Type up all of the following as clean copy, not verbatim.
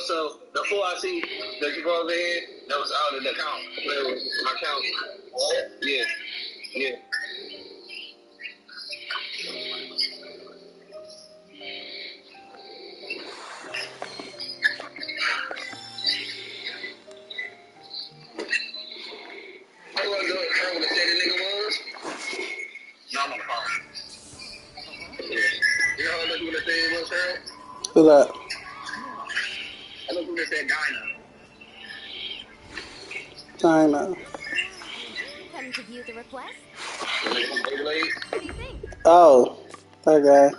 So the 4 I see that you go over here, that was out of the count. That was my count. Yeah. Yeah. I wasn't doing what the steady nigga was. No, I'm on the phone. Yeah. You know how I look what the thing was, Harold? Who that? I look what they said, Dinah. Come to view the request? What do you think? Oh, that guy.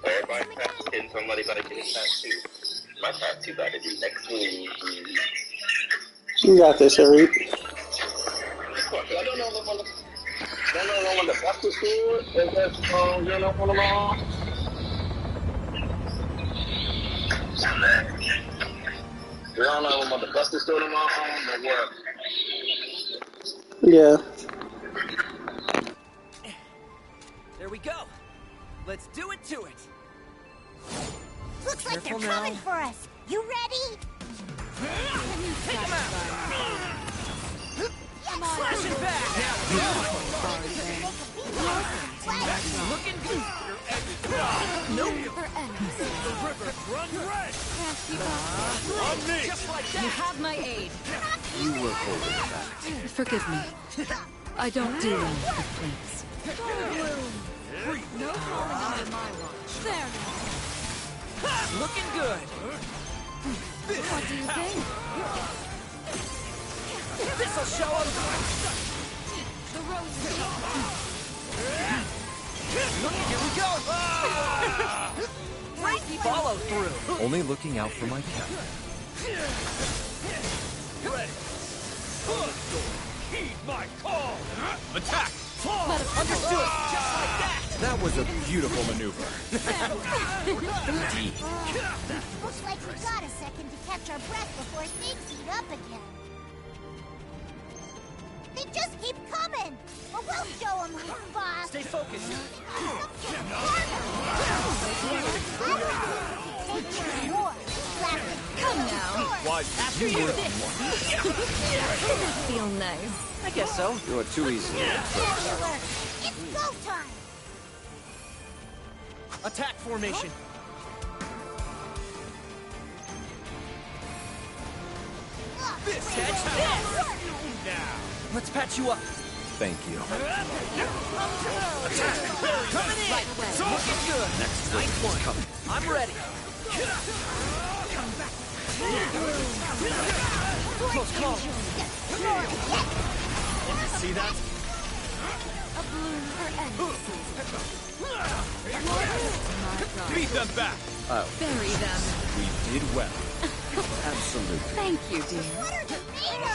Everybody practicing, somebody better get his tattoo. My tattoo better do next week. You got this, Sharif. I don't know when the best is good. If that's, you know, one of them. I don't know when the best is good in my home, but what? Yeah. There we go. Let's do it to it. Looks like they're coming for us. You ready? Take him out. Slashing back. Looking good. Nope. The river runs red. On me. Just like that. You have my aid. You were holding back. Forgive me. I don't do well with complaints. No falling under my watch. There now. Looking good. What do you think? This'll show him. The road is Look, here we go. Great follow through. Only looking out for my cat. Ready. Heed my call. Attack. Understood. Just like that. That was a beautiful maneuver. Indeed. Looks like we got a second to catch our breath before things heat up again. They just keep coming, or we'll show them who's boss. Stay focused. Come now. Why? After you. Feel nice. I guess so. You're too easy. It's go time. Attack formation. This catch this. Now. Let's patch you up. Thank you. Coming in. Right away. Looking good. Nice one. Coming. I'm ready. Close call. See that? A bloom for Beat them back. Oh, Bury them. we did well. Absolutely. Thank you, dear. What are tomatoes?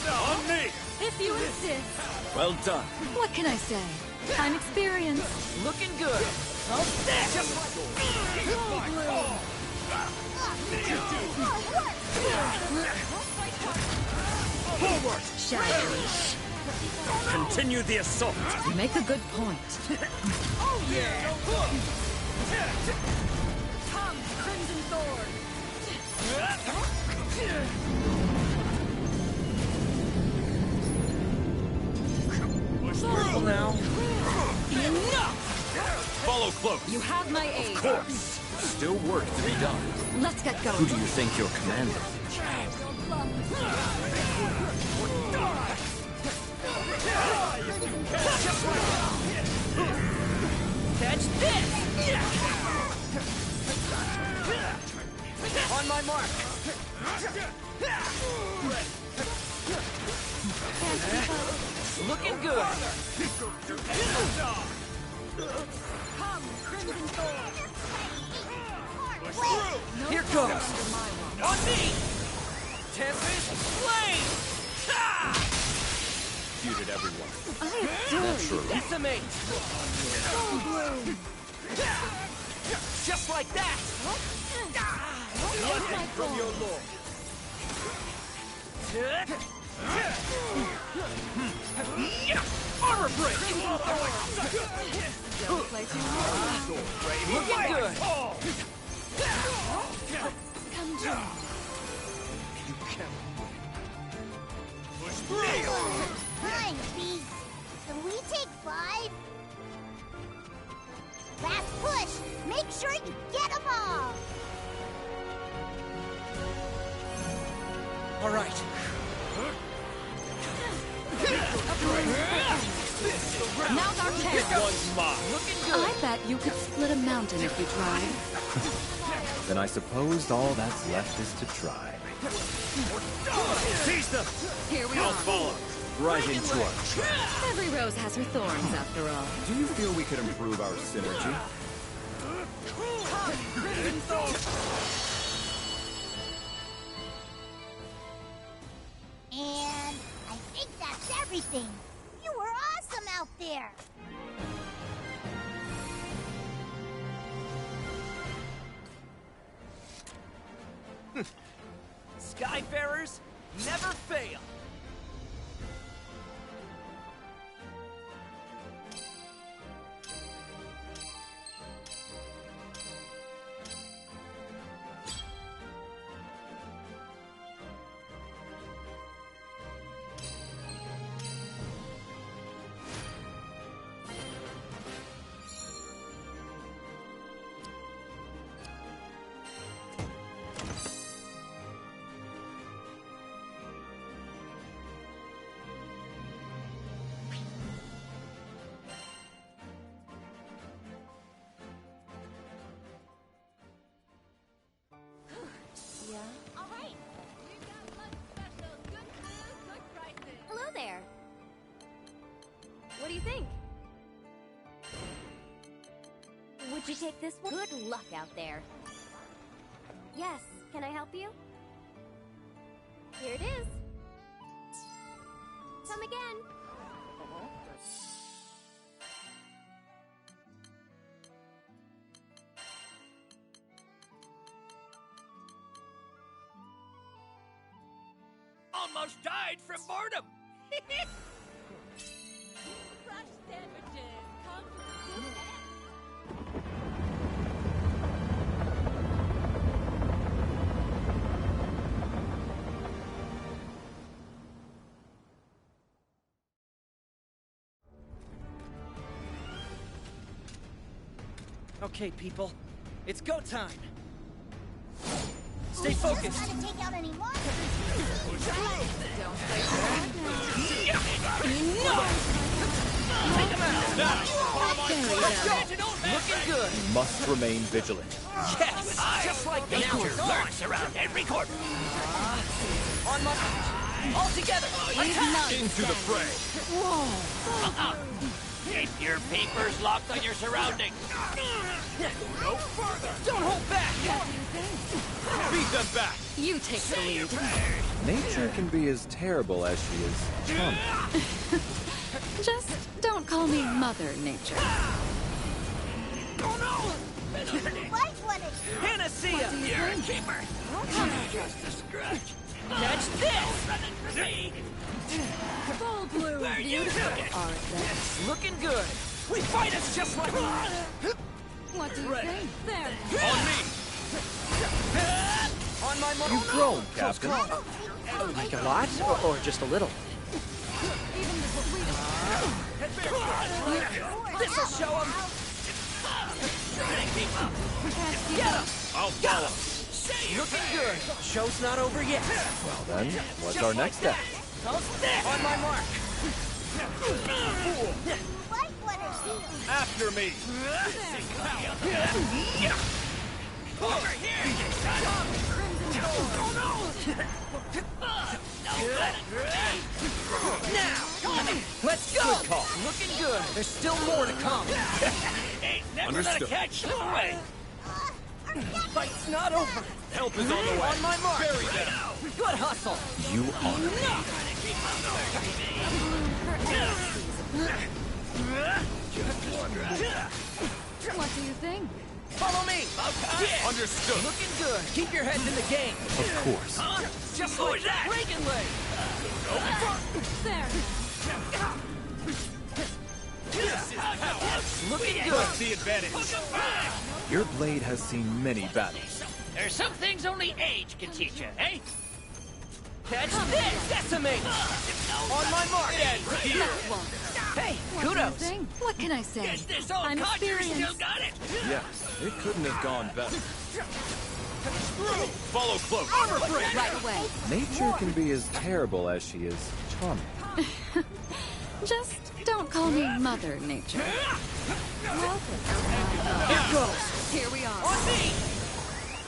On me. If you insist. Well done. What can I say? I'm experienced. Looking good. Just forward. Shadow. Continue the assault. You make a good point. Oh yeah. Come, Crimson Thorn. Push through now. Enough. Follow close. You have my aid. Of course. Still work to be done. Let's get going. Who do you think you're commanding? Catch this! On my mark. Looking good. Come, Crimson Thorn. Here goes. On me. Tempest flame. Feuded everyone. I adore you. Naturally. Decimate. Just like that. from your lord. Armor break! Don't play too hard. Looking good! Come join. Push through! Fine, beast. Can we take 5? Fast push. Make sure you get them all. All right. Now's our chance. One's mine. Looking good. I bet you could split a mountain if you tried. Then I suppose all that's left is to try. Seize them. Here we I'll are. follow. Right into our trap. Every rose has her thorns, after all. Do you feel we could improve our synergy? And I think that's everything. You were awesome out there. Skyfarers never fail. Hello there. What do you think? Would you take this one? Good luck out there. Yes, can I help you? Here it is. Come again. Almost died from boredom. Fresh sandwiches. Come to the Okay, people. It's go time. Stay We focused. just gotta take out any monsters. Don't play too hard Take him out. Now, Let's go. Looking good. We must remain vigilant. Yes, just like nature lurks around every corner. On my all together. Attack. Into the fray. Keep your papers locked on your surroundings. No further. Don't hold back. Beat them back. You take the lead. Nature can be as terrible as she is charming. Just don't call me Mother Nature. Oh no! Like what it Panacea! You're a keeper! Just a scratch! Catch this! Full blue, Where you took it! art there. Looking good! We fight us just like... What do you think? There. On me! On my mark! You've grown, Captain. Like a lot, or just a little? Even the sweetest. This'll show him! Get him! I'll follow. Looking good! Show's not over yet! Well then, what's our next step? On my mark! like what it feels. After me. Over here, you son of Oh no! Now! Let's go! Good call. Looking good. There's still more to come. Ain't never Understood. gonna catch no way. Fight's not over. Help is on the way. On my mark. Bury them. Good hustle. You honor me. What do you think? Follow me! Yeah. Understood. Looking good. Keep your heads in the game. Of course. Huh? Just like that. Reagan leg. There. Looking good. What's the advantage? Your blade has seen many battles. There's some things only age can teach you, eh? Catch this! Decimate! On my mark! That one. Hey, What do you kudos! think? What can I say? This old I'm codger experienced. still got it! Yes, it couldn't have gone better. Follow close. Armor break! Right away. Nature can be as terrible as she is charming. Just don't call me Mother Nature. Here goes! Here we are. On me!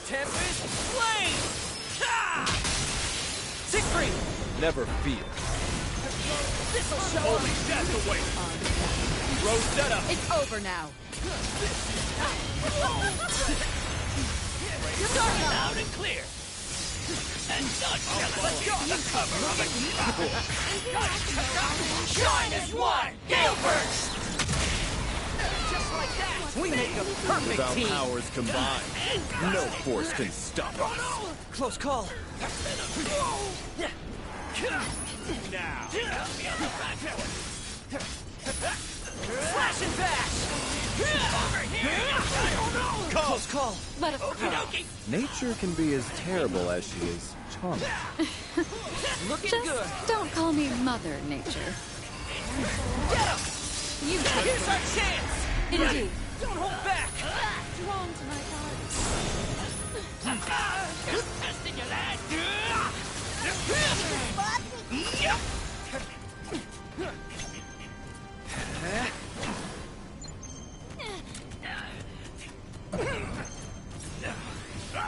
Tempest Flame! Ha! Siegfried! Never fear. This'll show Only death awaits. Rosetta. It's over now. Starting loud and clear! And not let's go! The cover of a Shine as one! Gale burst! Just like that! We make a perfect Without team! powers combined, no force can stop us. Close call! Now. Flash and bash! Over here! Close call! Let us go. Nature can be as terrible as she is charming. Looking Just good! don't call me Mother Nature. Get him! You Here's our chance! Indeed. Don't hold back! Drawn to my body. Just testing your lad!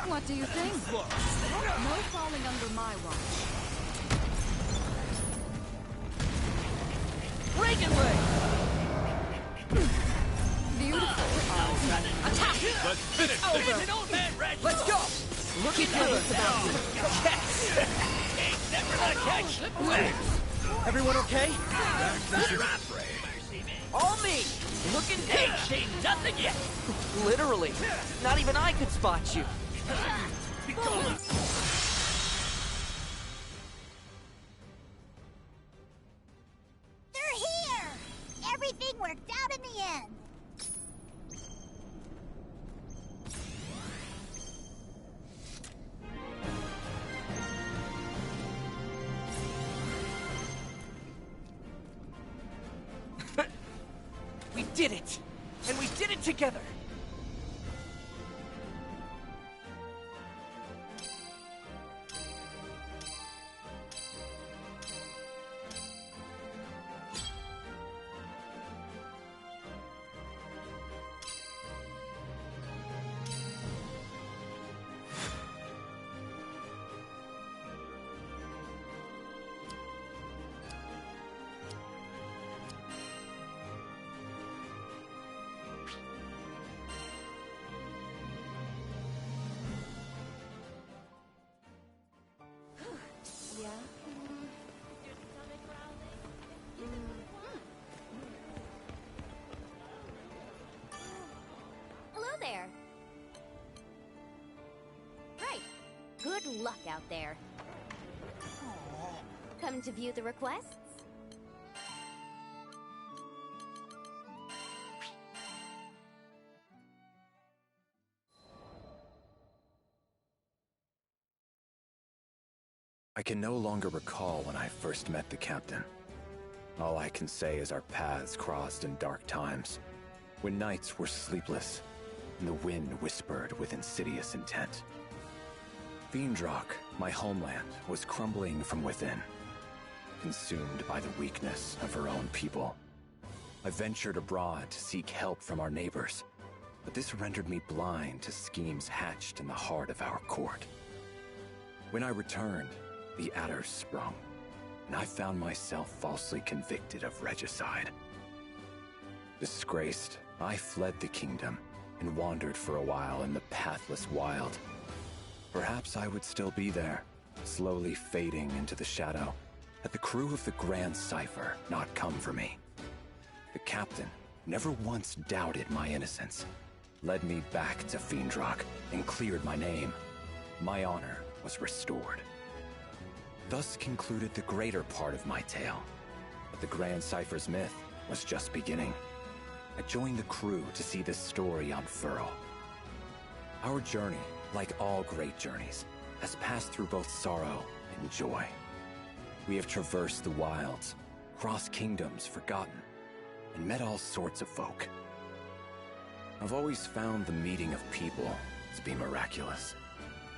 What do you think? No falling under my watch. Reagan leg! Beautiful. Attack! Let's finish this. There's an old man red! Let's go! Looking good! Yes! Ain't never gonna catch! Everyone okay? All me! Looking good! Ain't seen nothing yet! Literally. Not even I could spot you. They're here! Everything worked out in the end. We did it! And we did it together! Hello there. Right. Good luck out there. Come to view the requests? I can no longer recall when I first met the captain. All I can say is our paths crossed in dark times, when nights were sleepless, and the wind whispered with insidious intent. Fiendrock, my homeland, was crumbling from within, consumed by the weakness of her own people. I ventured abroad to seek help from our neighbors, but this rendered me blind to schemes hatched in the heart of our court. When I returned, the adders sprung, and I found myself falsely convicted of regicide. Disgraced, I fled the kingdom and wandered for a while in the pathless wild. Perhaps I would still be there, slowly fading into the shadow, had the crew of the Grand Cipher not come for me. The captain never once doubted my innocence, led me back to Fiendrock and cleared my name. My honor was restored. Thus concluded the greater part of my tale. But the Grand Cypher's myth was just beginning. I joined the crew to see this story unfurl. Our journey, like all great journeys, has passed through both sorrow and joy. We have traversed the wilds, crossed kingdoms forgotten, and met all sorts of folk. I've always found the meeting of people to be miraculous.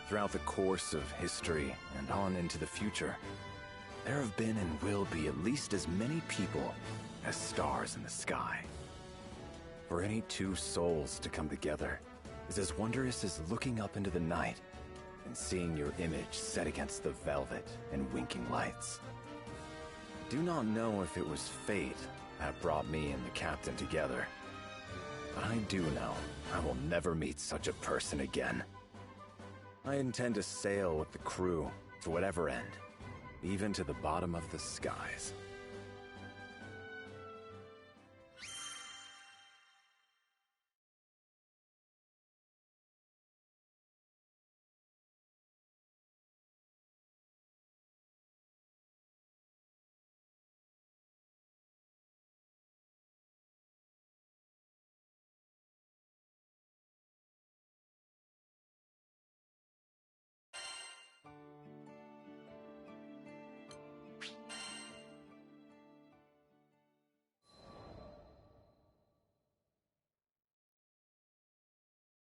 Throughout the course of history and on into the future, there have been and will be at least as many people as stars in the sky. For any two souls to come together is as wondrous as looking up into the night and seeing your image set against the velvet and winking lights. I do not know if it was fate that brought me and the captain together, but I do know I will never meet such a person again. I intend to sail with the crew to whatever end, even to the bottom of the skies.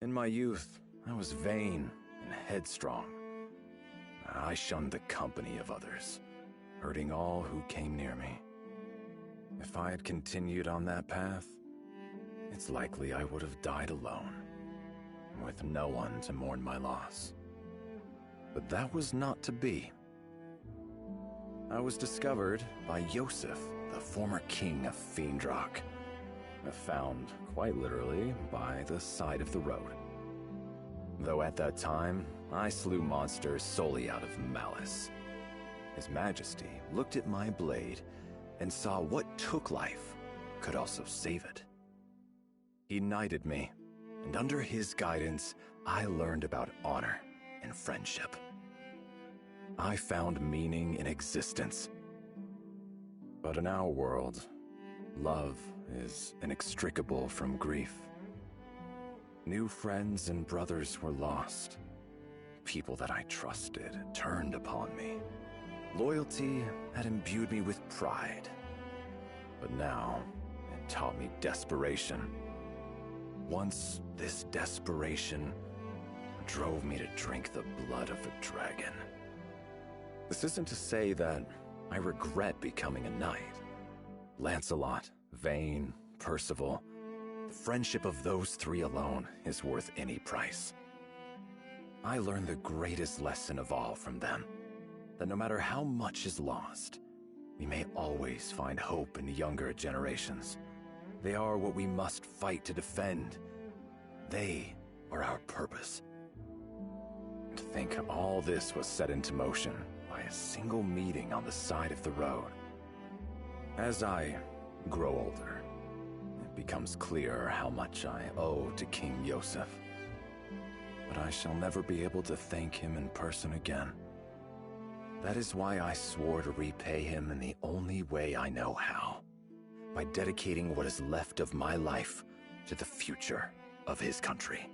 In my youth, I was vain and headstrong. I shunned the company of others, hurting all who came near me. If I had continued on that path, it's likely I would have died alone, with no one to mourn my loss. But that was not to be. I was discovered by Yosef, the former king of Fiendrock. Found, quite literally, by the side of the road. Though at that time, I slew monsters solely out of malice. His Majesty looked at my blade and saw what took life could also save it. He knighted me, and under his guidance, I learned about honor and friendship. I found meaning in existence. But in our world, love is inextricable from grief. New friends and brothers were lost. People that I trusted turned upon me. Loyalty had imbued me with pride. But now, it taught me desperation. Once, this desperation drove me to drink the blood of a dragon. This isn't to say that I regret becoming a knight. Lancelot, Vayne, Percival, the friendship of those three alone is worth any price. I learned the greatest lesson of all from them, that no matter how much is lost, we may always find hope in younger generations. They are what we must fight to defend. They are our purpose. To think all this was set into motion by a single meeting on the side of the road. As I grow older, it becomes clearer how much I owe to King Yosef. But I shall never be able to thank him in person again. That is why I swore to repay him in the only way I know how, by dedicating what is left of my life to the future of his country.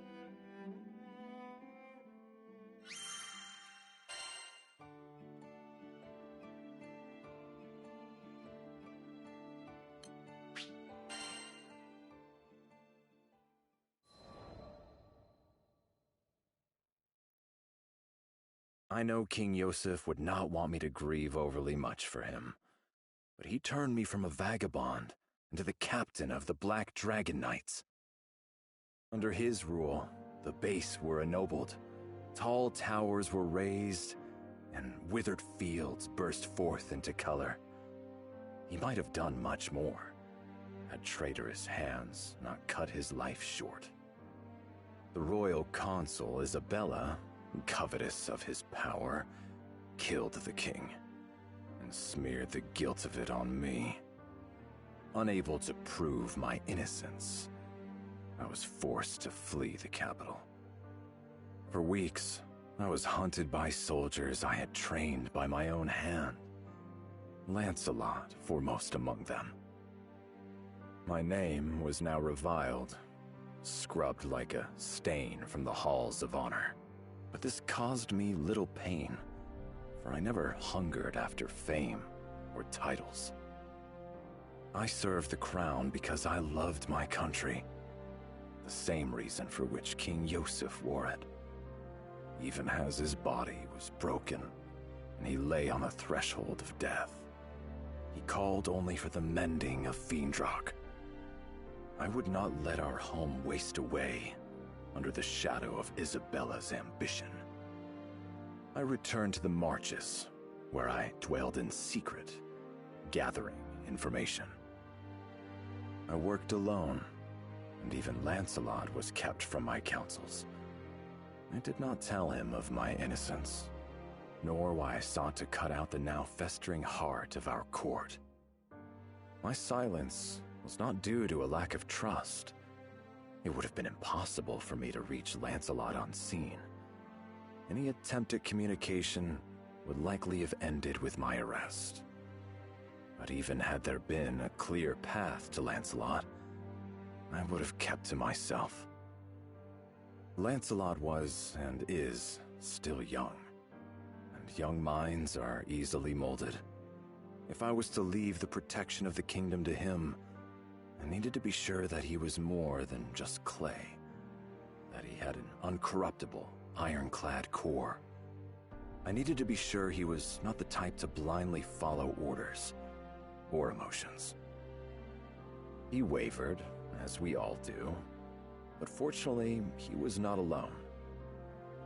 I know King Yosef would not want me to grieve overly much for him, but he turned me from a vagabond into the captain of the Black Dragon Knights. Under his rule, the base were ennobled, tall towers were raised, and withered fields burst forth into color. He might have done much more, had traitorous hands not cut his life short. The royal consul Isabella, covetous of his power, killed the king and smeared the guilt of it on me. Unable to prove my innocence, I was forced to flee the capital. For weeks, I was hunted by soldiers I had trained by my own hand. Lancelot foremost among them. My name was now reviled, scrubbed like a stain from the halls of honor. But this caused me little pain, for I never hungered after fame or titles. I served the crown because I loved my country, the same reason for which King Yosef wore it. Even as his body was broken and he lay on the threshold of death, he called only for the mending of Fiendrock. I would not let our home waste away under the shadow of Isabella's ambition. I returned to the marches, where I dwelled in secret, gathering information. I worked alone, and even Lancelot was kept from my counsels. I did not tell him of my innocence, nor why I sought to cut out the now festering heart of our court. My silence was not due to a lack of trust. It would have been impossible for me to reach Lancelot unseen. Any attempt at communication would likely have ended with my arrest. But even had there been a clear path to Lancelot, I would have kept to myself. Lancelot was and is still young, and young minds are easily molded. If I was to leave the protection of the kingdom to him, I needed to be sure that he was more than just clay, that he had an uncorruptible, ironclad core. I needed to be sure he was not the type to blindly follow orders or emotions. He wavered, as we all do, but fortunately, he was not alone.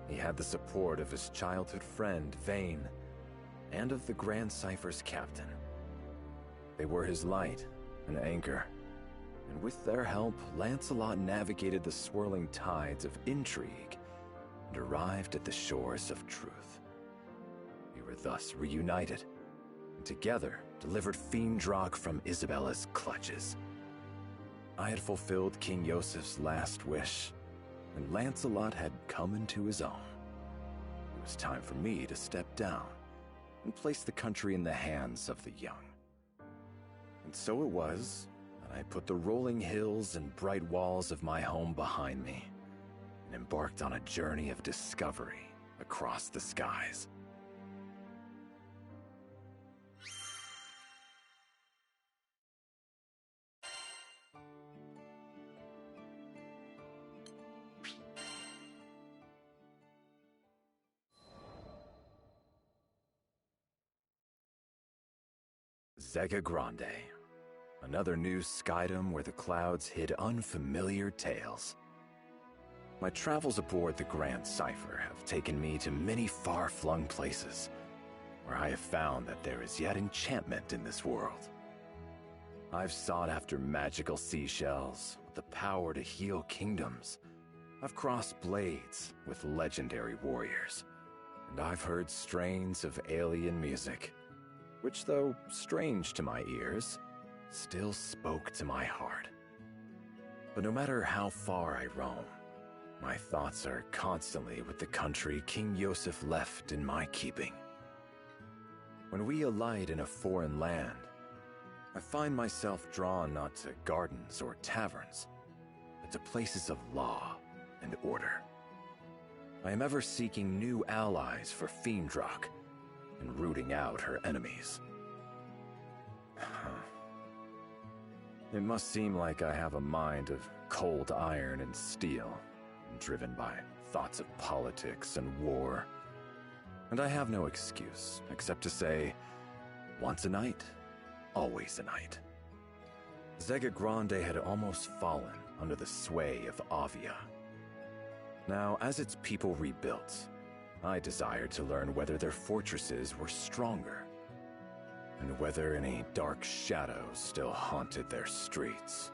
He had the support of his childhood friend, Vane, and of the Grand Cypher's captain. They were his light and anchor, and with their help, Lancelot navigated the swirling tides of intrigue and arrived at the shores of truth. We were thus reunited, and together delivered Fiendrock from Isabella's clutches. I had fulfilled King Yosef's last wish, and Lancelot had come into his own. It was time for me to step down and place the country in the hands of the young. And so it was that I put the rolling hills and bright walls of my home behind me and embarked on a journey of discovery across the skies. Zega Grande, another new skydom where the clouds hid unfamiliar tales. My travels aboard the Grand Cypher have taken me to many far-flung places, where I have found that there is yet enchantment in this world. I've sought after magical seashells with the power to heal kingdoms. I've crossed blades with legendary warriors, and I've heard strains of alien music, which, though strange to my ears, still spoke to my heart. But no matter how far I roam, my thoughts are constantly with the country King Yosef left in my keeping. When we alight in a foreign land, I find myself drawn not to gardens or taverns, but to places of law and order. I am ever seeking new allies for Fiendrock, and rooting out her enemies. It must seem like I have a mind of cold iron and steel, driven by thoughts of politics and war. And I have no excuse except to say, once a knight, always a knight. Zega Grande had almost fallen under the sway of Avia. Now, as its people rebuilt, I desired to learn whether their fortresses were stronger, and whether any dark shadows still haunted their streets.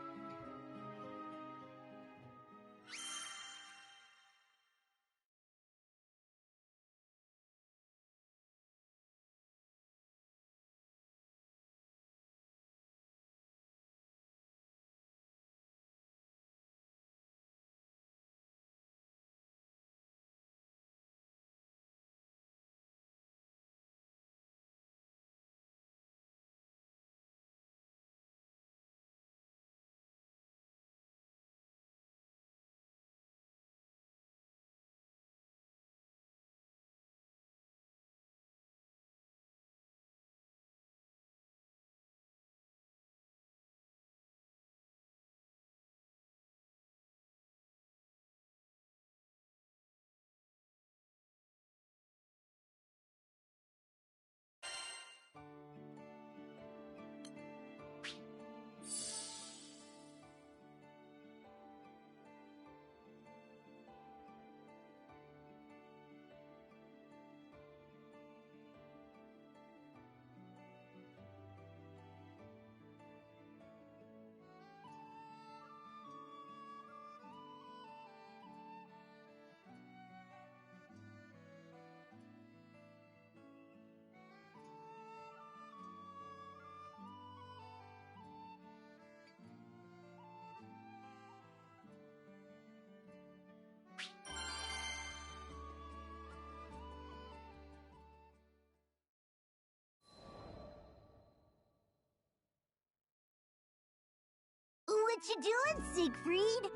What you doing, Siegfried?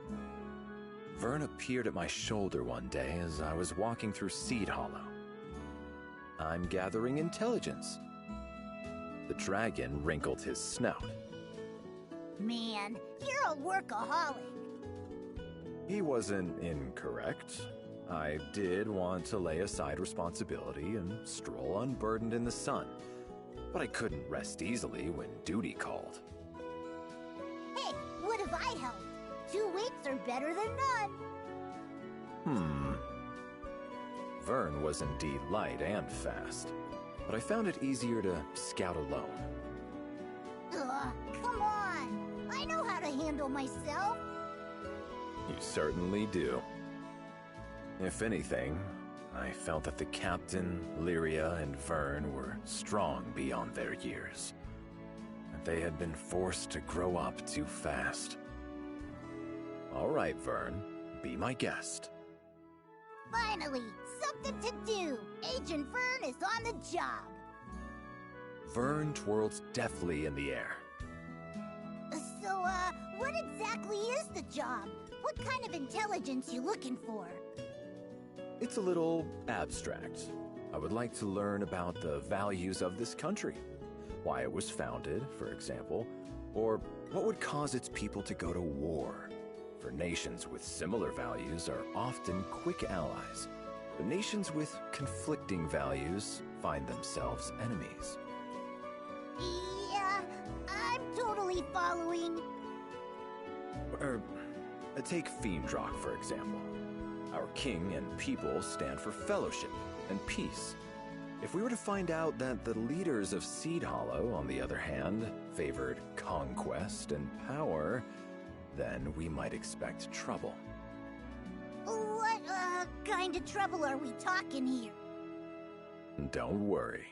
Vern appeared at my shoulder one day as I was walking through Seed Hollow. I'm gathering intelligence. The dragon wrinkled his snout. Man, you're a workaholic. He wasn't incorrect. I did want to lay aside responsibility and stroll unburdened in the sun, but I couldn't rest easily when duty called. Hey, what if I helped? 2 weeks are better than none. Vern was indeed light and fast, but I found it easier to scout alone. Ugh, come on. I know how to handle myself. You certainly do. If anything, I felt that the captain, Lyria, and Vern were strong beyond their years. That they had been forced to grow up too fast. All right, Vern, be my guest. Finally, something to do. Agent Vern is on the job. Vern twirled deftly in the air. So, what exactly is the job? What kind of intelligence you looking for? It's a little abstract. I would like to learn about the values of this country. Why it was founded, for example, or what would cause its people to go to war. For nations with similar values are often quick allies, but nations with conflicting values find themselves enemies. Yeah, I'm totally following. Take Fiendrock, for example. Our king and people stand for fellowship and peace. If we were to find out that the leaders of Seed Hollow, on the other hand, favored conquest and power, then we might expect trouble. What, kind of trouble are we talking here? Don't worry.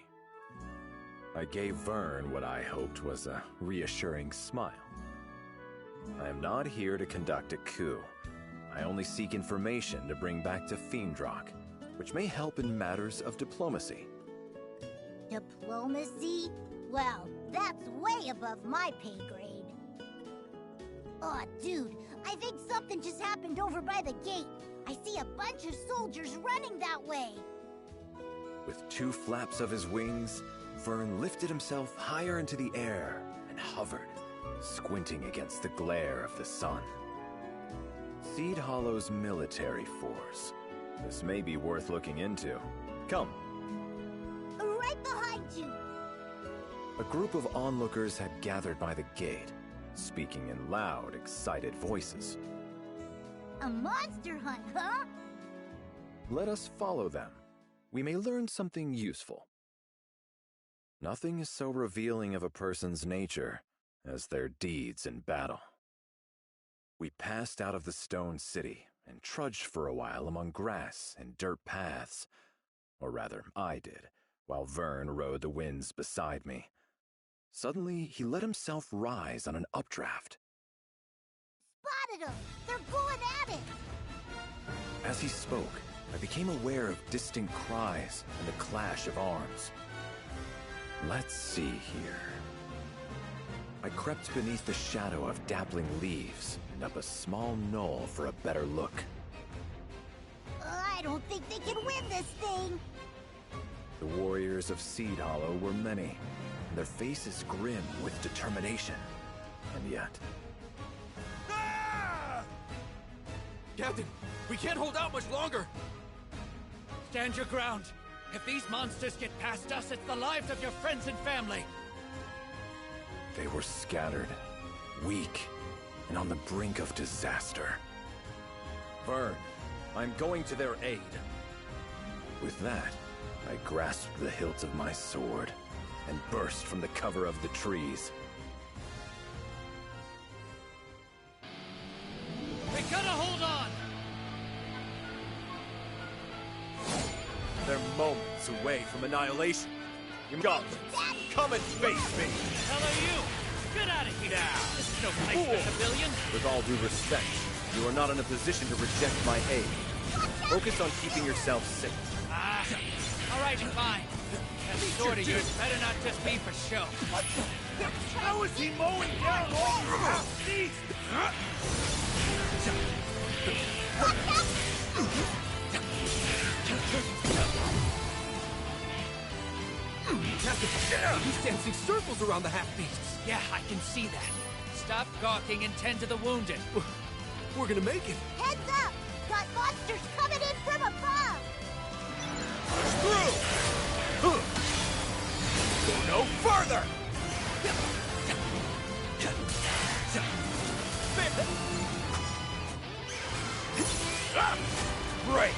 I gave Vern what I hoped was a reassuring smile. I am not here to conduct a coup. I only seek information to bring back to Fiendrock, which may help in matters of diplomacy. Diplomacy? Well, that's way above my pay grade. Aw, dude, I think something just happened over by the gate. I see a bunch of soldiers running that way. With 2 flaps of his wings, Vern lifted himself higher into the air and hovered, squinting against the glare of the sun. Seed Hollow's military force. This may be worth looking into. Come. Right behind you. A group of onlookers had gathered by the gate, speaking in loud, excited voices. A monster hunt, huh? Let us follow them. We may learn something useful. Nothing is so revealing of a person's nature as their deeds in battle. We passed out of the stone city and trudged for a while among grass and dirt paths. Or rather, I did, while Vern rode the winds beside me. Suddenly, he let himself rise on an updraft. Spotted them! They're going at it! As he spoke, I became aware of distant cries and the clash of arms. Let's see here. I crept beneath the shadow of dappling leaves and up a small knoll for a better look. I don't think they can win this thing! The warriors of Seed Hollow were many, and their faces grim with determination. And yet... Ah! Captain, we can't hold out much longer! Stand your ground. If these monsters get past us, it's the lives of your friends and family. They were scattered, weak, and on the brink of disaster. Vern, I'm going to their aid. With that, I grasped the hilt of my sword and burst from the cover of the trees. We gotta hold on! They're moments away from annihilation. You goblins, come and face me! Hell are you? Get out of here! Now! This is no place for civilians! With all due respect, you are not in a position to reject my aid. Focus on keeping yourself safe. All right, fine. That sword of yours better not just be for show. What the? How is he mowing down all these half-beasts? Captain, he's dancing circles around the half-beasts. Yeah, I can see that. Stop gawking and tend to the wounded. We're gonna make it. Heads up! Got monsters coming in from above! Push through! Go no further! Break!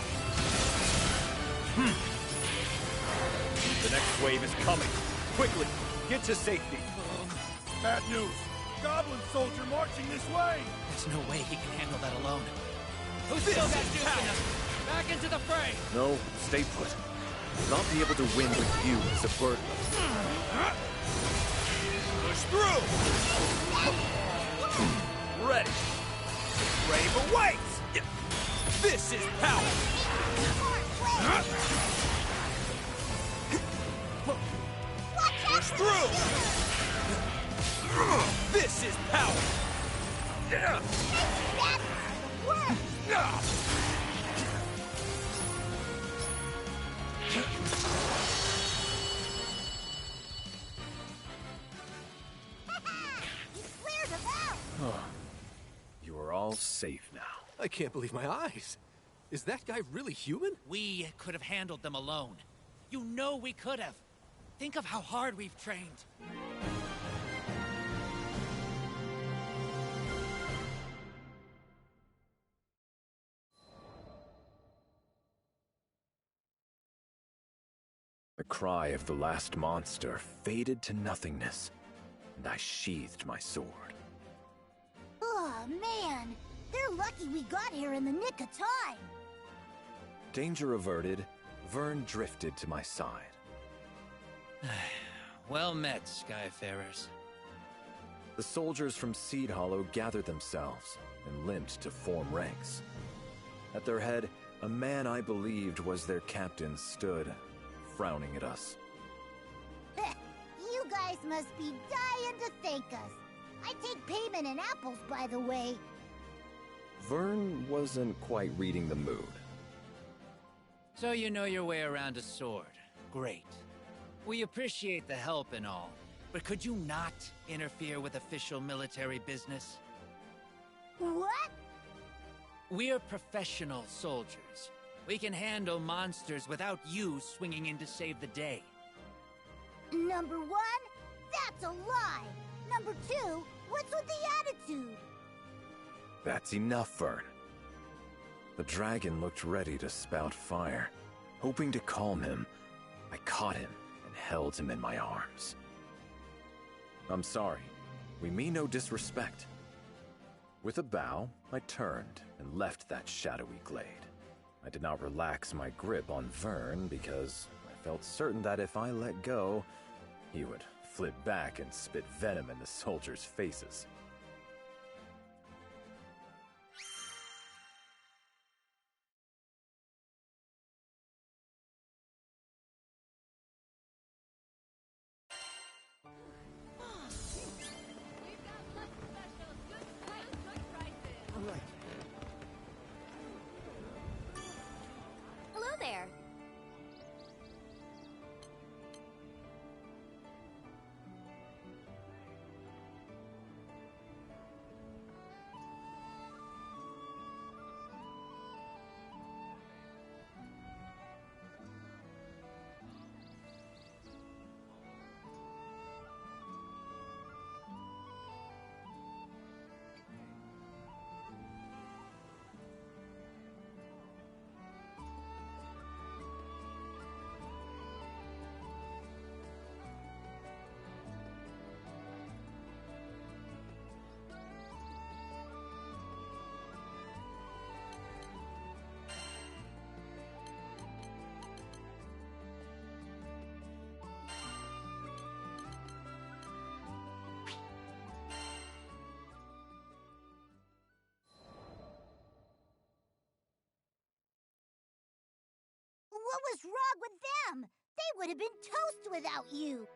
The next wave is coming. Quickly, get to safety. Bad news. Goblin soldier marching this way. There's no way he can handle that alone. Who's still got juice in him? Back into the fray! No, stay put. I'll not be able to win with you as a burden. Push through! Ready. Brave awaits! This is power! Push through! This is power! You are all safe now. I can't believe my eyes. Is that guy really human? We could have handled them alone. You know we could have. Think of how hard we've trained. The cry of the last monster faded to nothingness, and I sheathed my sword. Oh, man! They're lucky we got here in the nick of time! Danger averted, Vern drifted to my side. Well met, Skyfarers. The soldiers from Seed Hollow gathered themselves and limped to form ranks. At their head, a man I believed was their captain stood, frowning at us. You guys must be dying to thank us. I take payment in apples, by the way. Vern wasn't quite reading the mood. So you know your way around a sword. Great. We appreciate the help and all, but could you not interfere with official military business? What? We're professional soldiers. We can handle monsters without you swinging in to save the day. Number one, that's a lie. Number two, what's with the attitude? That's enough, Vern. The dragon looked ready to spout fire. Hoping to calm him, I caught him and held him in my arms. I'm sorry. We mean no disrespect. With a bow, I turned and left that shadowy glade. I did not relax my grip on Vern because I felt certain that if I let go, he would flip back and spit venom in the soldiers' faces. Hello there. was wrong with them? They would have been toast without you.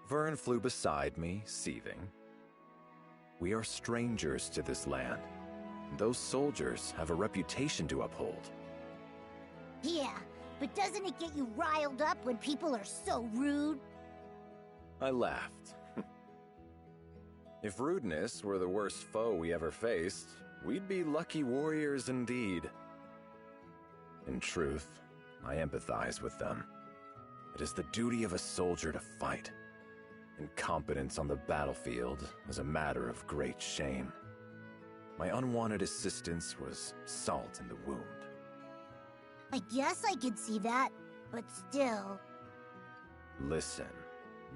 Vern flew beside me, seething. We are strangers to this land. Those soldiers have a reputation to uphold. Yeah, but doesn't it get you riled up when people are so rude? I laughed. If rudeness were the worst foe we ever faced, we'd be lucky warriors indeed. In truth, I empathize with them. It is the duty of a soldier to fight. Incompetence on the battlefield is a matter of great shame. My unwanted assistance was salt in the wound. I guess I could see that, but still. Listen,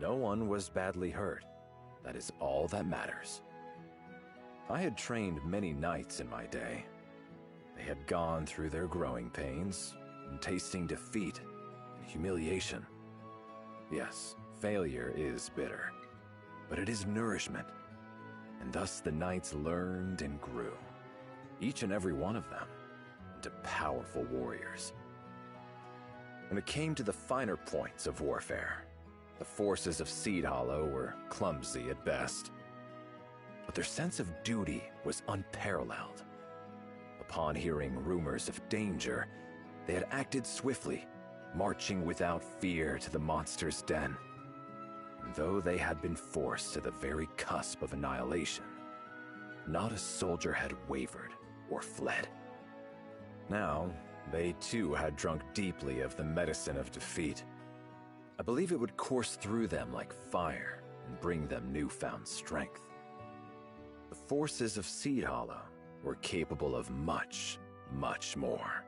no one was badly hurt. That is all that matters. I had trained many knights in my day. They had gone through their growing pains, and tasting defeat and humiliation. Yes, failure is bitter, but it is nourishment. And thus the knights learned and grew, each and every one of them, into powerful warriors. When it came to the finer points of warfare, the forces of Seed Hollow were clumsy at best. But their sense of duty was unparalleled. Upon hearing rumors of danger, they had acted swiftly, marching without fear to the monster's den. And though they had been forced to the very cusp of annihilation, not a soldier had wavered or fled. Now, they too had drunk deeply of the medicine of defeat. I believe it would course through them like fire and bring them newfound strength. The forces of Seed Hollow were capable of much, much more.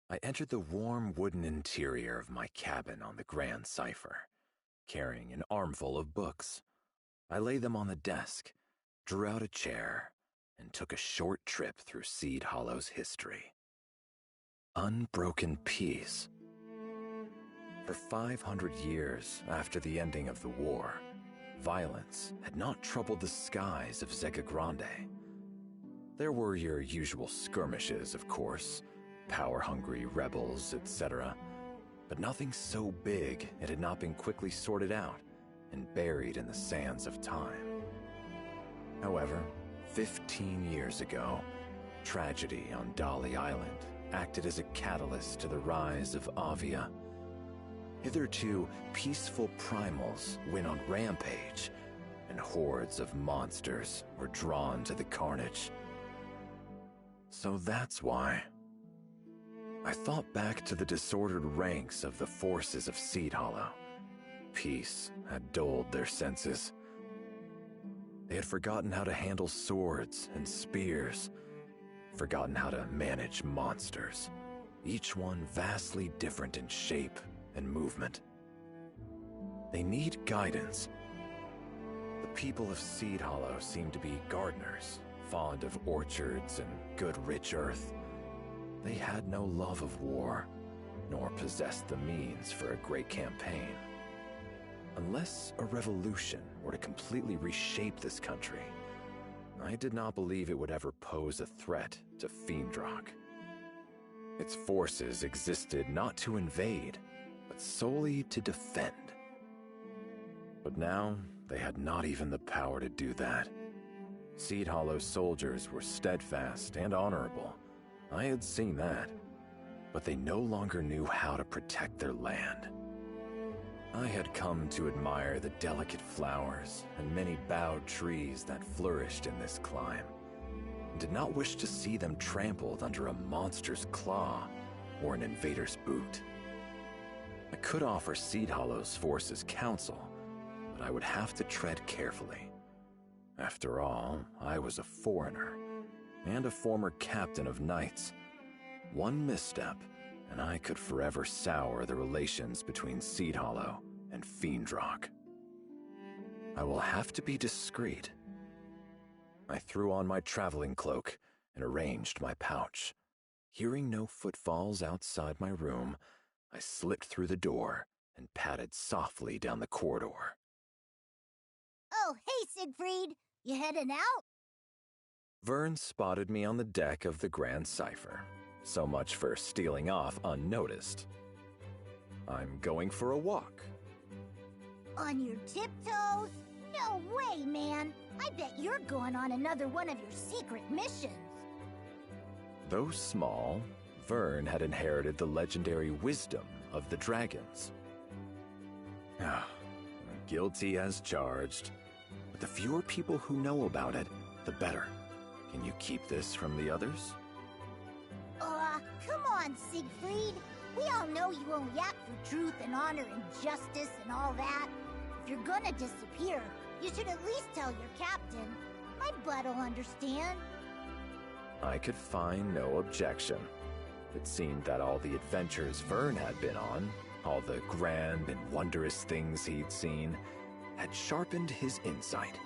I entered the warm wooden interior of my cabin on the Grand Cipher, carrying an armful of books. I laid them on the desk, drew out a chair, and took a short trip through Seed Hollow's history. Unbroken peace. For 500 years after the ending of the war, violence had not troubled the skies of Zeka Grande. There were your usual skirmishes, of course, power-hungry rebels, etc., but nothing so big it had not been quickly sorted out and buried in the sands of time. However, 15 years ago, tragedy on Dolly Island acted as a catalyst to the rise of Avia. Hitherto peaceful primals went on rampage, and hordes of monsters were drawn to the carnage. So that's why. I thought back to the disordered ranks of the forces of Seed Hollow. Peace had dulled their senses. They had forgotten how to handle swords and spears, forgotten how to manage monsters, each one vastly different in shape and movement. They need guidance. The people of Seed Hollow seem to be gardeners, fond of orchards and good rich earth. They had no love of war, nor possessed the means for a great campaign. Unless a revolution were to completely reshape this country, I did not believe it would ever pose a threat to Fiendrock. Its forces existed not to invade, but solely to defend. But now, they had not even the power to do that. Seed Hollow soldiers were steadfast and honorable. I had seen that, but they no longer knew how to protect their land. I had come to admire the delicate flowers and many bowed trees that flourished in this clime. did not wish to see them trampled under a monster's claw or an invader's boot. I could offer Seed Hollow's forces counsel, but I would have to tread carefully. After all, I was a foreigner, and a former captain of knights. One misstep, and I could forever sour the relations between Seed Hollow and Fiendrock. I will have to be discreet. I threw on my traveling cloak and arranged my pouch. Hearing no footfalls outside my room, I slipped through the door and padded softly down the corridor. Oh, hey, Siegfried. You heading out? Vern spotted me on the deck of the Grand Cipher. So much for stealing off unnoticed. I'm going for a walk. On your tiptoes? No way, man. I bet you're going on another one of your secret missions. Though small, Vern had inherited the legendary wisdom of the dragons. Guilty as charged. But the fewer people who know about it, the better. Can you keep this from the others? Come on, Siegfried. We all know you won't yak for truth and honor and justice and all that. If you're gonna disappear, you should at least tell your captain. My butt'll understand. I could find no objection. It seemed that all the adventures Vern had been on, all the grand and wondrous things he'd seen, had sharpened his insight.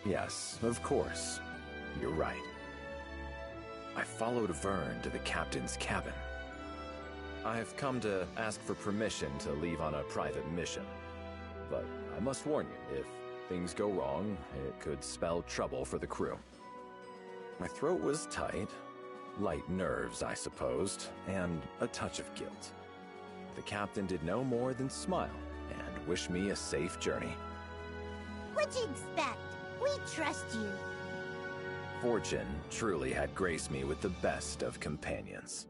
Yes, of course. You're right. I followed Vern to the captain's cabin. I have come to ask for permission to leave on a private mission. But I must warn you, if things go wrong, it could spell trouble for the crew. My throat was tight, light nerves, I supposed, and a touch of guilt. The captain did no more than smile and wish me a safe journey. What'd you expect? We trust you. Fortune truly had graced me with the best of companions.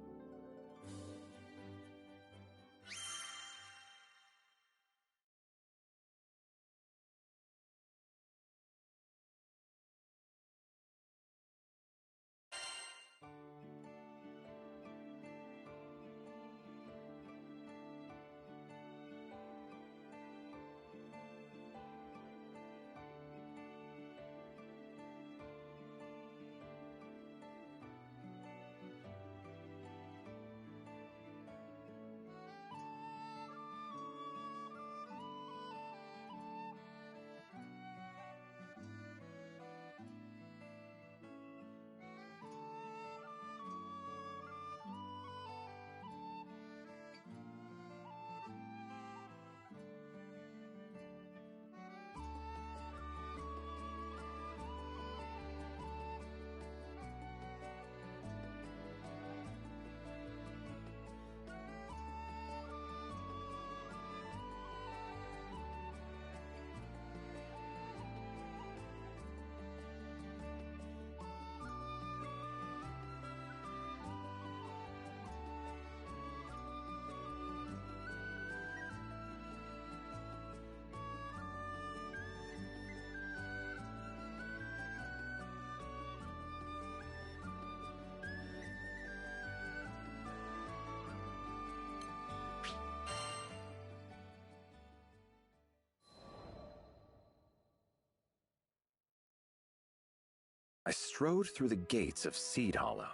I strode through the gates of Seed Hollow.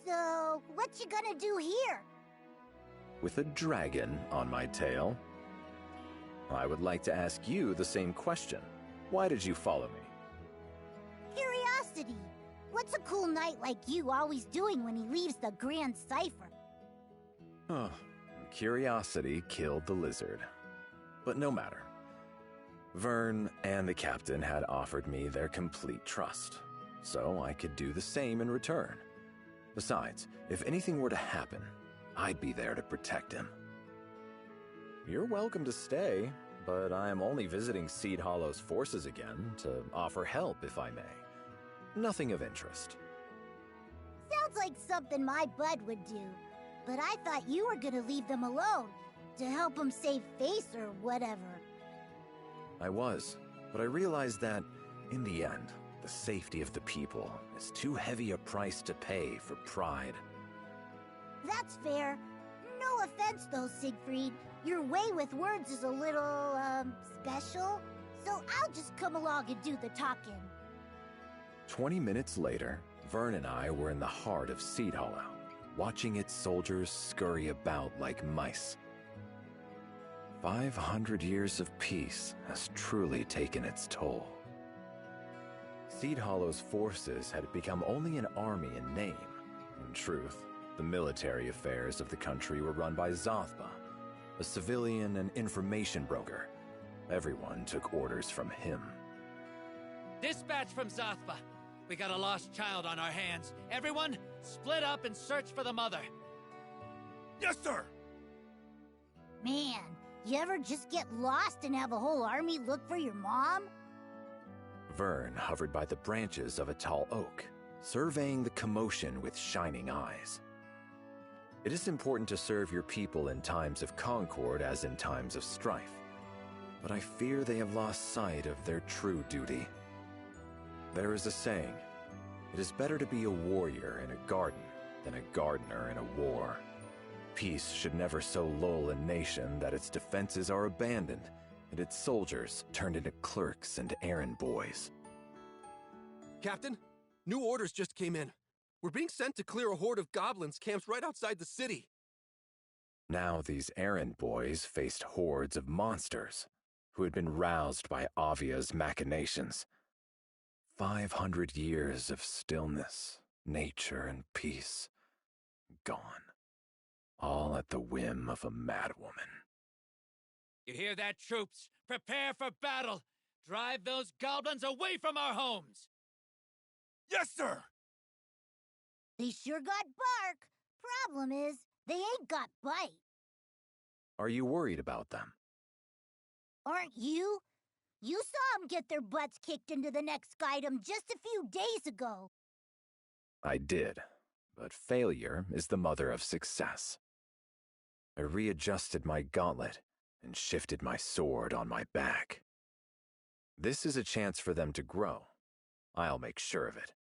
So, what you gonna do here? With a dragon on my tail. I would like to ask you the same question. Why did you follow me? Curiosity. What's a cool knight like you always doing when he leaves the Grand Cipher? Oh, curiosity killed the lizard. But no matter. Vern and the captain had offered me their complete trust, so I could do the same in return. Besides, if anything were to happen, I'd be there to protect him. You're welcome to stay, but I am only visiting Seed Hollow's forces again to offer help if I may. Nothing of interest. Sounds like something my bud would do, but I thought you were gonna leave them alone to help them save face or whatever. I was, but I realized that, in the end, the safety of the people is too heavy a price to pay for pride. That's fair. No offense though, Siegfried. Your way with words is a little, special. So I'll just come along and do the talking. 20 minutes later, Vern and I were in the heart of Seed Hollow, watching its soldiers scurry about like mice. 500 years of peace has truly taken its toll. Seed Hollow's forces had become only an army in name. In truth, the military affairs of the country were run by Zothba, a civilian and information broker. Everyone took orders from him. Dispatch from Zothba. We got a lost child on our hands. Everyone, split up and search for the mother. Yes, sir! Man, you ever just get lost and have a whole army look for your mom? Vern hovered by the branches of a tall oak, surveying the commotion with shining eyes. It is important to serve your people in times of concord as in times of strife, but I fear they have lost sight of their true duty. There is a saying, it is better to be a warrior in a garden than a gardener in a war. Peace should never so lull a nation that its defenses are abandoned and its soldiers turned into clerks and errand boys. Captain, new orders just came in. We're being sent to clear a horde of goblins camped right outside the city. Now these errand boys faced hordes of monsters who had been roused by Avia's machinations. 500 years of stillness, nature, and peace gone. All at the whim of a madwoman. You hear that, troops? Prepare for battle! Drive those goblins away from our homes! Yes, sir! They sure got bark. Problem is, they ain't got bite. Are you worried about them? Aren't you? You saw them get their butts kicked into the next Skydom just a few days ago. I did, but failure is the mother of success. I readjusted my gauntlet and shifted my sword on my back. This is a chance for them to grow. I'll make sure of it.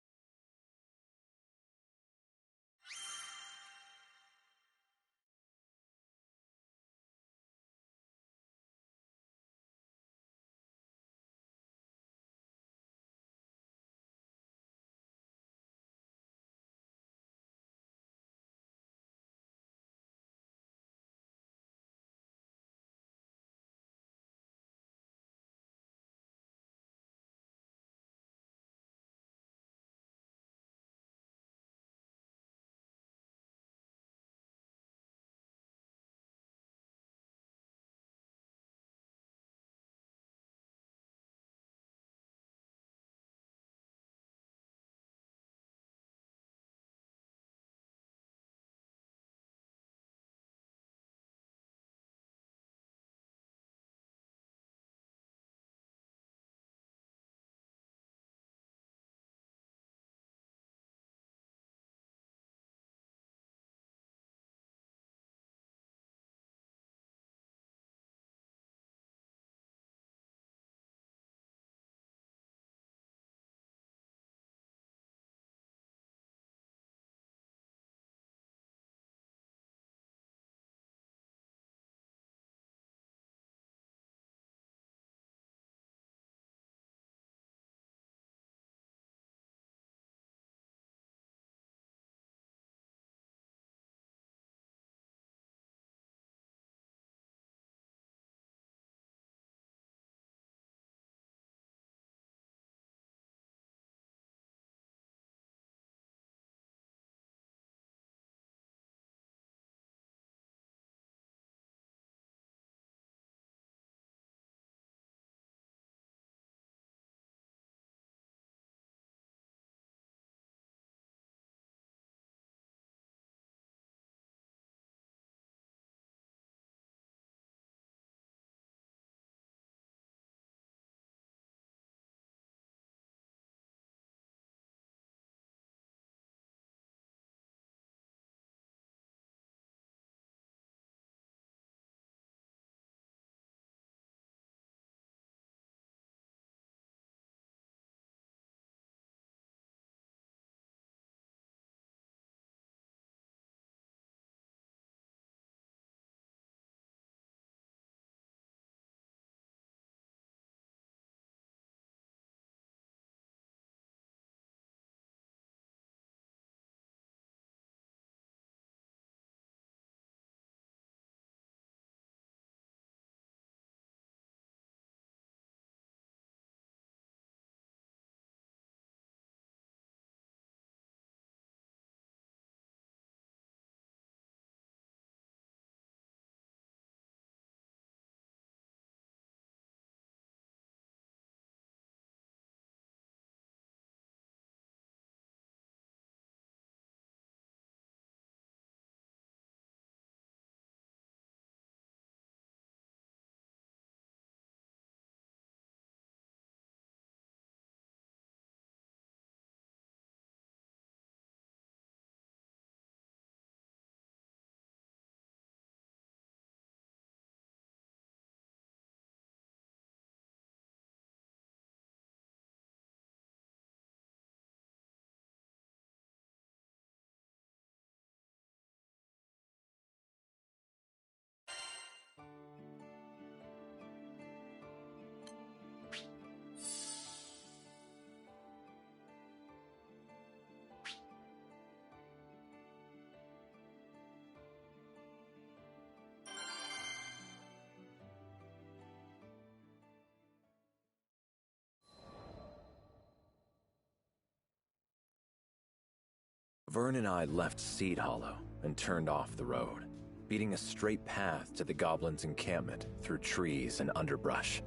Vern and I left Seed Hollow and turned off the road, beating a straight path to the goblins' encampment through trees and underbrush.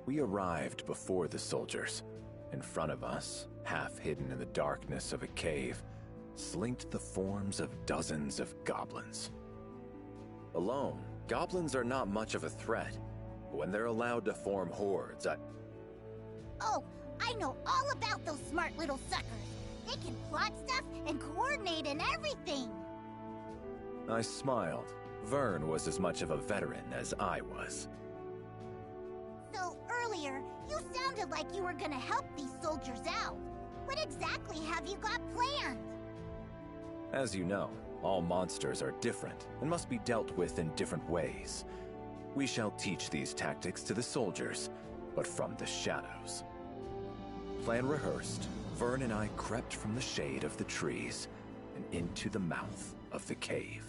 We arrived before the soldiers. In front of us, half hidden in the darkness of a cave, slinked the forms of dozens of goblins. Alone, goblins are not much of a threat. When they're allowed to form hordes, Oh, I know all about those smart little suckers. They can plot stuff and coordinate and everything. I smiled. Vern was as much of a veteran as I was. So earlier, you sounded like you were gonna help these soldiers out. What exactly have you got planned? As you know, all monsters are different and must be dealt with in different ways. We shall teach these tactics to the soldiers, but from the shadows. Plan rehearsed, Vern and I crept from the shade of the trees and into the mouth of the cave.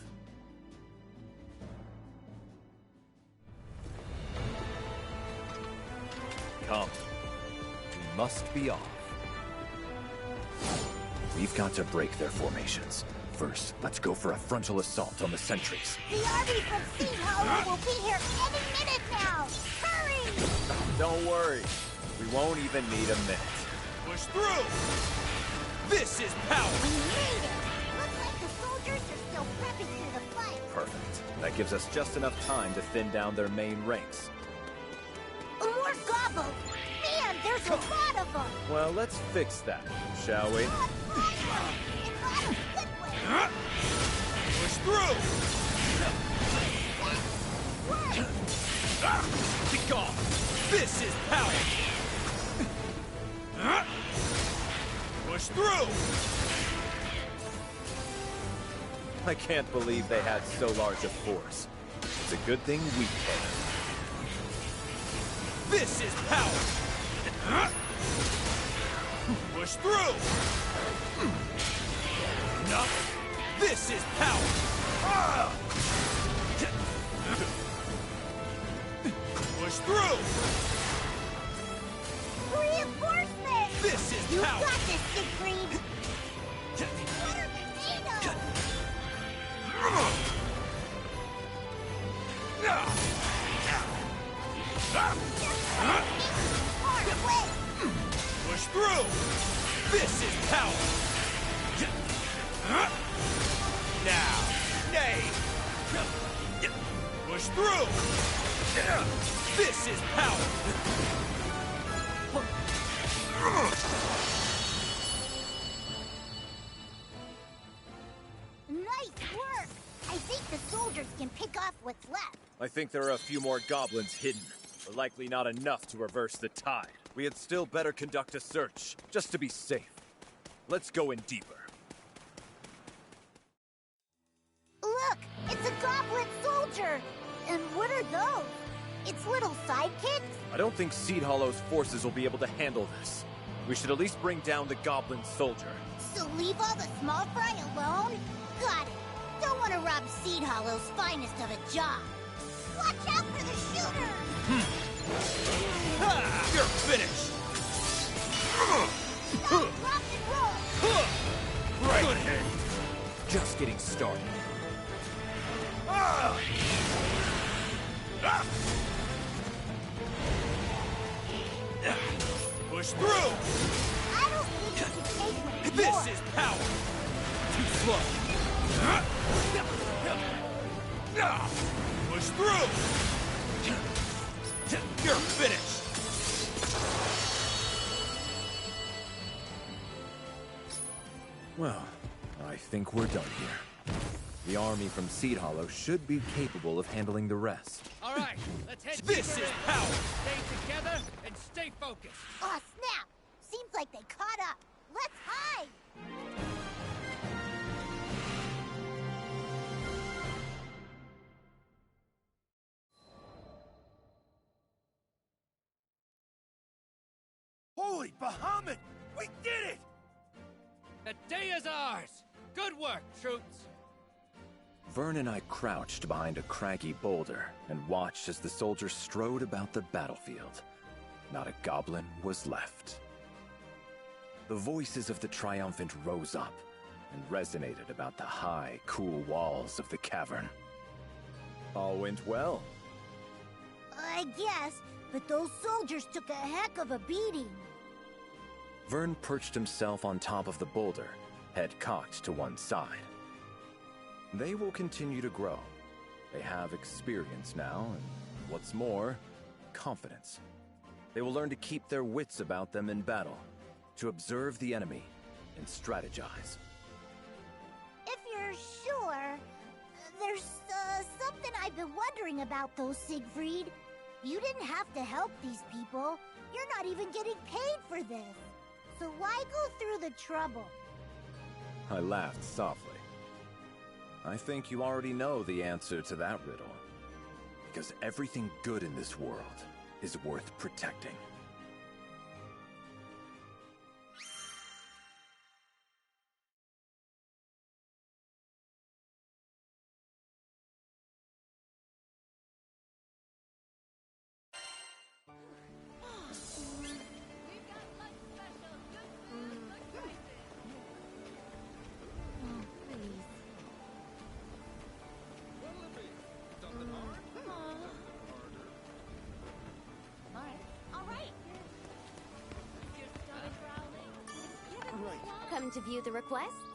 Come. We must be off. We've got to break their formations. First, let's go for a frontal assault on the sentries. The army from Seed Hollow will be here any minute now! Hurry! Don't worry. We won't even need a minute. Push through! This is power! We made it! Looks like the soldiers are still prepping for the fight. Perfect. That gives us just enough time to thin down their main ranks. More gobbles! Man, there's a lot of them! Well, let's fix that, shall we? Push through! Be gone! This is power! Push through! I can't believe they had so large a force. It's a good thing we came. This is power! Push through! Enough! This is power! Push through! Reinforcements! This is You power! got this, Siegfried! Push through! This is power! Now! Nay! Push through! This is power! Nice work! I think the soldiers can pick off what's left. I think there are a few more goblins hidden, but likely not enough to reverse the tide. We had still better conduct a search, just to be safe. Let's go in deeper. Look! It's a goblin soldier! And what are those? It's little sidekicks? I don't think Seed Hollow's forces will be able to handle this. We should at least bring down the goblin soldier. So leave all the small fry alone? Got it! Don't want to rob Seed Hollow's finest of a job. Watch out for the shooter! Ha! You're finished! Stop, drop, and roll! Right. Good hit! Just getting started. Push through! I don't think you can take much This more. is power! Too slow! Push through! You're finished! Well, I think we're done here. The army from Seed Hollow should be capable of handling the rest. All right, let's head This deeper is in. power! Stay together and stay focused. Aw, snap! Seems like they caught up. Let's hide! Holy Bahamut! We did it! The day is ours. Good work, troops. Vern and I crouched behind a craggy boulder and watched as the soldiers strode about the battlefield. Not a goblin was left. The voices of the triumphant rose up, and resonated about the high, cool walls of the cavern. All went well. I guess, but those soldiers took a heck of a beating. Vern perched himself on top of the boulder, head cocked to one side. They will continue to grow. They have experience now, and what's more, confidence. They will learn to keep their wits about them in battle, to observe the enemy and strategize. If you're sure, there's something I've been wondering about though, Siegfried. You didn't have to help these people. You're not even getting paid for this. So why go through the trouble? I laughed softly. I think you already know the answer to that riddle. Because everything good in this world is worth protecting. Come to view the requests?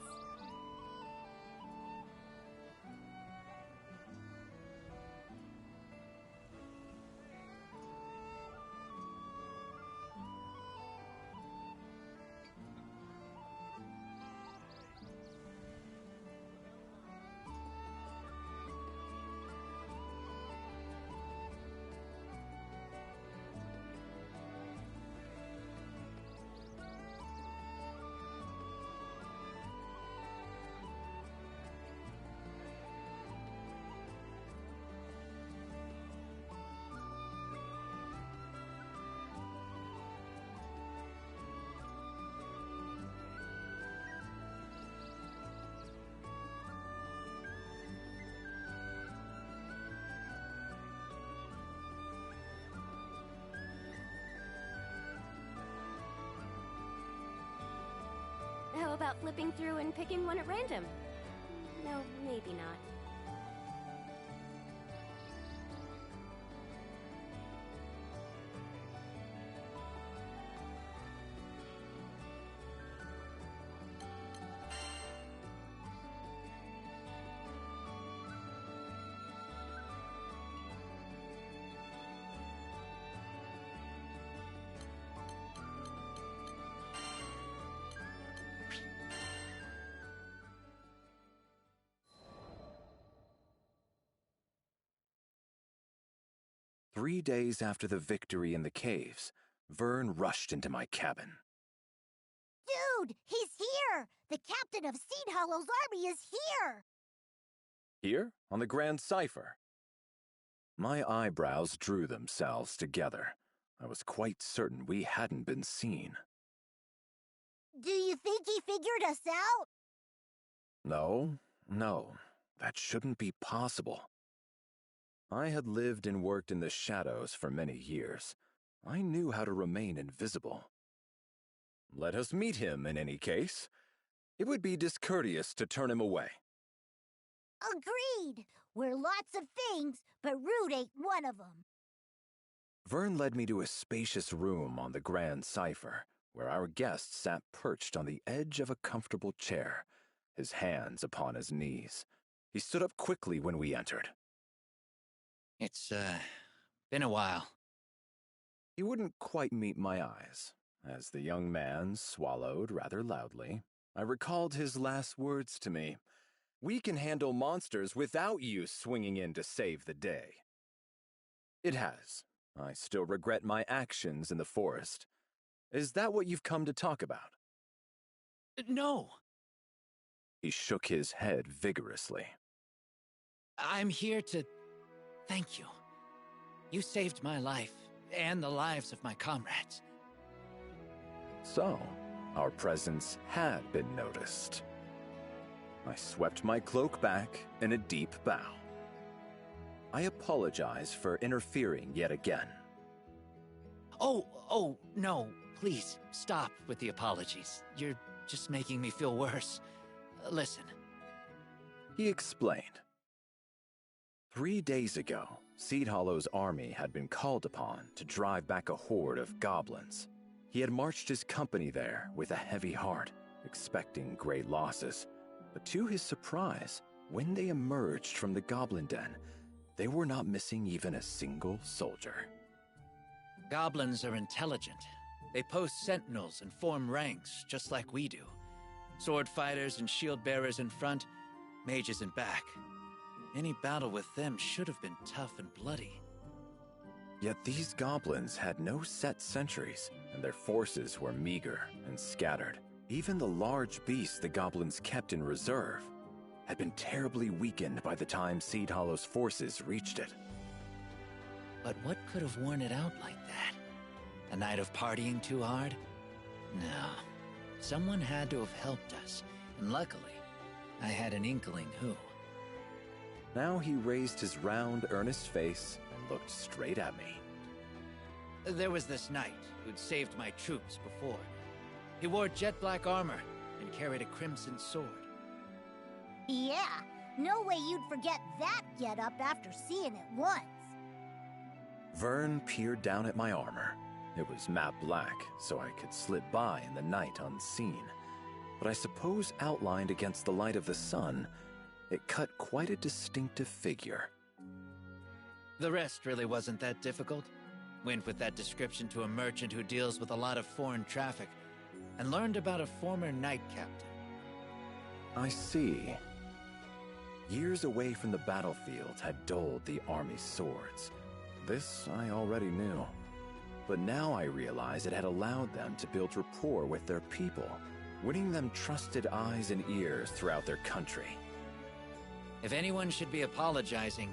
How about flipping through and picking one at random? No, maybe not. Three days after the victory in the caves, Vern rushed into my cabin. Dude, he's here! The captain of Seed Hollow's army is here! Here, on the Grand Cipher. My eyebrows drew themselves together. I was quite certain we hadn't been seen. Do you think he figured us out? No, that shouldn't be possible. I had lived and worked in the shadows for many years. I knew how to remain invisible. Let us meet him in any case. It would be discourteous to turn him away. Agreed! We're lots of things, but rude ain't one of them. Vern led me to a spacious room on the Grand Cipher, where our guest sat perched on the edge of a comfortable chair, his hands upon his knees. He stood up quickly when we entered. It's, been a while. He wouldn't quite meet my eyes. As the young man swallowed rather loudly, I recalled his last words to me. We can handle monsters without you swinging in to save the day. It has. I still regret my actions in the forest. Is that what you've come to talk about? No. He shook his head vigorously. I'm here to thank you. You saved my life and the lives of my comrades. So, our presence had been noticed. I swept my cloak back in a deep bow. I apologize for interfering yet again. Oh, no, please, stop with the apologies. You're just making me feel worse. Listen. He explained. 3 days ago, Seed Hollow's army had been called upon to drive back a horde of goblins. He had marched his company there with a heavy heart, expecting great losses. But to his surprise, when they emerged from the goblin den, they were not missing even a single soldier. Goblins are intelligent. They post sentinels and form ranks, just like we do. Sword fighters and shield bearers in front, mages in back. Any battle with them should have been tough and bloody. Yet these goblins had no set sentries, and their forces were meager and scattered. Even the large beasts the goblins kept in reserve had been terribly weakened by the time Seed Hollow's forces reached it. But what could have worn it out like that? A night of partying too hard? No. Someone had to have helped us, and luckily, I had an inkling who. Now he raised his round, earnest face and looked straight at me. There was this knight who'd saved my troops before. He wore jet black armor and carried a crimson sword. Yeah, no way you'd forget that getup after seeing it once. Vern peered down at my armor. It was matte black, so I could slip by in the night unseen. But I suppose outlined against the light of the sun, it cut quite a distinctive figure. The rest really wasn't that difficult. Went with that description to a merchant who deals with a lot of foreign traffic, and learned about a former knight captain. I see. Years away from the battlefield had dulled the army's swords. This I already knew. But now I realize it had allowed them to build rapport with their people, winning them trusted eyes and ears throughout their country. If anyone should be apologizing,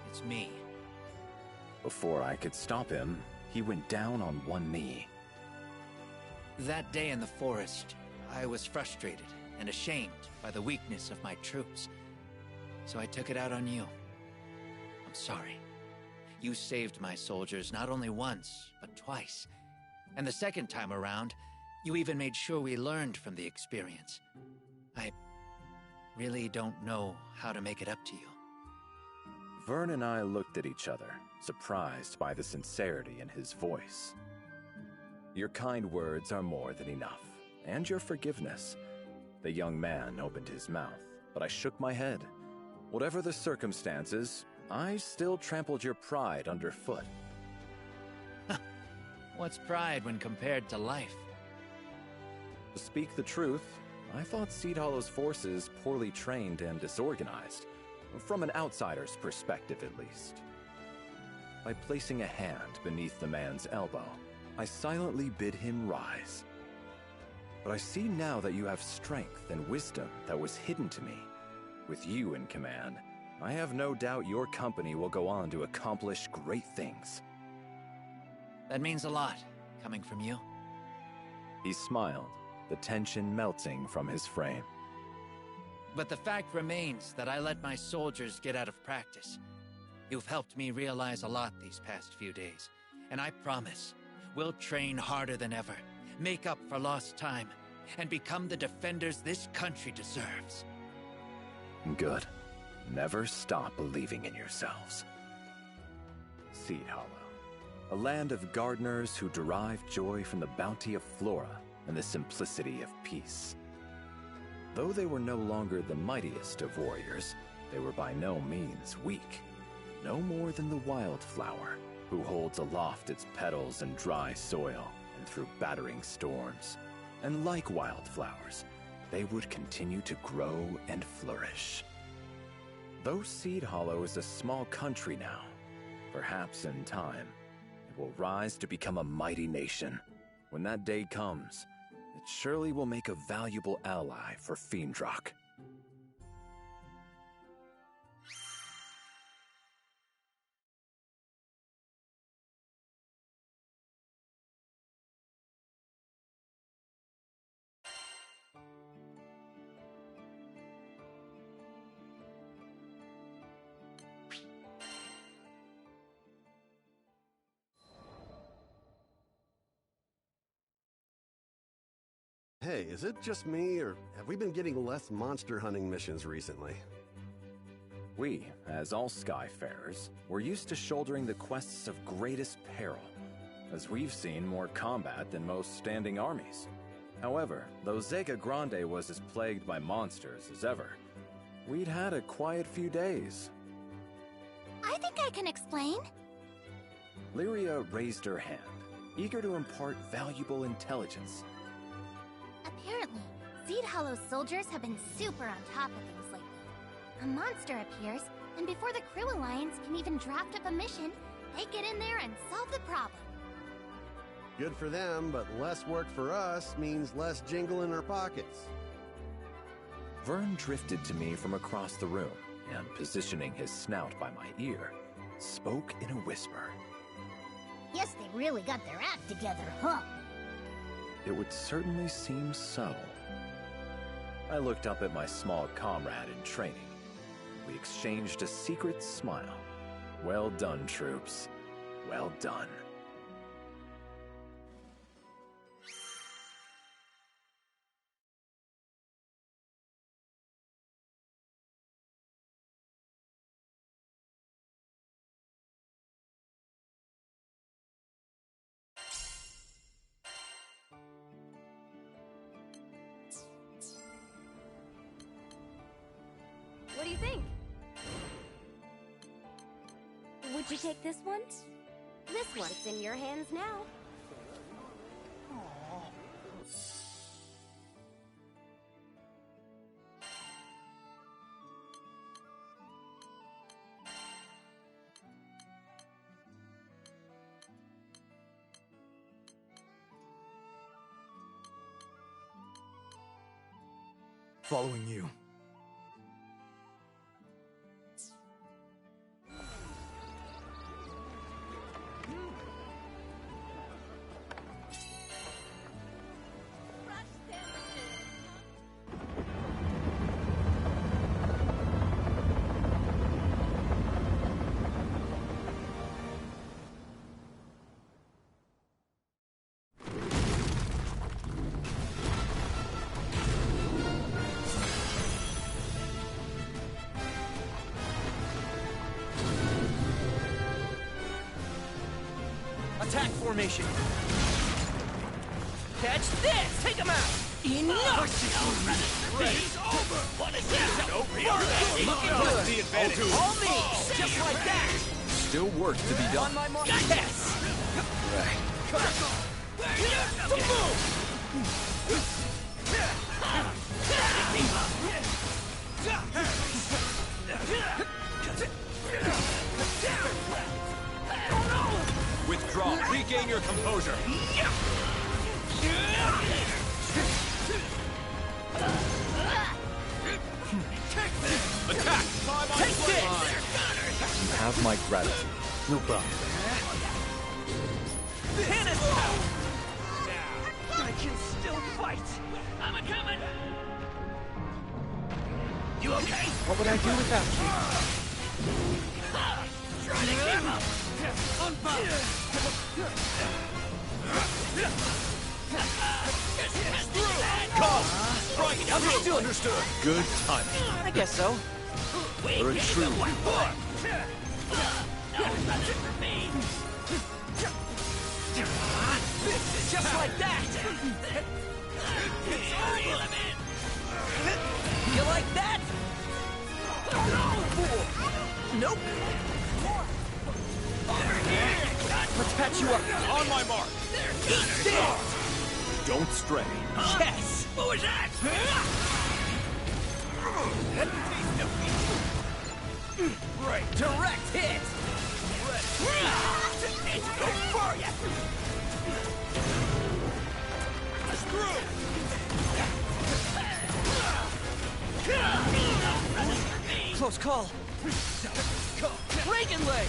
it's me. Before I could stop him, he went down on one knee. That day in the forest, I was frustrated and ashamed by the weakness of my troops. So I took it out on you. I'm sorry. You saved my soldiers not only once, but twice. And the second time around, you even made sure we learned from the experience. I really don't know how to make it up to you. Vern and I looked at each other, surprised by the sincerity in his voice. Your kind words are more than enough, and your forgiveness. The young man opened his mouth, but I shook my head. Whatever the circumstances, I still trampled your pride underfoot. What's pride when compared to life? To speak the truth, I thought Seed Hollow's forces poorly trained and disorganized, from an outsider's perspective at least. By placing a hand beneath the man's elbow, I silently bid him rise. But I see now that you have strength and wisdom that was hidden to me. With you in command, I have no doubt your company will go on to accomplish great things. That means a lot, coming from you. He smiled, the tension melting from his frame. But the fact remains that I let my soldiers get out of practice. You've helped me realize a lot these past few days, and I promise we'll train harder than ever, make up for lost time, and become the defenders this country deserves. Good. Never stop believing in yourselves. Seed Hollow, a land of gardeners who derive joy from the bounty of flora and the simplicity of peace. Though they were no longer the mightiest of warriors, they were by no means weak. No more than the wildflower, who holds aloft its petals in dry soil and through battering storms. And like wildflowers, they would continue to grow and flourish. Though Seed Hollow is a small country now, perhaps in time, it will rise to become a mighty nation. When that day comes, it surely will make a valuable ally for Fiendrock. Hey, Hey, is it just me, or have we been getting less monster hunting missions recently? We, as all Skyfarers, were used to shouldering the quests of greatest peril, as we've seen more combat than most standing armies. However, though Zega Grande was as plagued by monsters as ever, we'd had a quiet few days. I think I can explain. Lyria raised her hand, eager to impart valuable intelligence. Apparently, Seed Hollow's soldiers have been super on top of things lately. A monster appears, and before the Crew Alliance can even draft up a mission, they get in there and solve the problem. Good for them, but less work for us means less jingle in our pockets. Vern drifted to me from across the room, and positioning his snout by my ear, spoke in a whisper. Guess they really got their act together, huh? It would certainly seem so. I looked up at my small comrade in training. We exchanged a secret smile. Well done, troops. Well done. What do you think? Would you take this one? This one's in your hands now. Following you. Attack formation. Catch this! Take him out! Enough! It's over! What is that? Over Looking good. the advantage. All me! Just like that! Still work to be done. On my mark. Yes! Withdraw. Regain your composure. Attack! Take this! You have my gratitude. No problem. Tennis out! I can still fight! I'm a coming! You okay? What would I do without you? Try to keep up! Understood. Understood. Good timing. I guess so. You're a true one. Just like that! You like that? Nope. Let's patch you up. On my mark. Don't stray. Yes! What was that? Right. Direct hit! It's good for you! Close call. Reagan leg!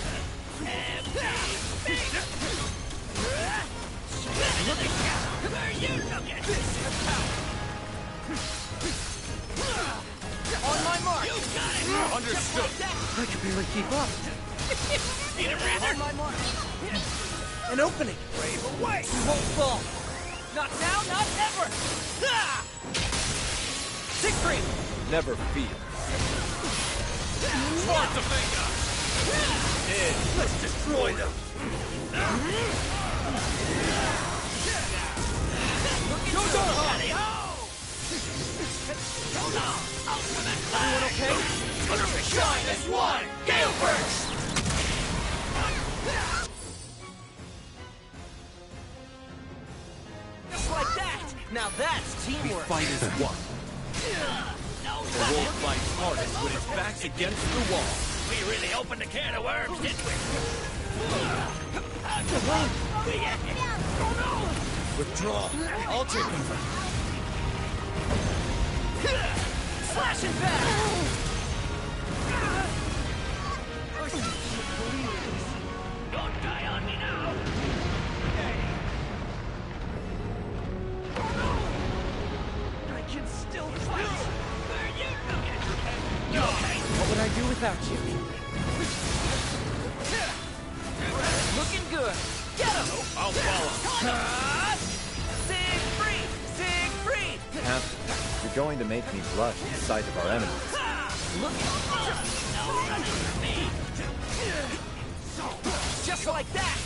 On my mark! You got it! Understood. I can barely keep up. On my mark. An opening. Wave away! You won't fall. Not now, not ever! Ah! Siegfried! Never fear. Schwarzenegger! Let's destroy them! Everyone okay? Shine as one! Gale burst! Just like that! Now that's teamwork! Fight as one. The wolf fights hardest when his back's against the wall. We really opened a can of worms, didn't we? Withdraw. I'll take over. Slashing back! Don't die on me now! I can still fight! What would I do without you? Looking good! Get him! I'll follow. Siegfried! Siegfried! Captain, you're going to make me blush at the sight of our enemies. Just like that!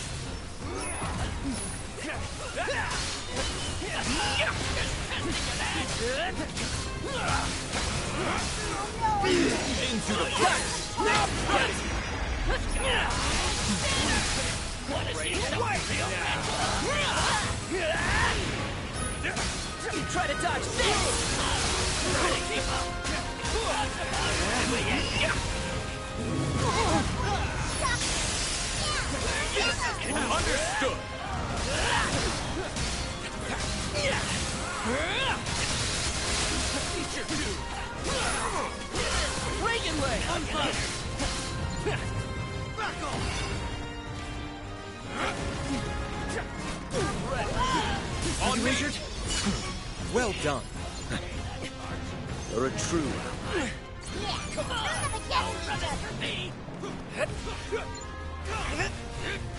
Into the fight! Try to dodge this! Try to keep up! Understood! Feature 2! Reagan leg! Back off! On me! Well done. You're a true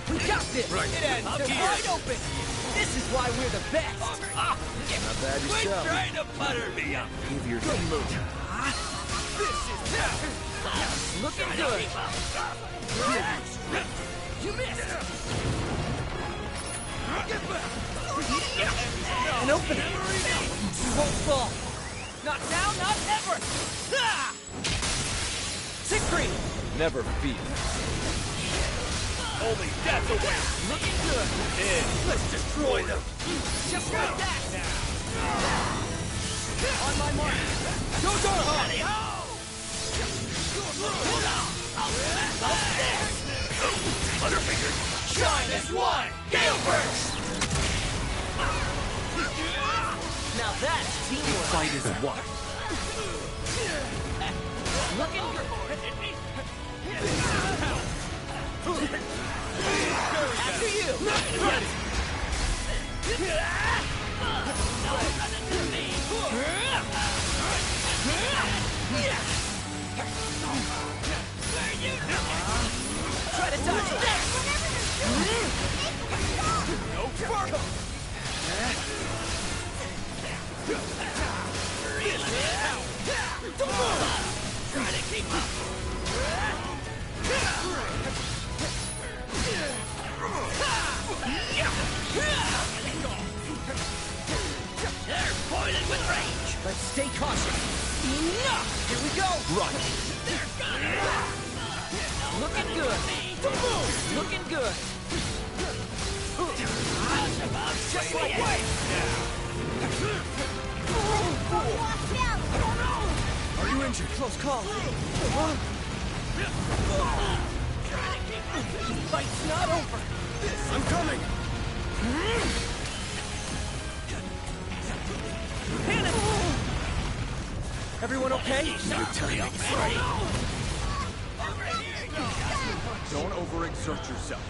We got this! Right. It ends! They're wide open! This is why we're the best! Not bad Quit yourself. trying to butter me up! Give your good move. This is tough! Looking good! You missed! Get back! An opening! You won't fall! Not now, not ever! Ah! Siegfried! Never fear. Only death awaits! Looking good! Let's destroy them! Just like that! On my mark! Go Darhawk! Butterfingers! Shine as one! Gale burst! Now that's teamwork! Fight is one. Looking good! After you! Try to dodge that! No sparkle! Try to keep up! They're boiling with rage! Let's stay cautious! Enough! Here we go! Run. They're gonna... Looking good! Looking good! Just like that! Watch out! Are you injured? Close call! Fight's not over! I'm coming. Panic! Everyone okay? Good timing. Don't overexert yourself.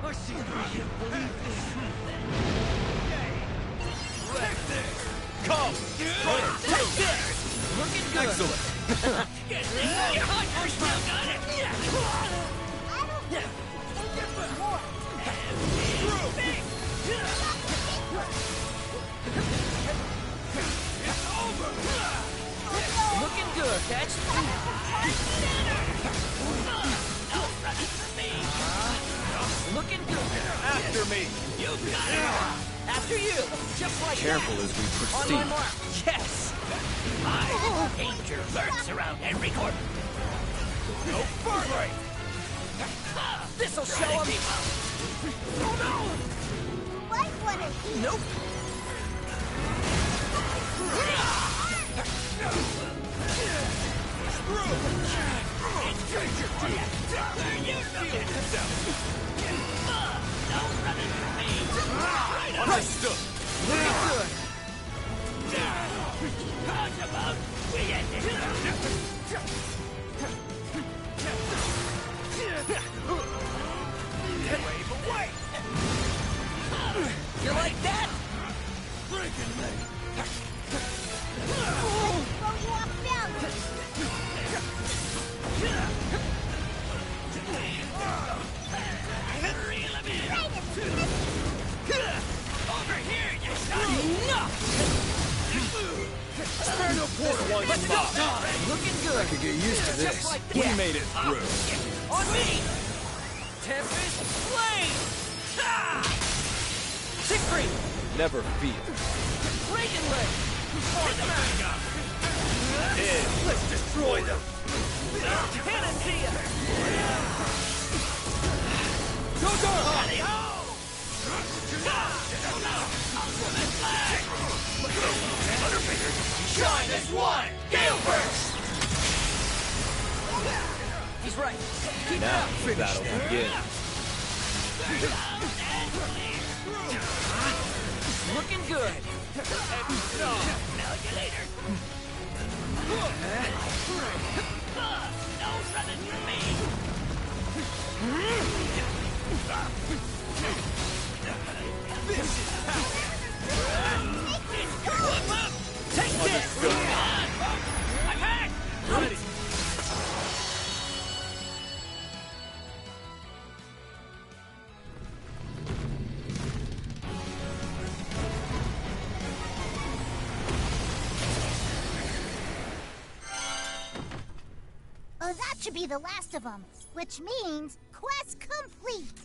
I see you can't believe this! Come! Take this! Looking good! Excellent. Get this! I still got it! Looking good, catch. Looking good. After me. You got it. After you. Just like Careful that. as we proceed. On my mark. Yes. Danger lurks around every corner. No further. This'll show him. Oh no. Like one of these. Nope. Understood. Very good. Wave away. You like that? Throw you off balance. Over here, you son! Enough! Spare no quarter. Let's go! Looking good. I could get used to this. Just like that. We made it through. On me! Tempest Flame! Ah! Siegfried! Never fear. Reagan Leg! Let's destroy them. Panacea! Go, go! Shine as one! Gale Burst! He's right. Keep it Now up. the battle begins. Looking good. No. running from me. Take this! I'm back! Ready. Oh, that should be the last of them, which means quest complete.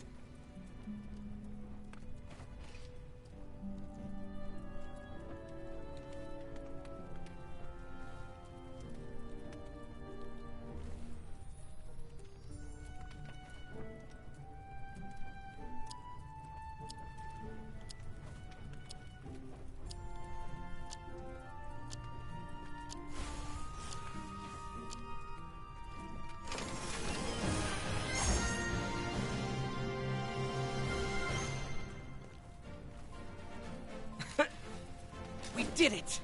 We did it!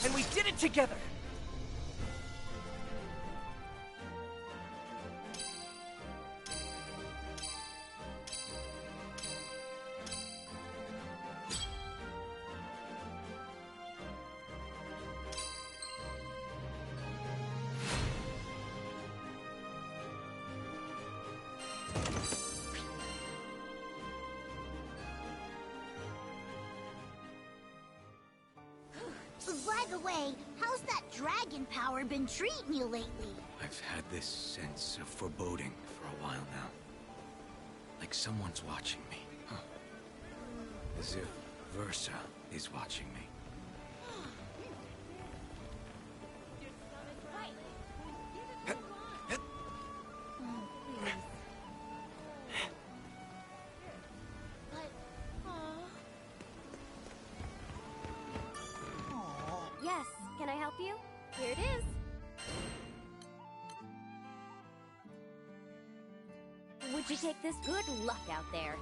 And we did it together! By the way, how's that dragon power been treating you lately? I've had this sense of foreboding for a while now. Like someone's watching me. Huh. As if Versa is watching me. Yes, can I help you? Here it is. Would you take this? Good luck out there.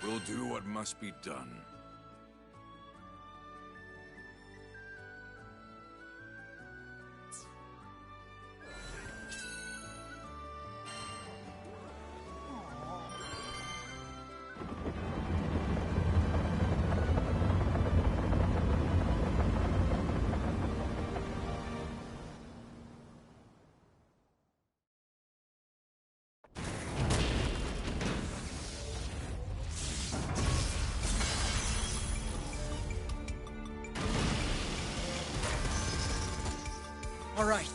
We'll do what must be done. All right.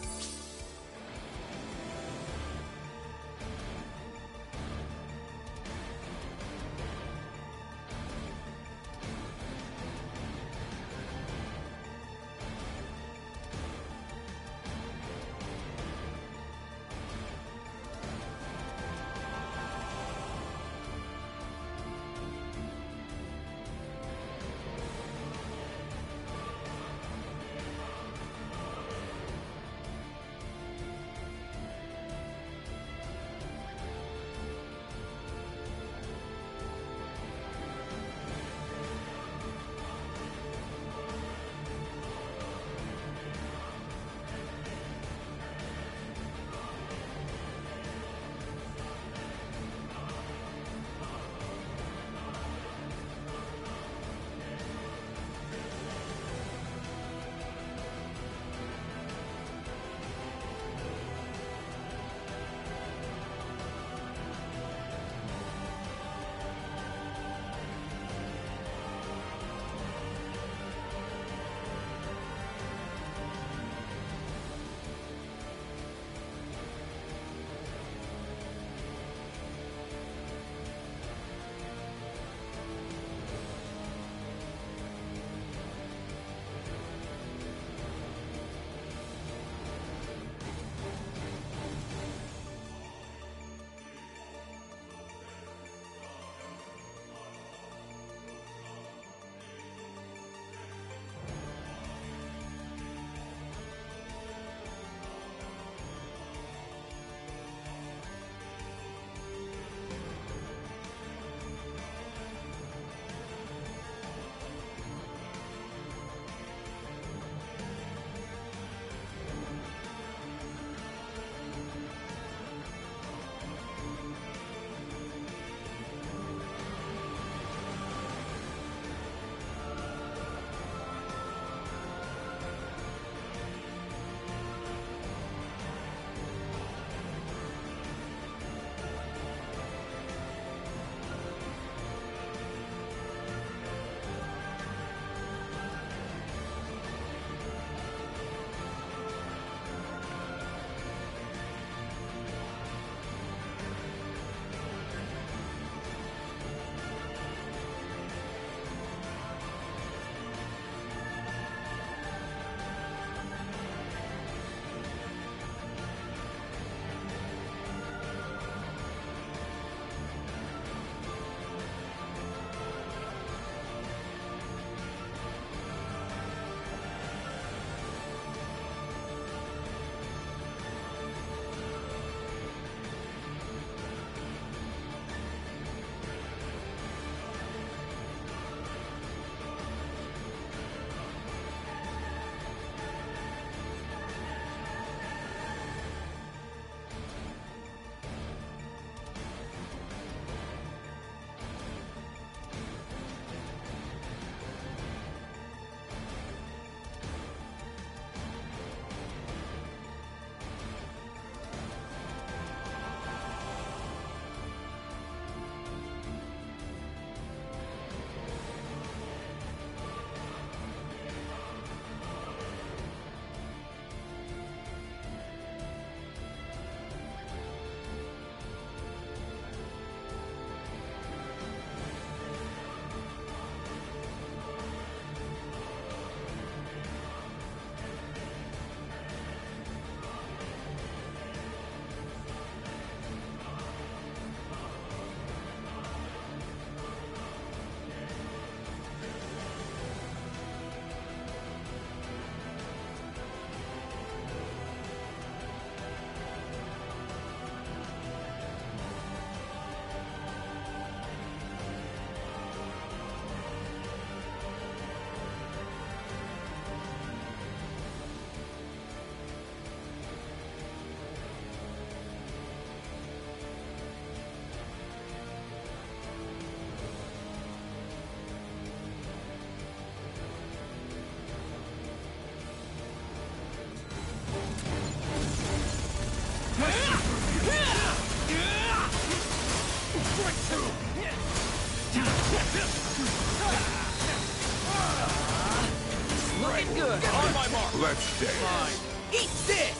good. On my mark. Let's dance. Fine. Eat this.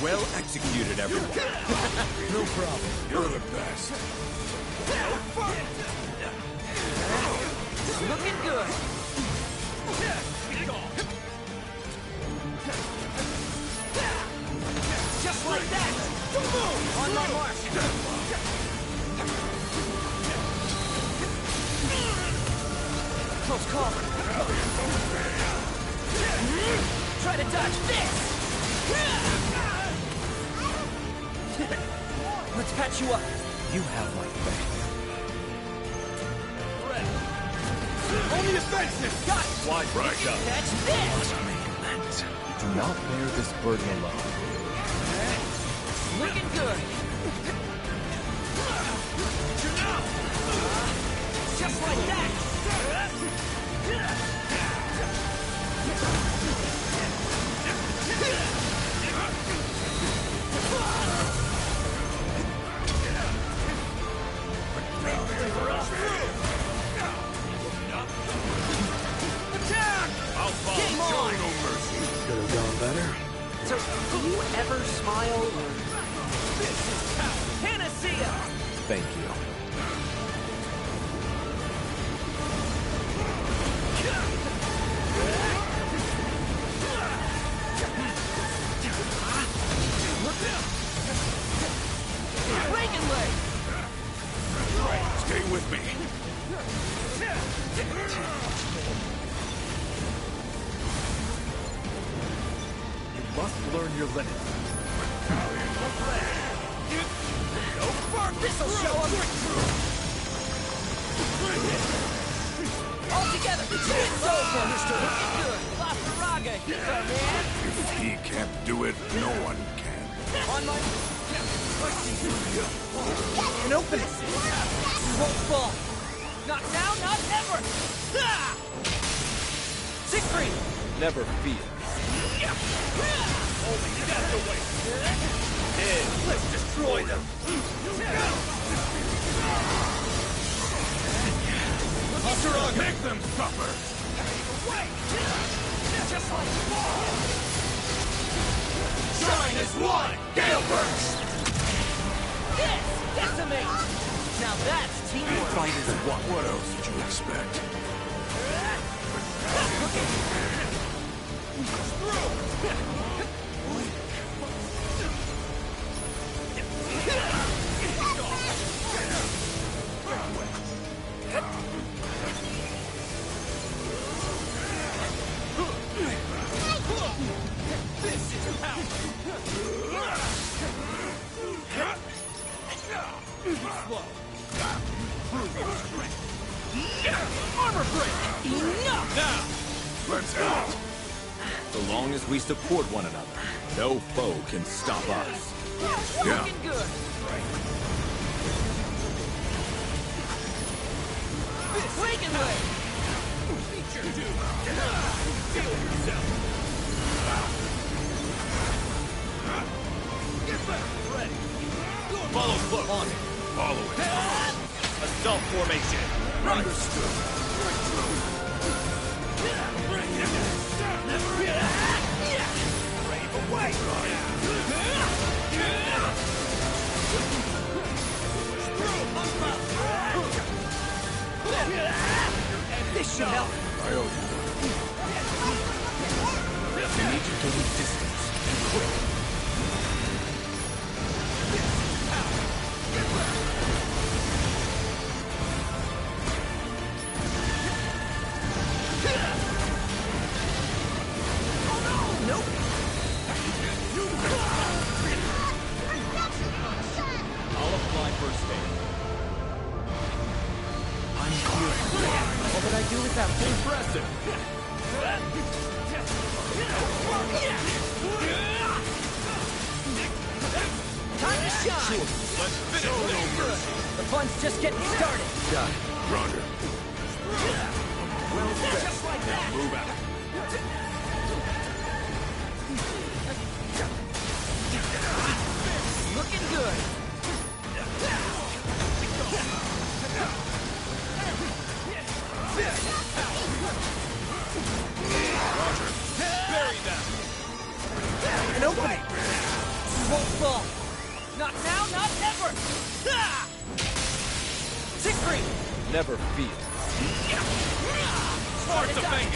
Well executed, everyone. No problem. You're the best. Looking good. Just like that. On my mark. Close call. Try to dodge this. Let's patch you up. You have my faith. Only offensive. Got it. Wide right up. Catch this. Must make amends. Do not bear this burden alone. Looking good. Just like that. Attack! Game on! Could have gone better. So, do you ever smile or... Panacea! Thank you. Breaking leg! Stay with me. You must learn your limits. This'll show up! All together! It's over! Looking good! Lasaraga, he's our man! If he can't do it, no one can. On my... Can open it! You won't fall! Not now, not ever! Ah! Siegfried! Never fear. Only that's the way. Let's destroy them! Lasaraga, make them suffer. Just like Shine as one! Gale burst! Yes! Decimate! Now that's teamwork! Fight is one. What else did you expect? Armor break! Enough! Now, let's out. So long as we support one another, no foe can stop us. Yeah. Looking good! Breaking leg! Feature two! Feel yourself! Get back! Ready! Follow close. On it. Follow it. Assault formation. Understood. Brave away! This should help. I owe you one. We need to gain distance. And quick. I'll apply first aid. I'm clear. What would I do without you? Impressive. Time to shine! Sure. Let's finish. The fun's just getting started. Got it. Roger. Well said. Just like that. Move out. Looking good. Roger. fall! Not now, not ever! Ah! Siegfried! Never fear. Start to bang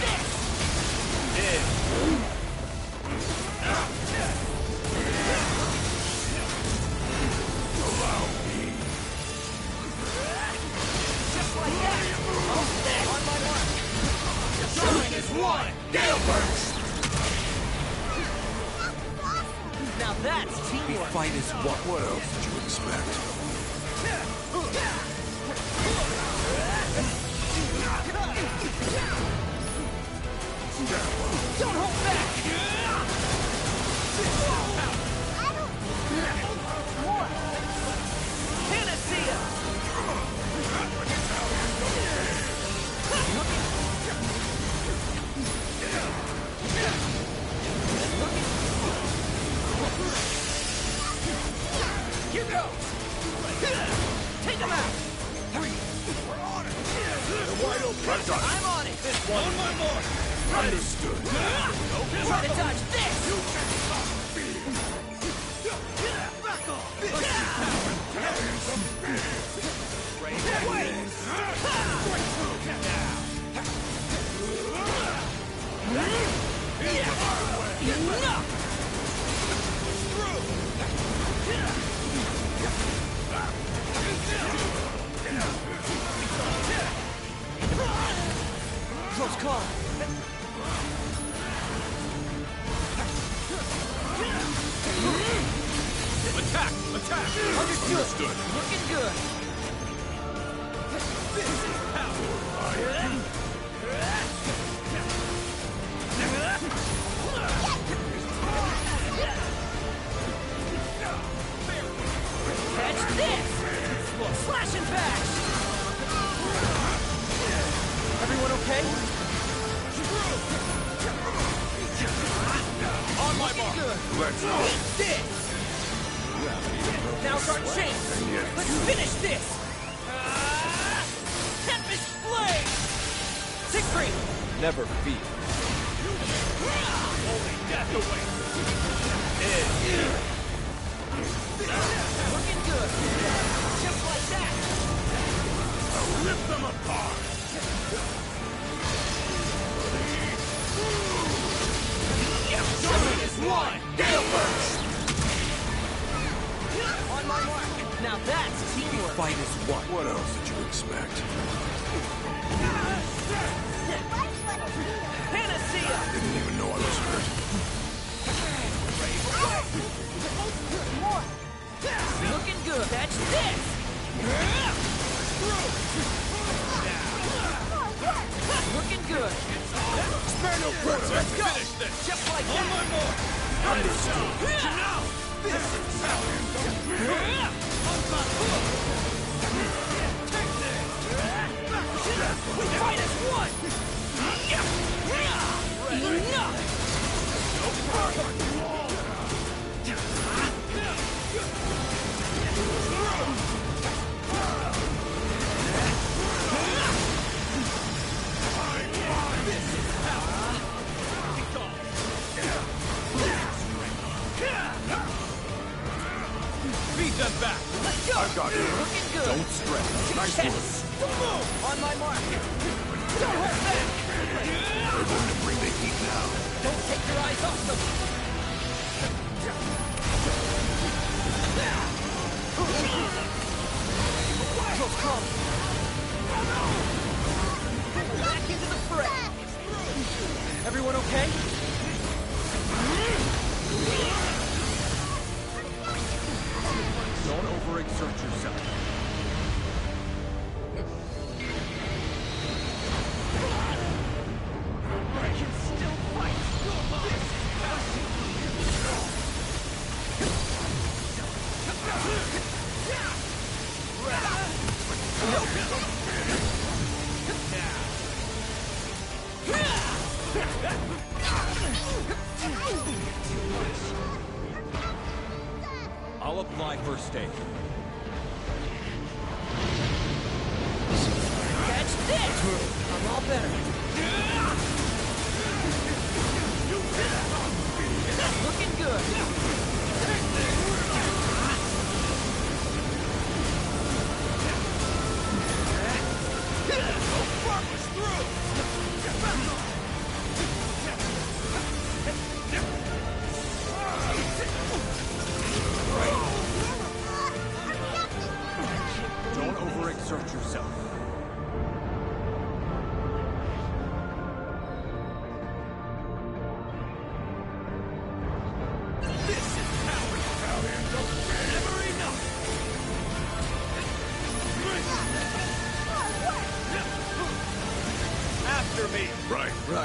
Allow me. Just like that! On my mark! Showing is one! Gale burst! Now that's teamwork! Fight is what? What else did you expect? Don't hold back! Panacea! You go! Take him out! We're on it! They're wide open. I'm on it! This one. On my mark. Understood. Try to dodge this! Back off. Enough! Close call. Attack! Attack! Understood. Looking good. This is power. Catch this! Slash and bash! Everyone okay? On my mark. Good. Let's go. Eat this! Now's our chance! Let's finish this! Tempest Blade! Siegfried! Never fear. Only death awaits. Looking good! Just like that! I'll rip them apart. Showing is one! Gale burst! On my mark! Now that's teamwork! Fight is what? What else did you expect? Panacea! Didn't even know I was hurt. Looking good! Catch this! Looking good! Spare no quarter. Let's go! Finish this. Just like On that! my mark. Understood. Now, this is how you We fight as one! Enough! Beat them back. Let's go! I've got you. Looking good! Don't stress. Nice Yes. work. On my mark! Don't hold back! They're going to bring the heat now. Don't take your eyes off them! Close call! Back into the fray! Everyone okay? Don't overexert yourself. I can still fight! I'll apply first aid. Catch this! I'm all better. Looking good.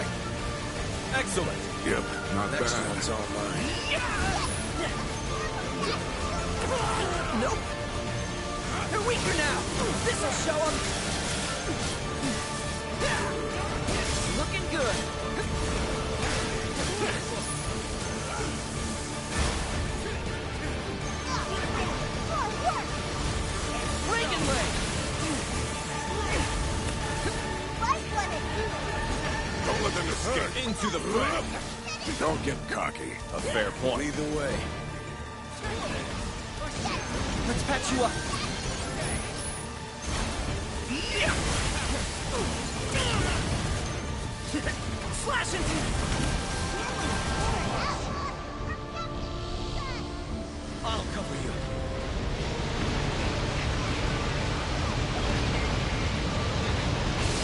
right. Excellent. Yep, not Next bad. one's all mine. Nope. They're weaker now. This'll show them. Looking good. Breaking leg. Don't let them escape. Into the fray. Don't get cocky. A fair point. Either way. Let's patch you up. Slash into you. I'll cover you.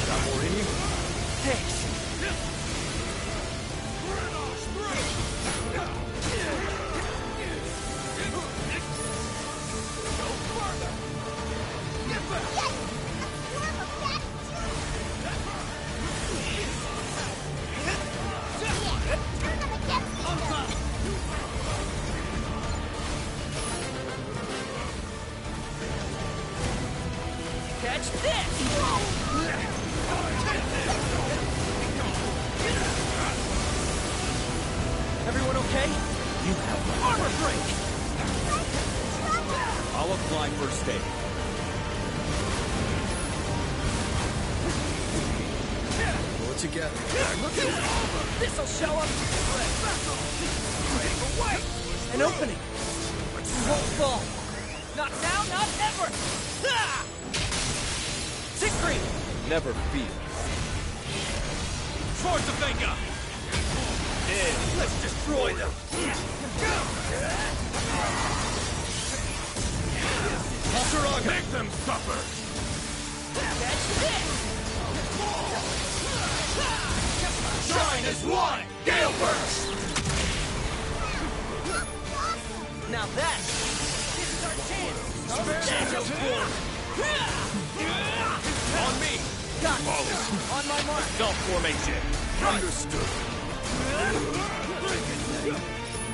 Got more in you? Thanks. Catch this! Everyone okay? You have Armor break! I'll apply first aid. Pull it together. Look at it! This'll show up! Away! An opening! You won't fall! Not now, not ever! Ah! Siegfried! Never fear. Towards the finger! Let's destroy them! Hasaraga! Make them suffer! Catch this! Shine as one! Gale burst! Now that is our chance! On me! Got it! On my mark! Stealth formation! Understood.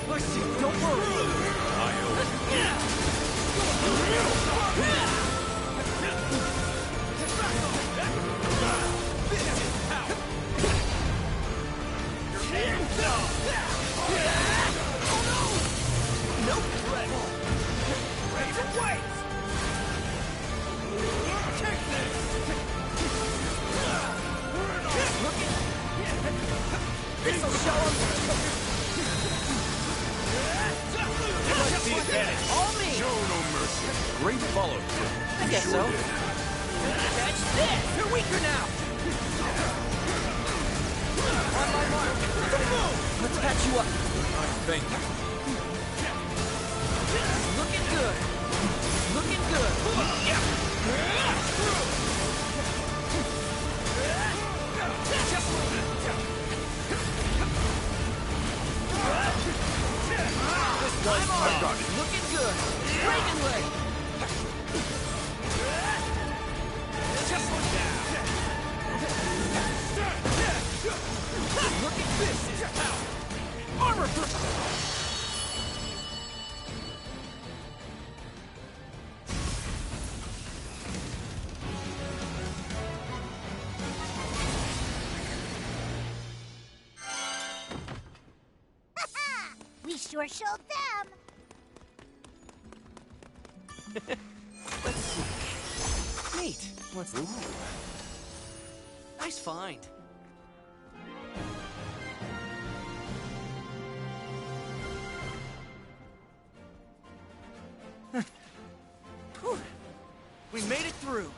I see, don't worry! Nope! Ready to wait! Take this! This'll show him! Let's see advantage. All me! Show no mercy. Great follow. I guess so. Catch this! You're weaker now! On my mark! Let's patch you up. I think. Looking good. Looking good. I'm on. Looking good. Breaking leg. Just like that. Look at this. Armor burst. We sure showed them. Let's see. Neat. What's the... Nice find. Whew. We made it through.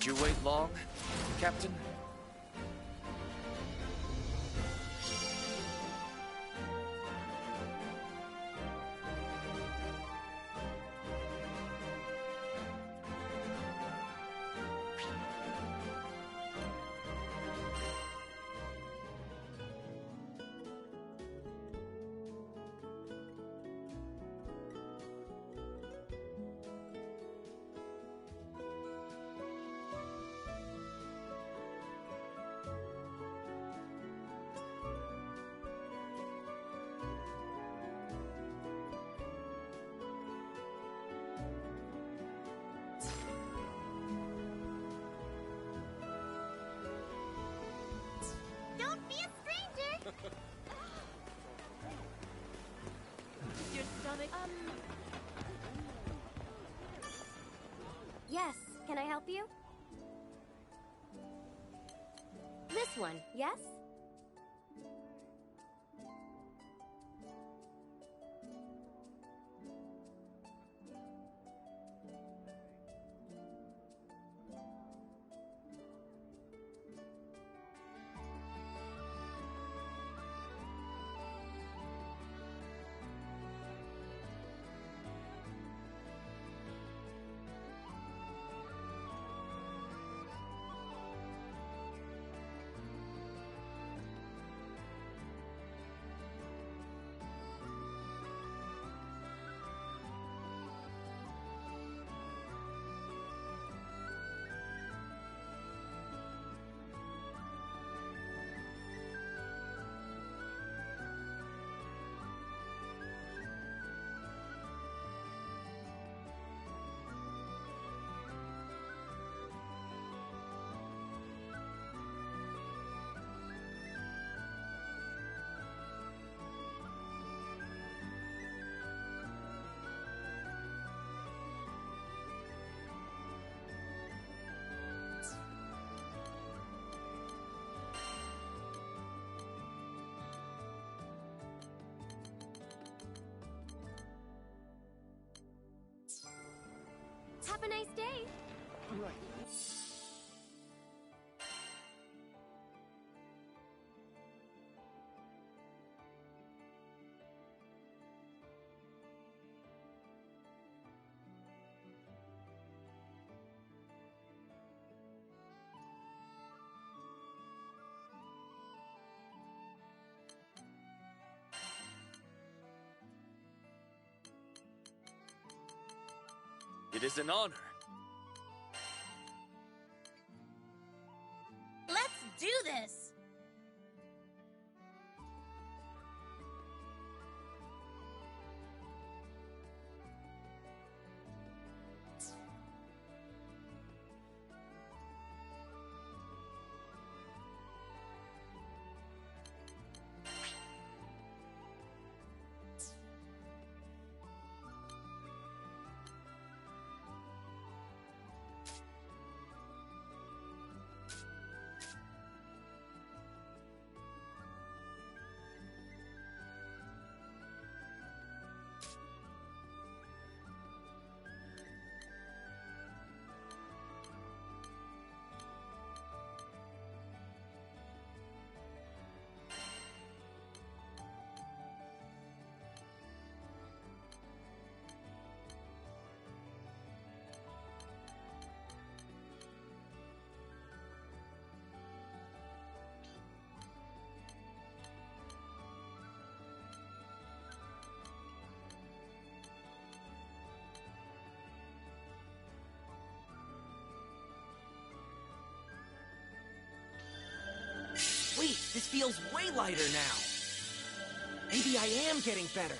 Did you wait long, Captain? Don't be a stranger! Your stomach. Yes, can I help you? This one, yes? Have a nice day. Right. It is an honor. Let's do this! Wait, this feels way lighter now. Maybe I am getting better.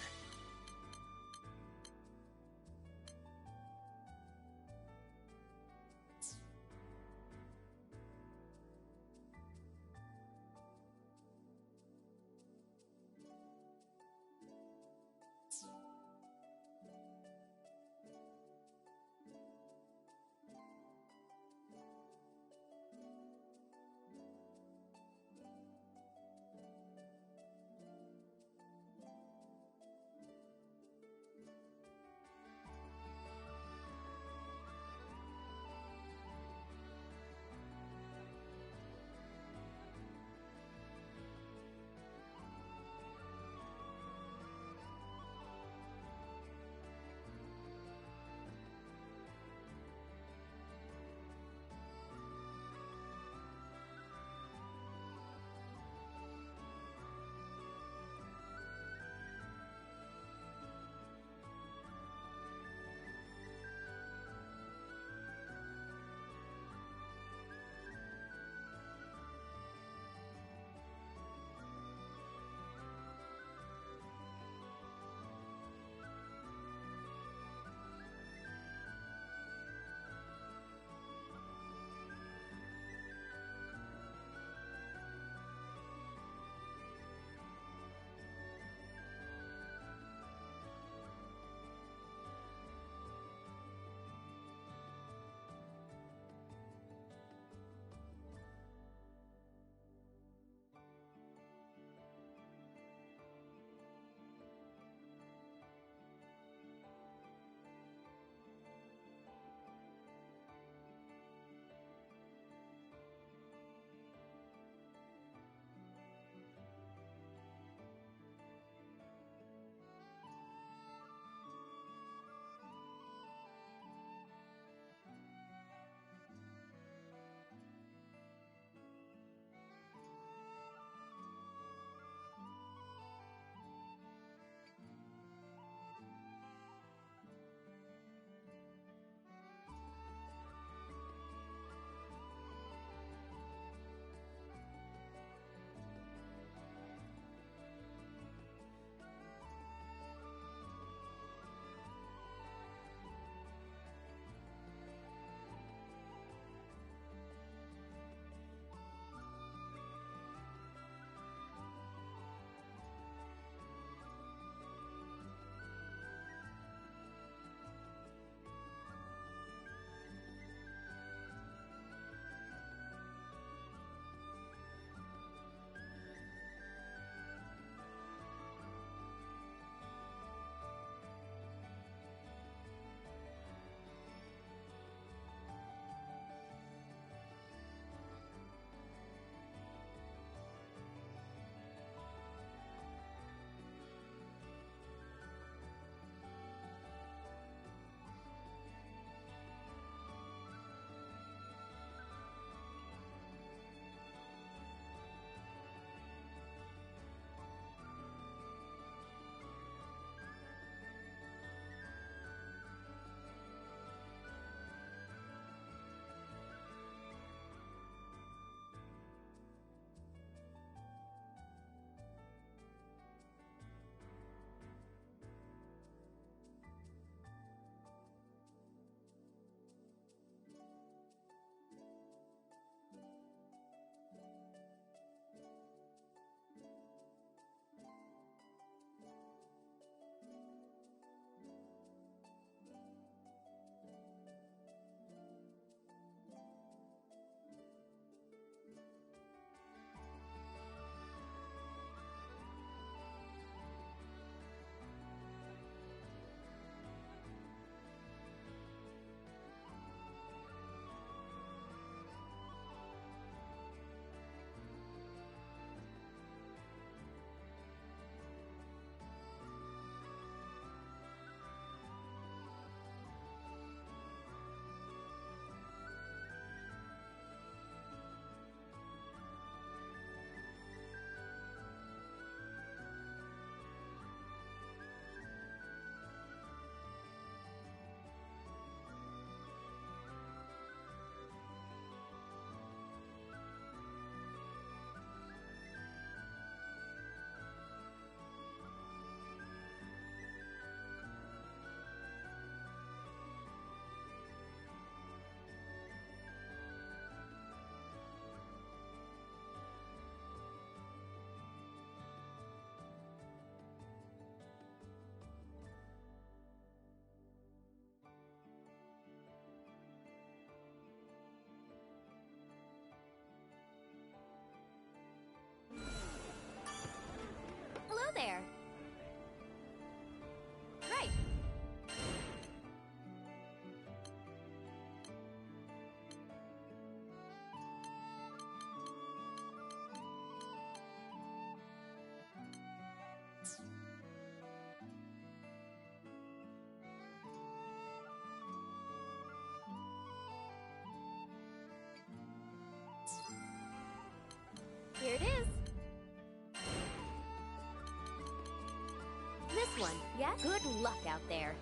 one, yeah? Good luck out there.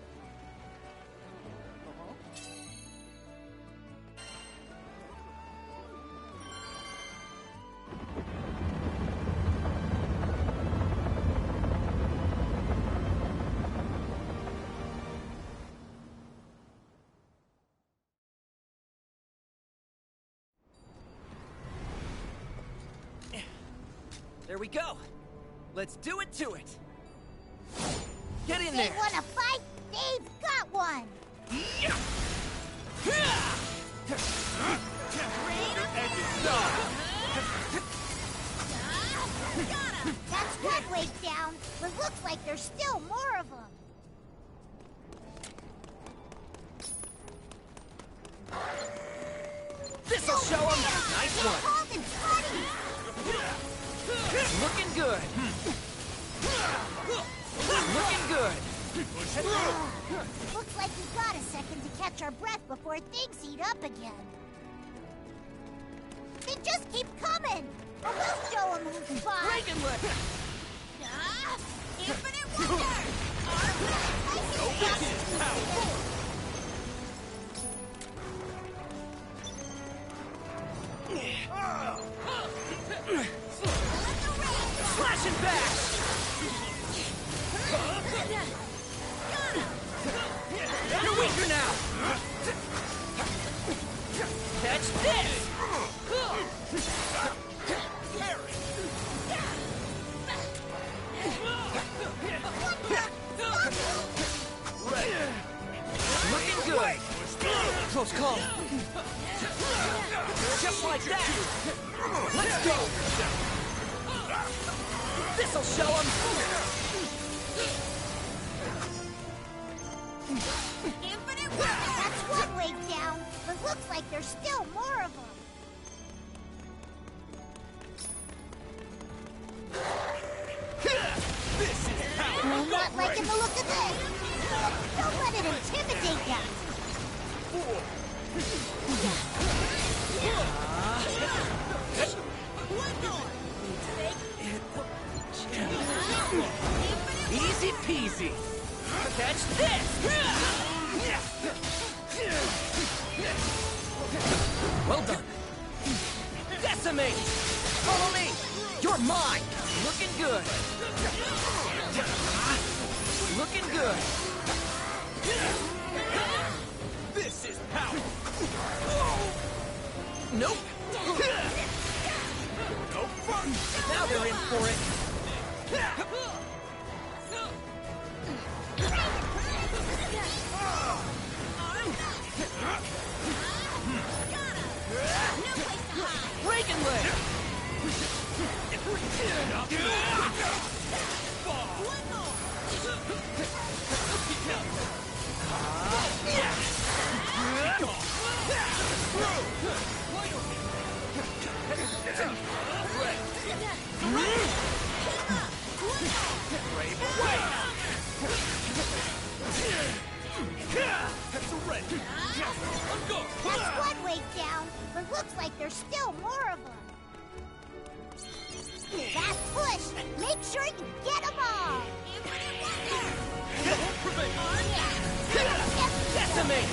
There we go. Let's do it to it. Get in They there. wanna fight? They've got one. That's one way down, but looks like there's still more of them. This'll show them. Nice one. Looking good. Looking good. Looks like we got a second to catch our breath before things heat up again. They just keep coming. But we'll show them who's boss. Breaking lip. Infinite Wonder! Flashing back. You're weaker now. Catch this. Looking good. Close call. Just like that. Let's go. This'll show him. Infinite Wonder! That's one way down, but looks like there's still more of them. This is power. I'm not liking the look of this. Don't let it intimidate them. Easy peasy. Catch this. Well done. Decimate. Follow me. You're mine. Looking good. Looking good. This is power. Nope. Go first. Now they're in for it. Breaking leg. Brave away. That's a red. Go. That's one way down, but looks like there's still more of them. Fast push! Make sure you get them all! Decimate!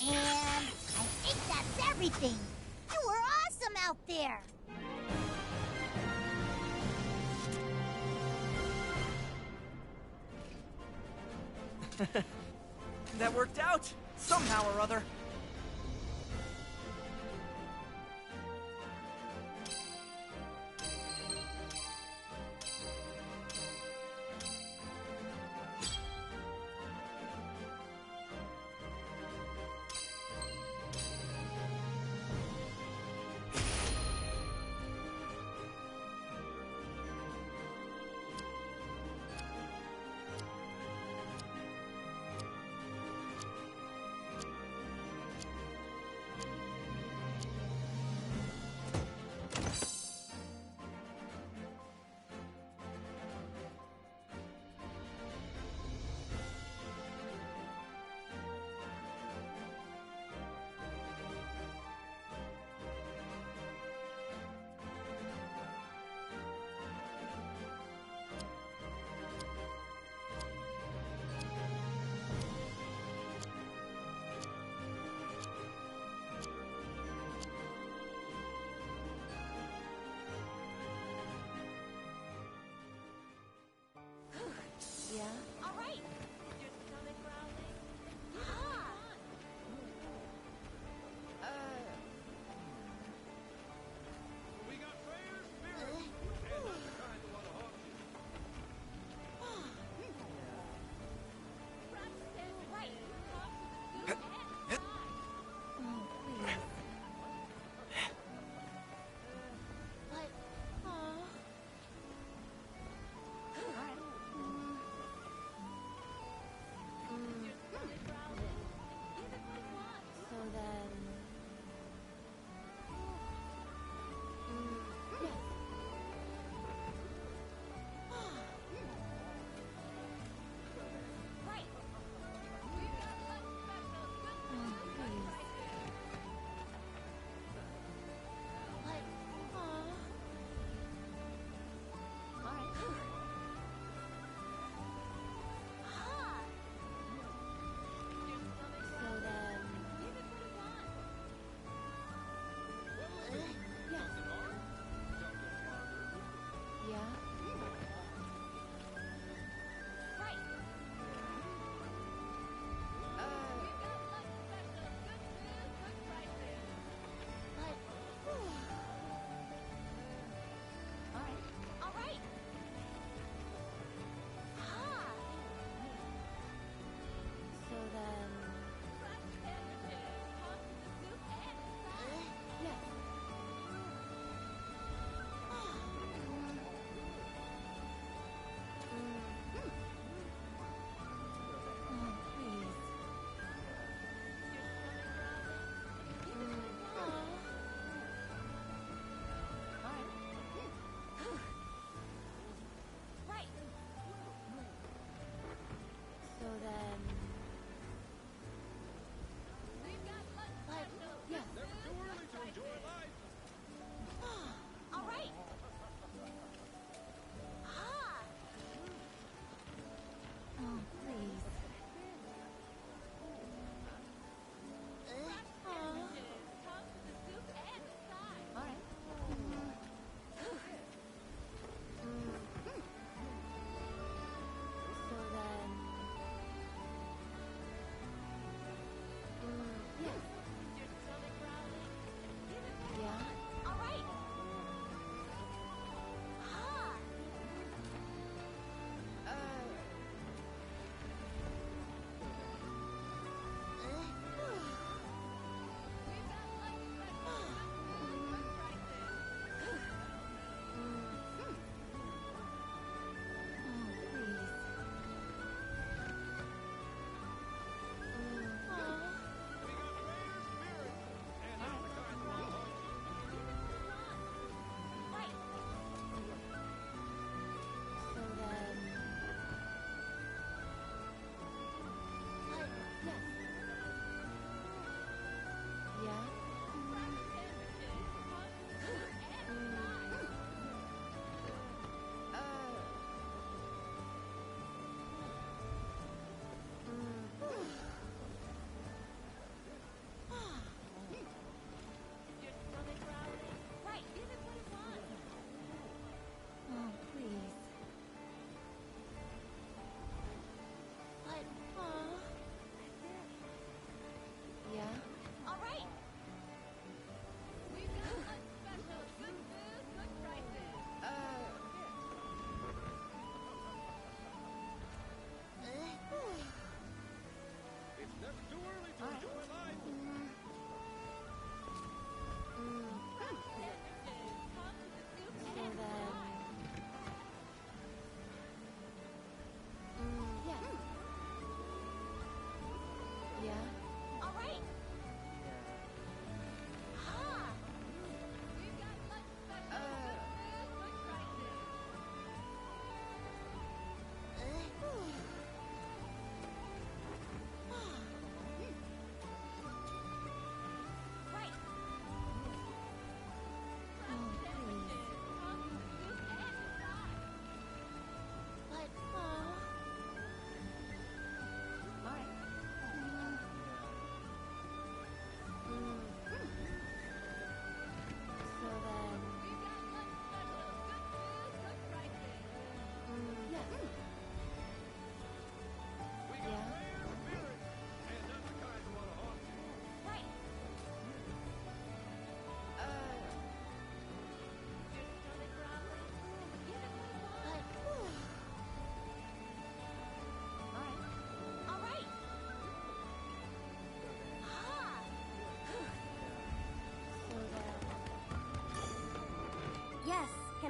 And I think that's everything. You were awesome out there! That worked out, somehow or other.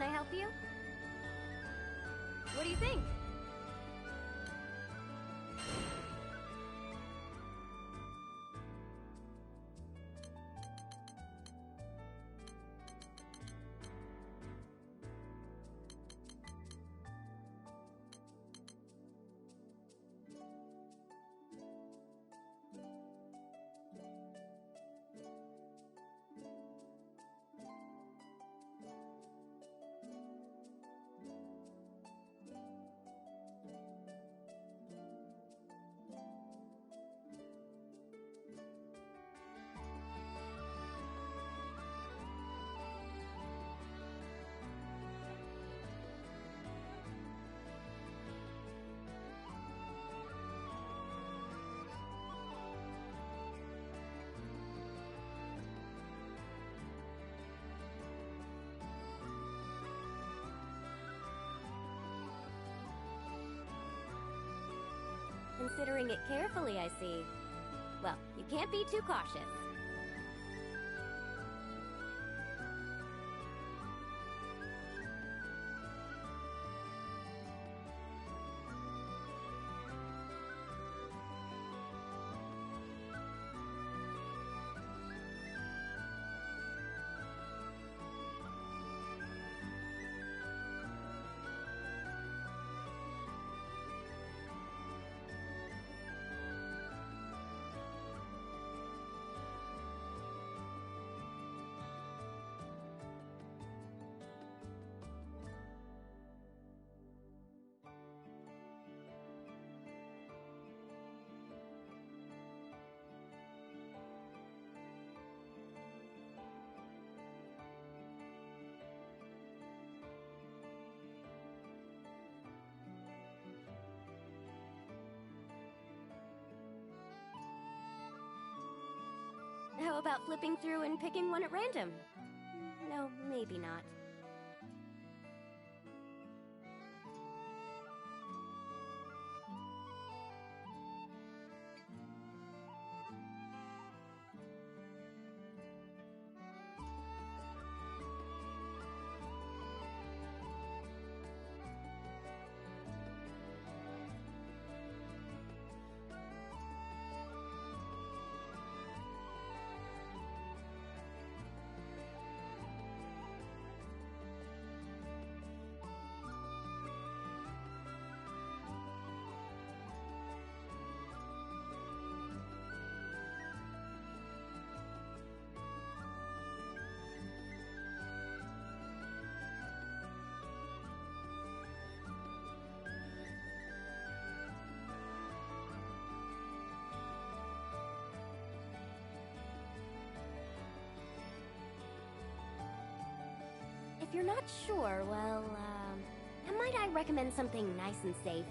I help you? What do you think? Considering it carefully, I see. Well, you can't be too cautious. How about flipping through and picking one at random? No, maybe not. If you're not sure, well, might I recommend something nice and safe?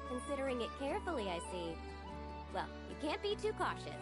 Considering it carefully, I see. Well, you can't be too cautious.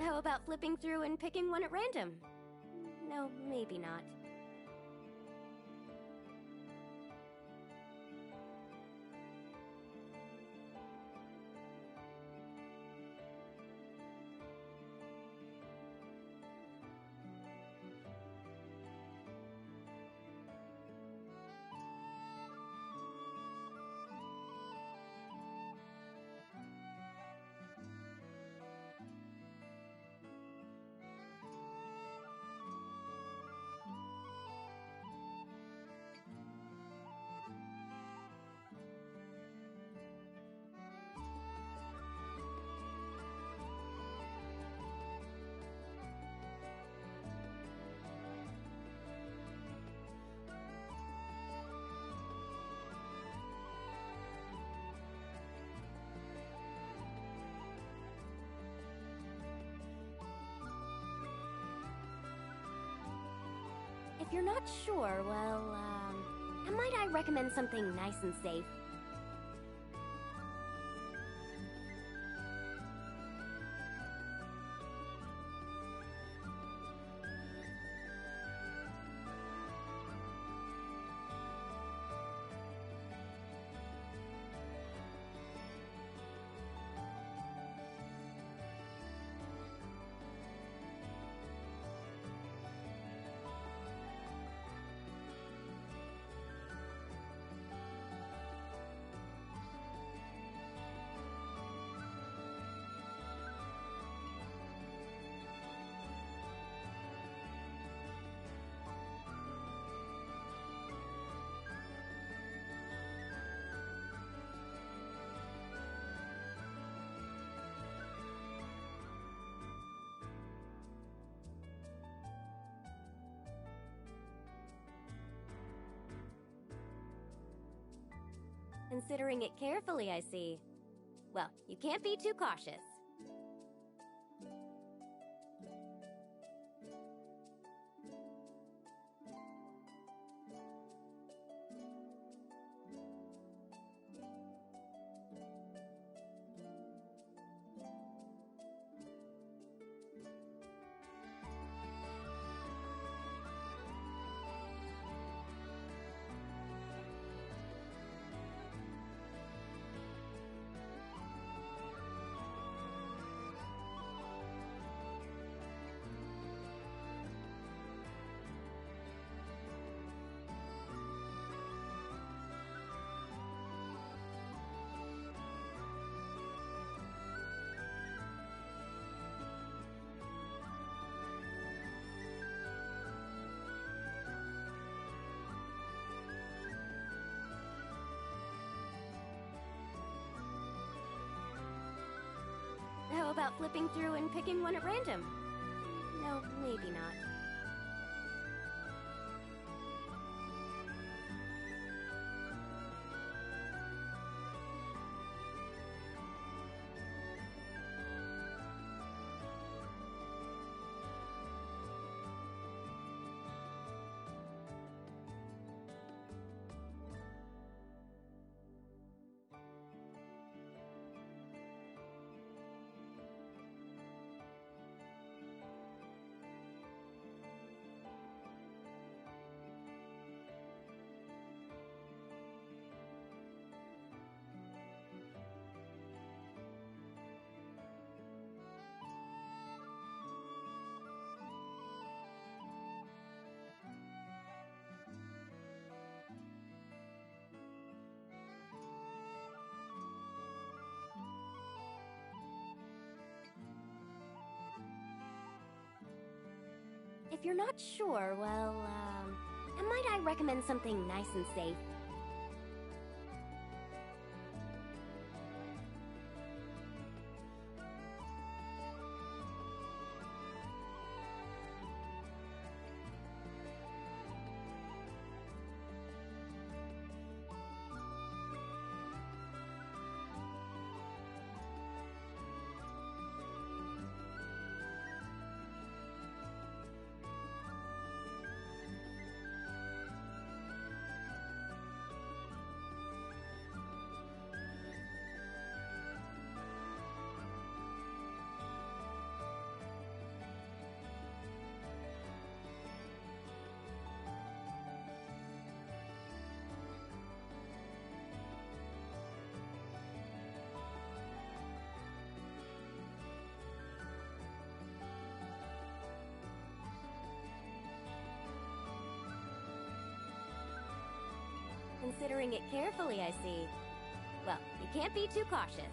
How about flipping through and picking one at random? No, maybe not. If you're not sure, well, might I recommend something nice and safe? Considering it carefully, I see. Well, you can't be too cautious. How about flipping through and picking one at random? No, maybe not. If you're not sure, well, might I recommend something nice and safe? Considering it carefully, I see. Well, you can't be too cautious.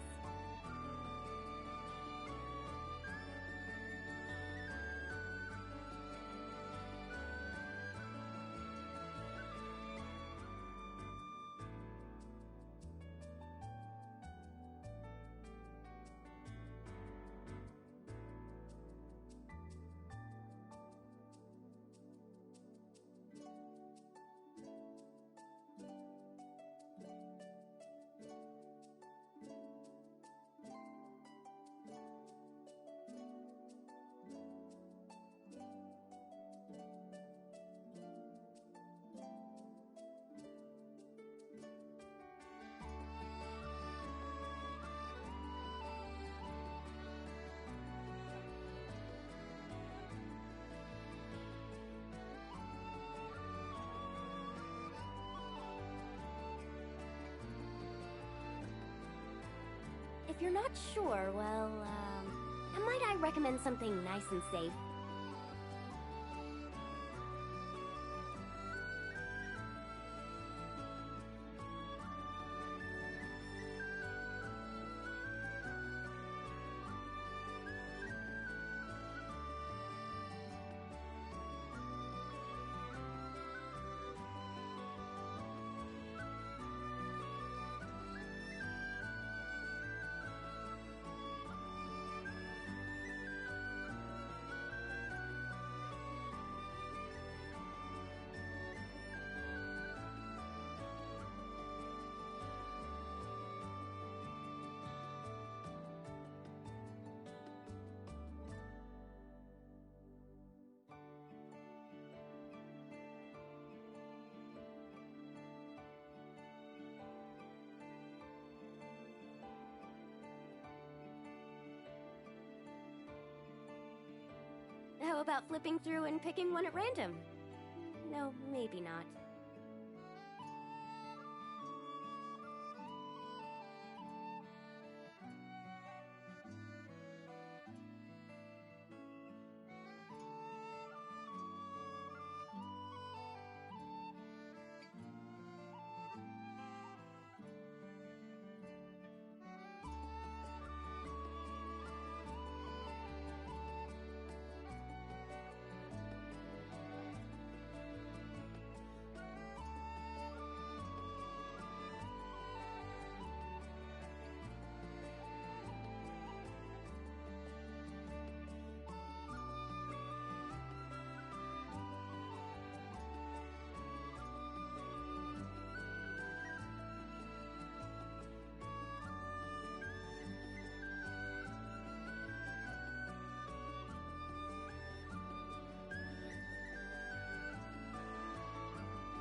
If you're not sure, well, might I recommend something nice and safe? How about flipping through and picking one at random? No, maybe not.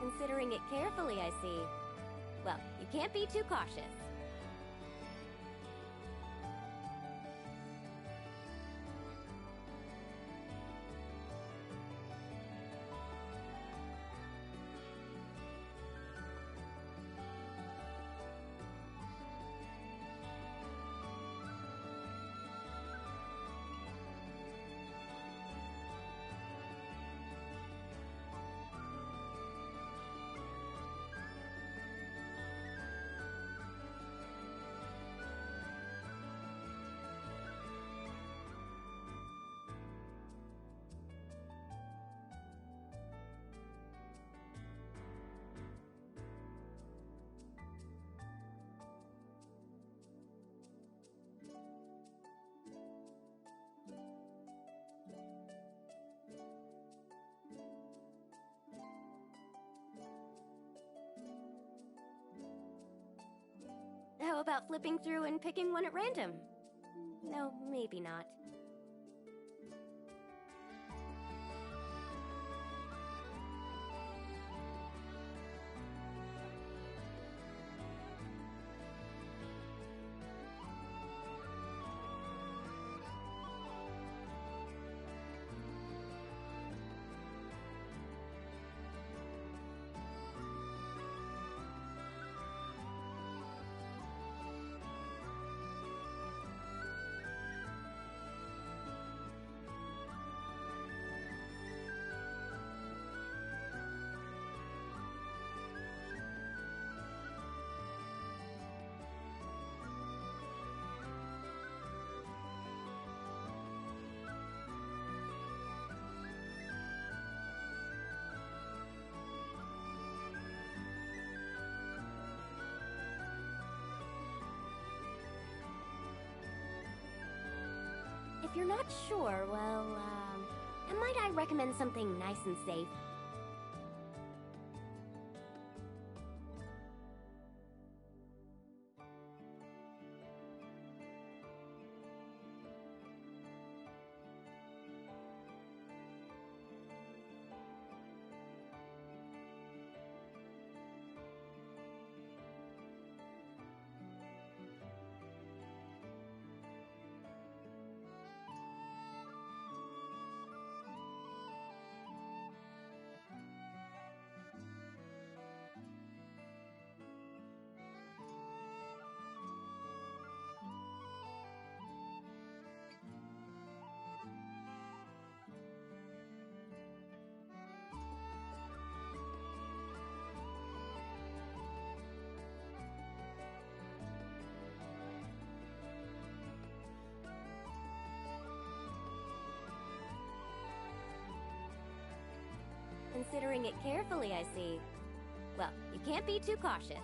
Considering it carefully, I see. Well, you can't be too cautious. How about flipping through and picking one at random? No, maybe not. If you're not sure, well, might I recommend something nice and safe? Considering it carefully, I see. Well, you can't be too cautious.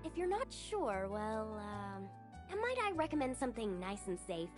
If you're not sure, well, might I recommend something nice and safe?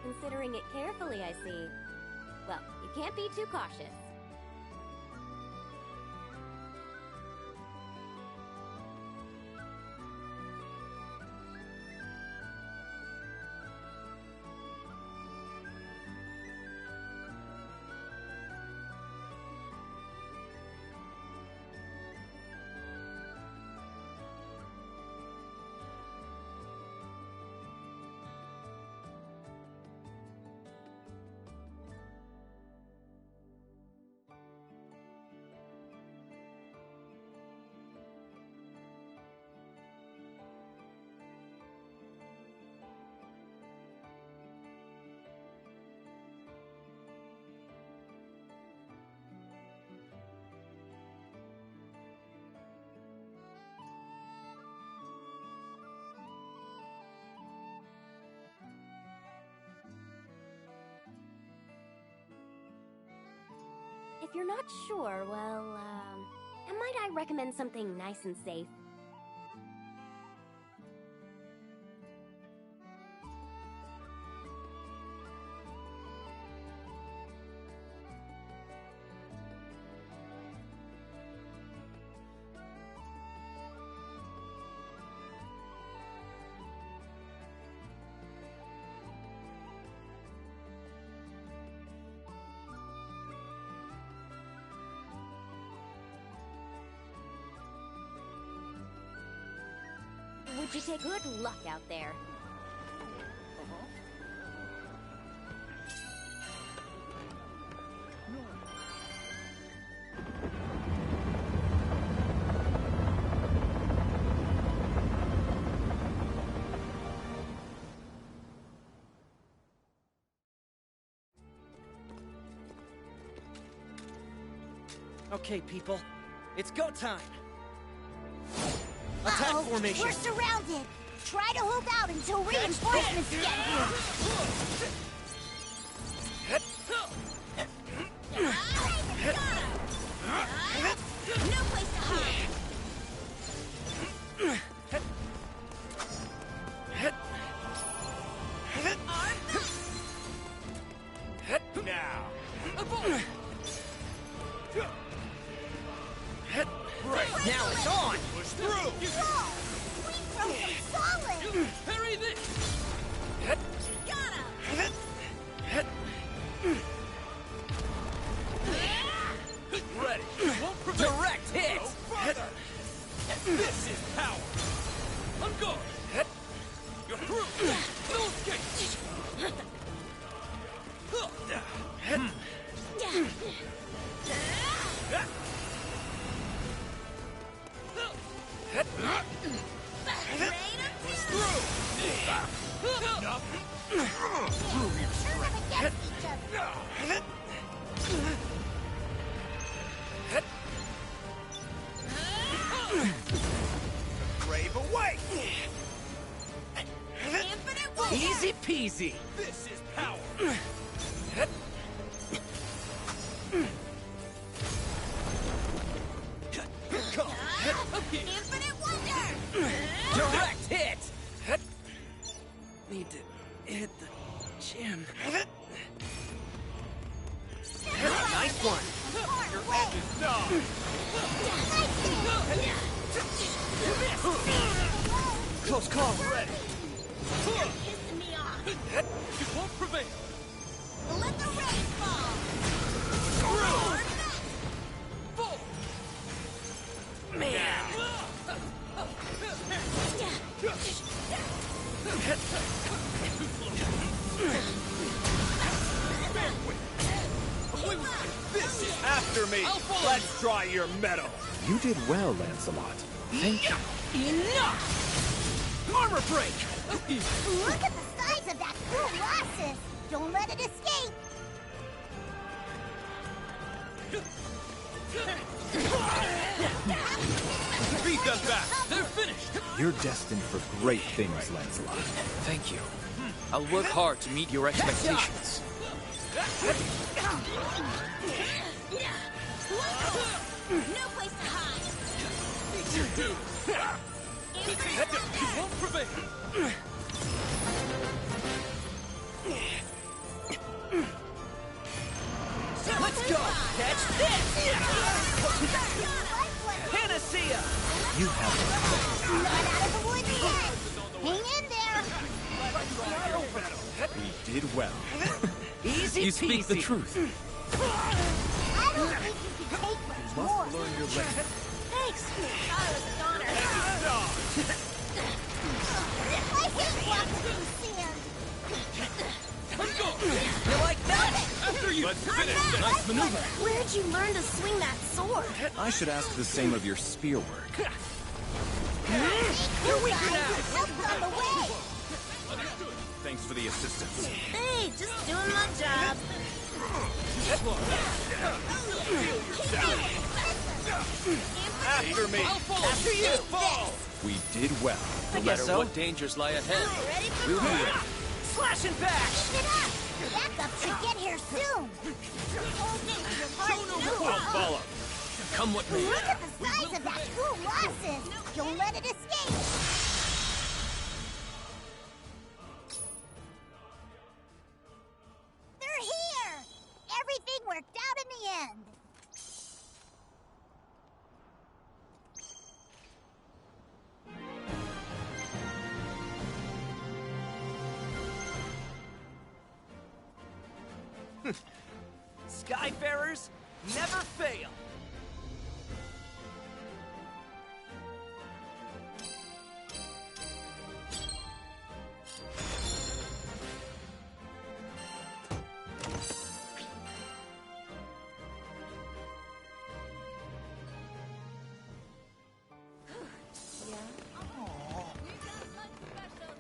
Considering it carefully, I see. Well, you can't be too cautious. If you're not sure, well, might I recommend something nice and safe? Would you take good luck out there? Okay, people. It's go time! Attack formation! We're surrounded! Try to hold out until reinforcements get here! No place to hide! Now! Right, now it's on! Push through! Whoa! We throw some solid! Parry this! Got him! Ready! Direct hit! This is power! I'm going! You're through! No escape! Brave away! Easy peasy! This is power! Infinite wonder! Direct hit! Need to hit the chin. Nice one! Your end is done! Close call! Ready! Pissing me off! You won't prevail! Let the rain fall! Full! Man! This is after me! Let's try your metal! You did well, Lancelot. Thank you. Enough! Armor break! Look at the size of that Colossus! Don't let it escape! Beat them back! They're finished! You're destined for great things, Lancelot. Thank you. I'll work hard to meet your expectations. No place to hide! You won't prevail! Let's go! Catch this! Panacea! You have Not out of the woods yet! Hang in there! We did well. Easy You speak the peasy. truth. I don't think you can take much more! Learn your lesson. Thanks! I was a goner! I hate walking through sand! You like that? After you! Let's finish! Nice maneuver. Where'd you learn to swing that sword? I should ask the same of your spear work. You're weaker now! Help's on the way! Thanks for the assistance. Hey, just doing my job. After me! After you! We did well. No matter what dangers lie ahead, Ready for we'll be ready. Slash and bash! Keep it up! Backup should get here soon! I'll follow! Come what may. Look at the size of that Colossus! Don't let it escape! They're here! Everything worked out in the end! Skyfarers never fail!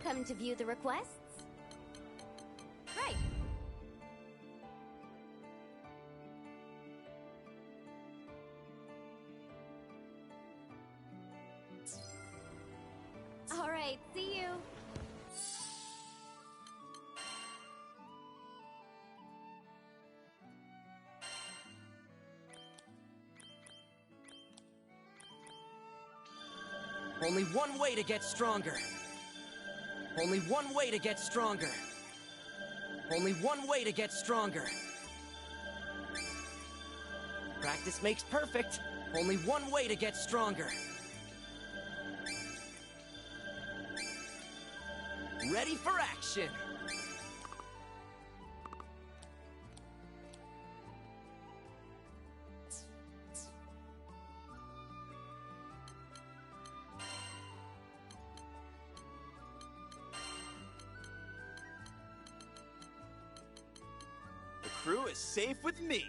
Come to view the requests? Right. right, see you. Only one way to get stronger. Only one way to get stronger. Only one way to get stronger. Practice makes perfect. Only one way to get stronger. Ready for action. The crew is safe with me.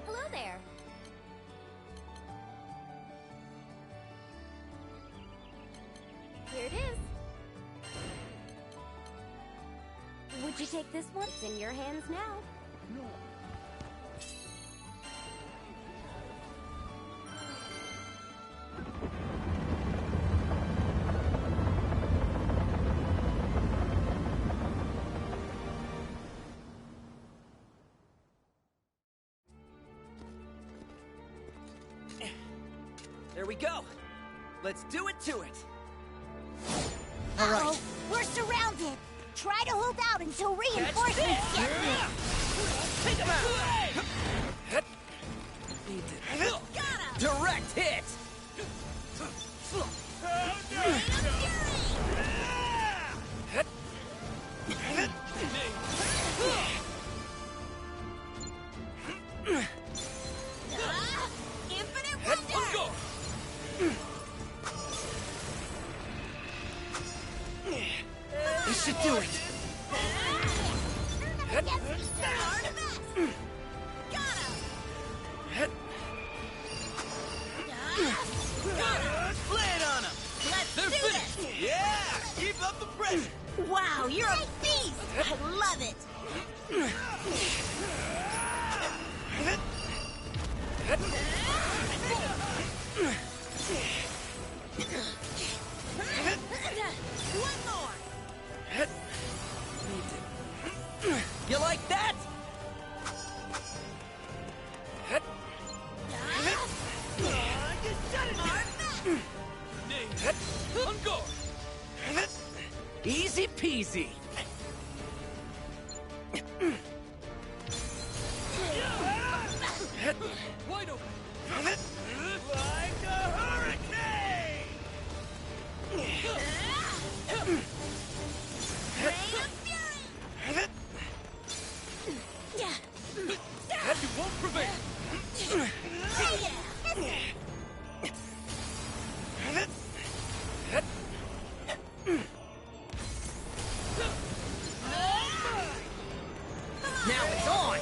Hello there. Here it is. Would you take this one? It's in your hands now. No. There we go. Let's do it to it. Uh-oh, we're surrounded. Try to hold out until reinforcements get here. Take him out. Direct hit. Infinite wonder! This should do it. Lay it on them. Let's They're do finished. this! Yeah, keep up the pressure. Wow, you're a beast! I love it! One more! You like that? On guard. Easy peasy. Wide open. Like a hurricane. You won't prevail. Now it's on.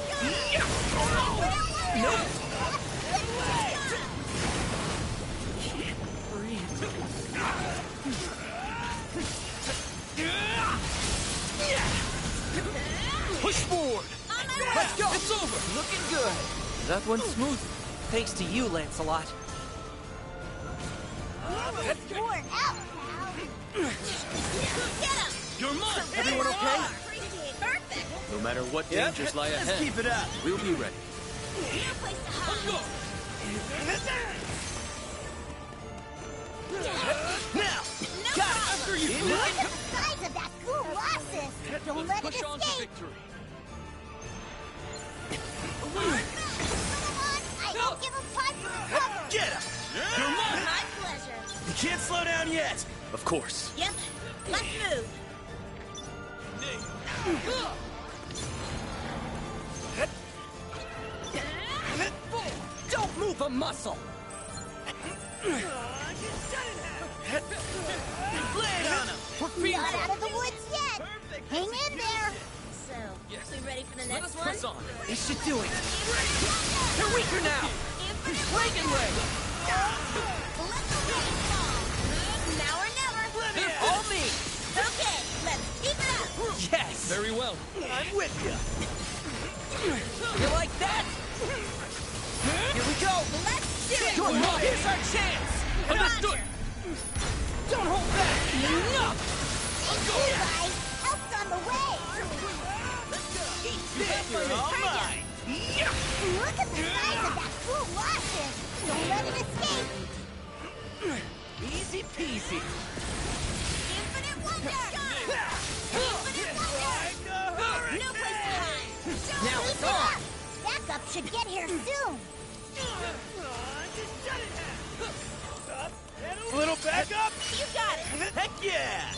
Nope. Push forward. Let's go. It's over. Looking good. That went smooth. Thanks to you, Lancelot. Worn out, pal. Get him! You're mine. Everyone okay? Perfect! No matter what dangers lie ahead, Let's keep it up. we'll be ready. No place to hide. Now, No got it. problem. After you. Look at the size of that colossus! Don't let it Push on to escape! victory. Come on, I won't give him time to recover! Get him. You're mine. My pleasure. You can't slow down yet. Of course. Yep, let's move. Don't move a muscle. Lay it on him. Not out of the woods yet. Hang in there. So, we ready for the Let next us press one? on. This should do it. They're weaker now. Reagan leg. Let the rain fall. Now or never. They're all me. Okay, let's keep it up. Yes! Very well. I'm with you. You like that? Here we go! Let's do it! You're right! Here's our chance! Understood! Don't hold back! Enough! Hey, guys! Help's on the way! Eat this! You're all mine! Look at the size of that cool losses! Don't let it escape! Easy peasy! Infinite wonder! Infinite wonder! No place to hide! Now it's Keep it on! up! Backup should get here soon! A little backup? You got it! Heck yeah!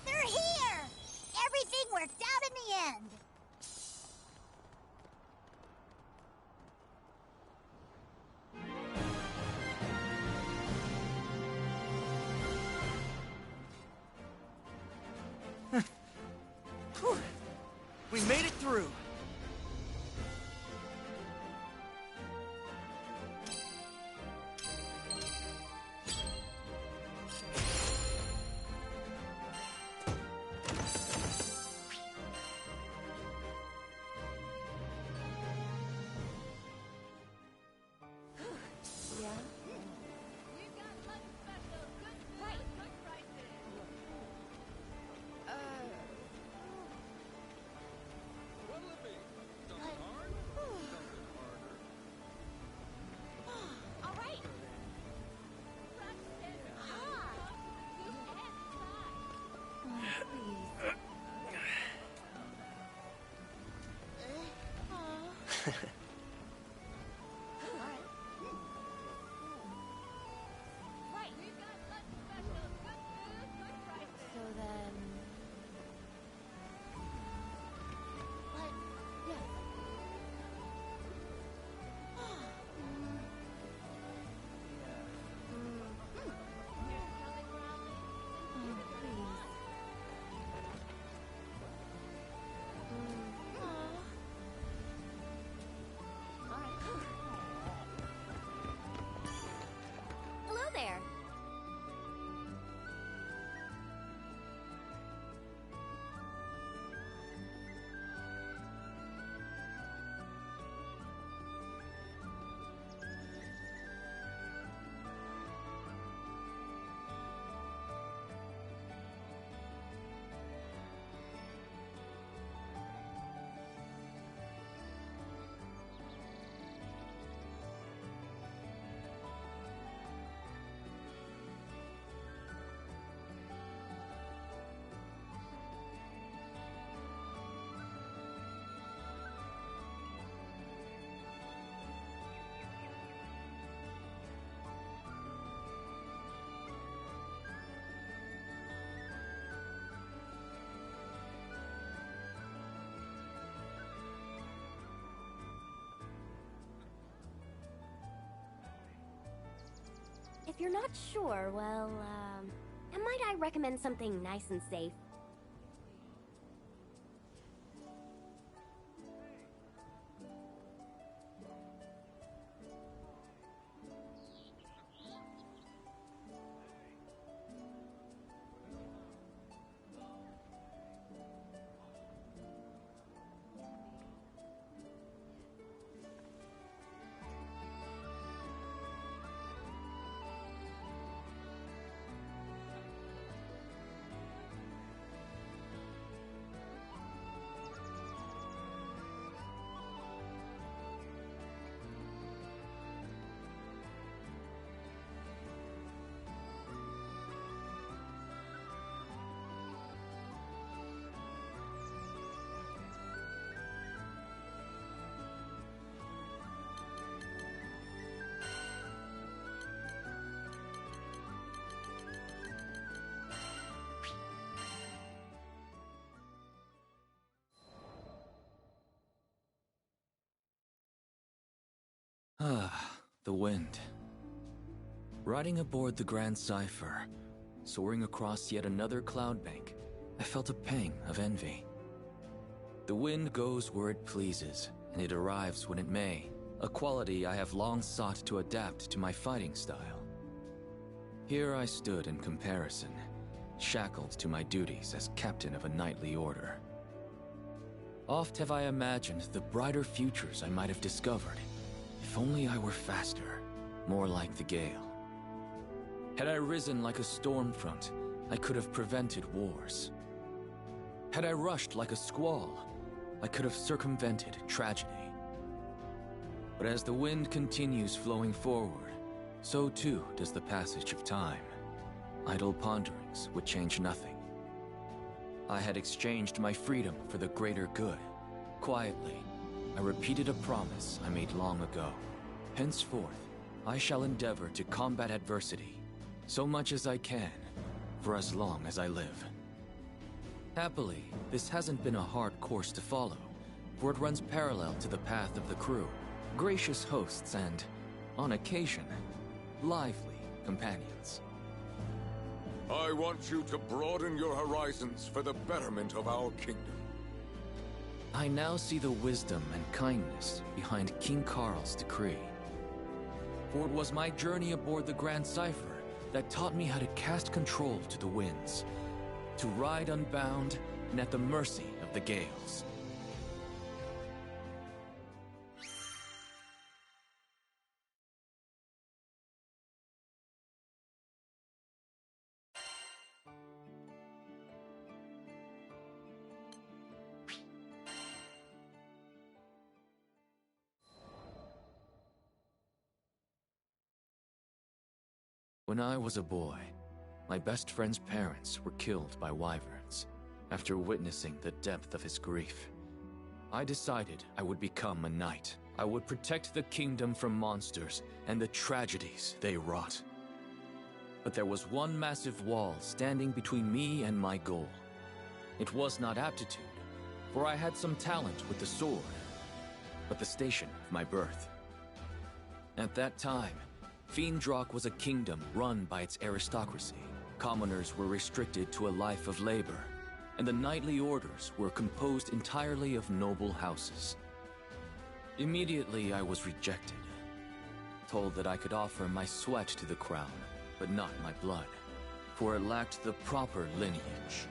They're here! Everything worked out in the end! We made it through! So then... What? Yes. Hello there. If you're not sure, well, might I recommend something nice and safe? Ah, the wind. Riding aboard the Grand Cypher, soaring across yet another cloud bank, I felt a pang of envy. The wind goes where it pleases, and it arrives when it may, a quality I have long sought to adapt to my fighting style. Here I stood in comparison, shackled to my duties as captain of a knightly order. Oft have I imagined the brighter futures I might have discovered, if only I were faster, more like the gale. Had I risen like a storm front, I could have prevented wars. Had I rushed like a squall, I could have circumvented tragedy. But as the wind continues flowing forward, so too does the passage of time. Idle ponderings would change nothing. I had exchanged my freedom for the greater good. Quietly, I repeated a promise I made long ago. Henceforth, I shall endeavor to combat adversity, so much as I can, for as long as I live. Happily, this hasn't been a hard course to follow, for it runs parallel to the path of the crew. Gracious hosts and, on occasion, lively companions. I want you to broaden your horizons for the betterment of our kingdom. I now see the wisdom and kindness behind King Carl's decree. For it was my journey aboard the Grand Cipher that taught me how to cast control to the winds, to ride unbound and at the mercy of the gales. When I was a boy, my best friend's parents were killed by wyverns. After witnessing the depth of his grief, I decided I would become a knight. I would protect the kingdom from monsters and the tragedies they wrought. But there was one massive wall standing between me and my goal. It was not aptitude, for I had some talent with the sword, but the station of my birth. At that time, Fiendrock was a kingdom run by its aristocracy. Commoners were restricted to a life of labor, and the knightly orders were composed entirely of noble houses. Immediately I was rejected, told that I could offer my sweat to the crown, but not my blood, for it lacked the proper lineage.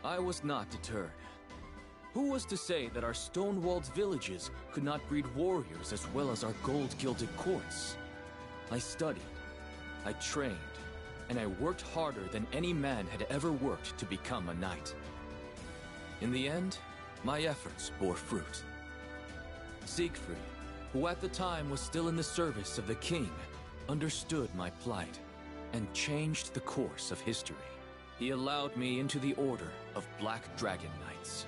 I was not deterred. Who was to say that our stone-walled villages could not breed warriors as well as our gold-gilded courts? I studied, I trained, and I worked harder than any man had ever worked to become a knight. In the end, my efforts bore fruit. Siegfried, who at the time was still in the service of the king, understood my plight and changed the course of history. He allowed me into the order of Black Dragon Knights.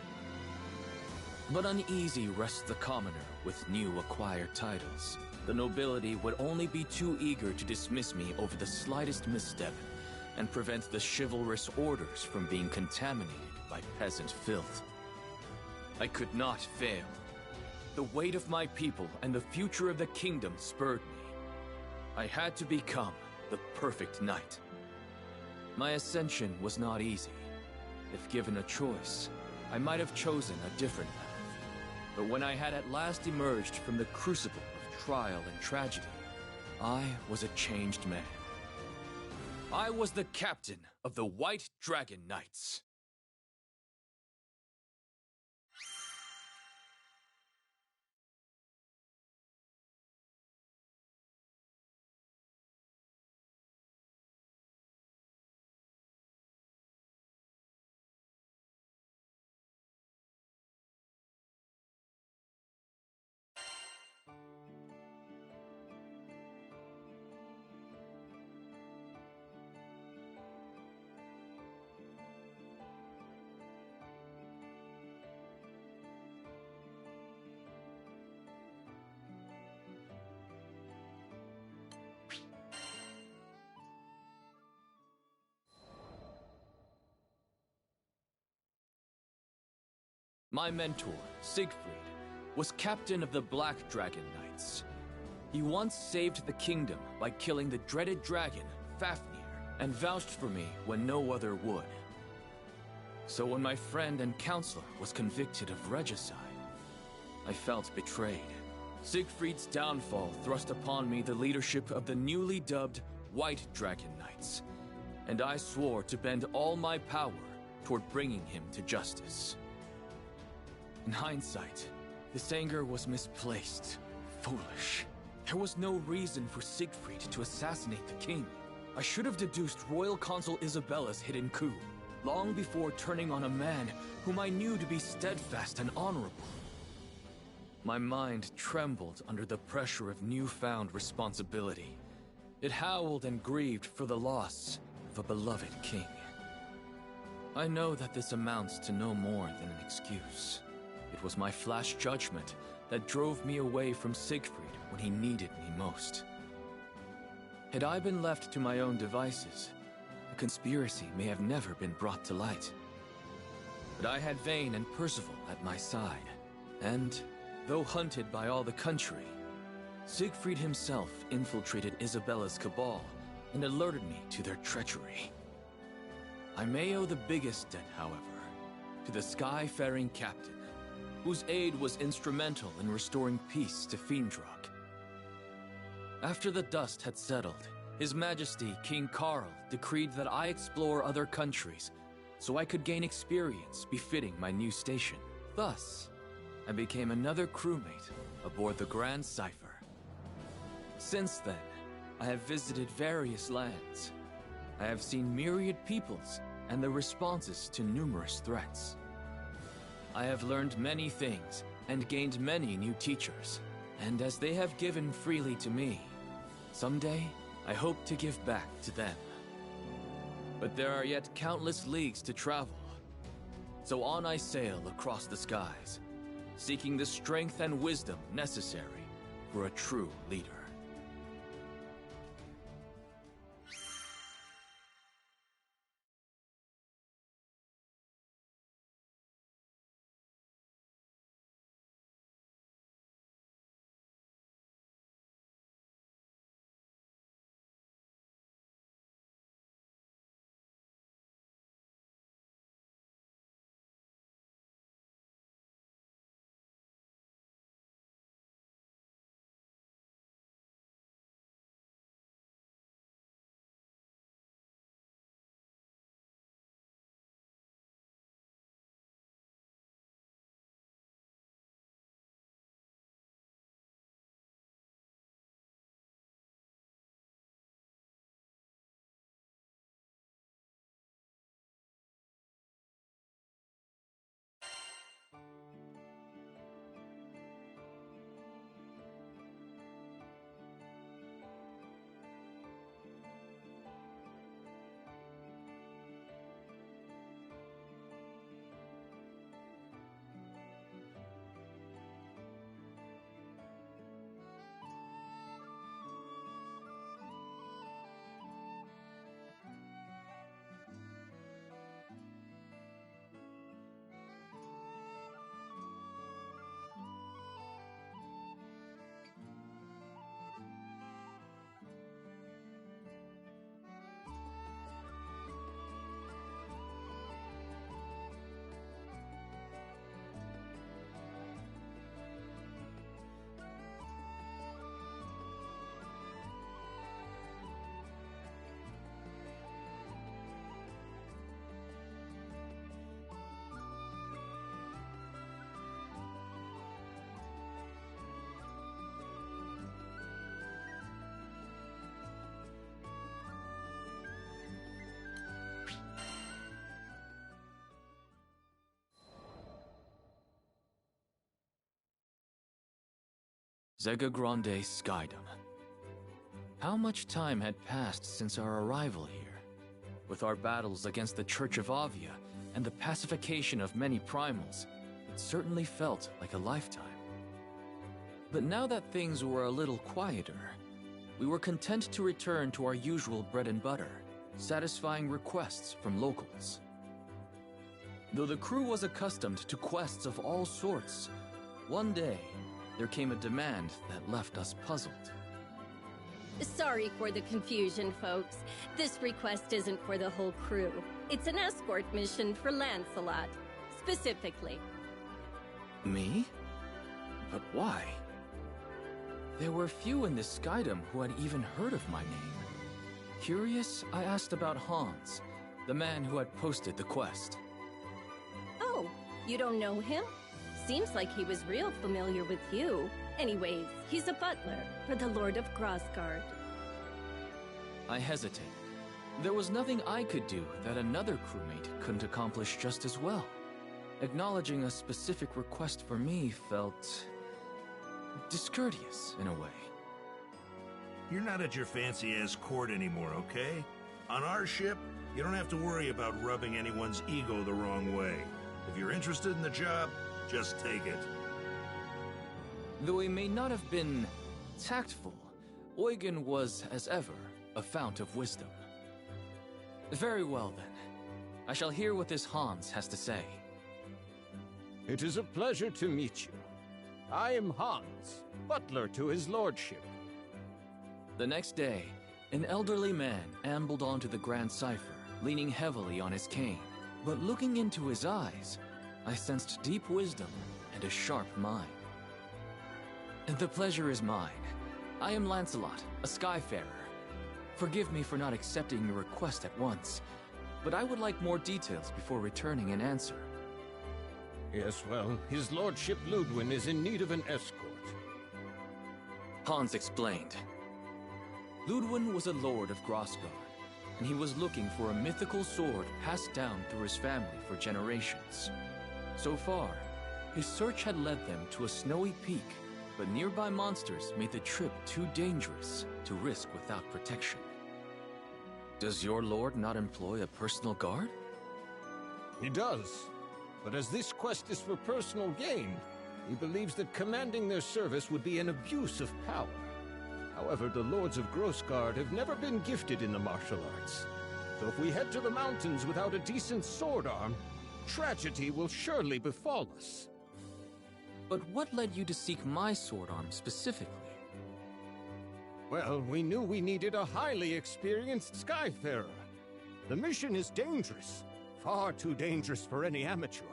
But uneasy rests the commoner with new acquired titles. The nobility would only be too eager to dismiss me over the slightest misstep and prevent the chivalrous orders from being contaminated by peasant filth. I could not fail. The weight of my people and the future of the kingdom spurred me. I had to become the perfect knight. My ascension was not easy. If given a choice, I might have chosen a different path. But when I had at last emerged from the crucible of trial and tragedy, I was a changed man. I was the captain of the White Dragon Knights. My mentor, Siegfried, was captain of the Black Dragon Knights. He once saved the kingdom by killing the dreaded dragon, Fafnir, and vouched for me when no other would. So when my friend and counselor was convicted of regicide, I felt betrayed. Siegfried's downfall thrust upon me the leadership of the newly dubbed White Dragon Knights, and I swore to bend all my power toward bringing him to justice. In hindsight, this anger was misplaced, foolish. There was no reason for Siegfried to assassinate the king. I should have deduced Royal Consul Isabella's hidden coup, long before turning on a man whom I knew to be steadfast and honorable. My mind trembled under the pressure of newfound responsibility. It howled and grieved for the loss of a beloved king. I know that this amounts to no more than an excuse. It was my flash judgment that drove me away from Siegfried when he needed me most. Had I been left to my own devices, the conspiracy may have never been brought to light. But I had Vayne and Percival at my side, and, though hunted by all the country, Siegfried himself infiltrated Isabella's cabal and alerted me to their treachery. I may owe the biggest debt, however, to the Skyfaring Captain, whose aid was instrumental in restoring peace to Fiendrock. After the dust had settled, His Majesty King Carl decreed that I explore other countries so I could gain experience befitting my new station. Thus, I became another crewmate aboard the Grand Cipher. Since then, I have visited various lands. I have seen myriad peoples and their responses to numerous threats. I have learned many things and gained many new teachers, and as they have given freely to me, someday I hope to give back to them. But there are yet countless leagues to travel, so on I sail across the skies, seeking the strength and wisdom necessary for a true leader. Zega Grande Skydom. How much time had passed since our arrival here? With our battles against the Church of Avia and the pacification of many primals, it certainly felt like a lifetime. But now that things were a little quieter, we were content to return to our usual bread and butter, satisfying requests from locals. Though the crew was accustomed to quests of all sorts, one day, there came a demand that left us puzzled. Sorry for the confusion, folks. This request isn't for the whole crew. It's an escort mission for Lancelot, specifically. Me? But why? There were few in this Skydom who had even heard of my name. Curious, I asked about Hans, the man who had posted the quest. Oh, you don't know him? Seems like he was real familiar with you. Anyways, he's a butler for the Lord of Grossgard. I hesitated. There was nothing I could do that another crewmate couldn't accomplish just as well. Acknowledging a specific request for me felt discourteous in a way. You're not at your fancy-ass court anymore, okay? On our ship, you don't have to worry about rubbing anyone's ego the wrong way. If you're interested in the job, just take it. Though he may not have been tactful, Eugen was, as ever, a fount of wisdom. Very well, then. I shall hear what this Hans has to say. It is a pleasure to meet you. I am Hans, butler to his lordship. The next day, an elderly man ambled onto the Grand Cipher, leaning heavily on his cane. But looking into his eyes, I sensed deep wisdom and a sharp mind. The pleasure is mine. I am Lancelot, a Skyfarer. Forgive me for not accepting your request at once, but I would like more details before returning an answer. Yes, well, his lordship Ludwin is in need of an escort. Hans explained. Ludwin was a lord of Grossgard, and he was looking for a mythical sword passed down through his family for generations. So far, his search had led them to a snowy peak, but nearby monsters made the trip too dangerous to risk without protection. Does your lord not employ a personal guard? He does, but as this quest is for personal gain, he believes that commanding their service would be an abuse of power. However, the lords of Grossgard have never been gifted in the martial arts. So if we head to the mountains without a decent sword arm, tragedy will surely befall us. But what led you to seek my sword arm specifically? Well, we knew we needed a highly experienced Skyfarer. The mission is dangerous, far too dangerous for any amateur.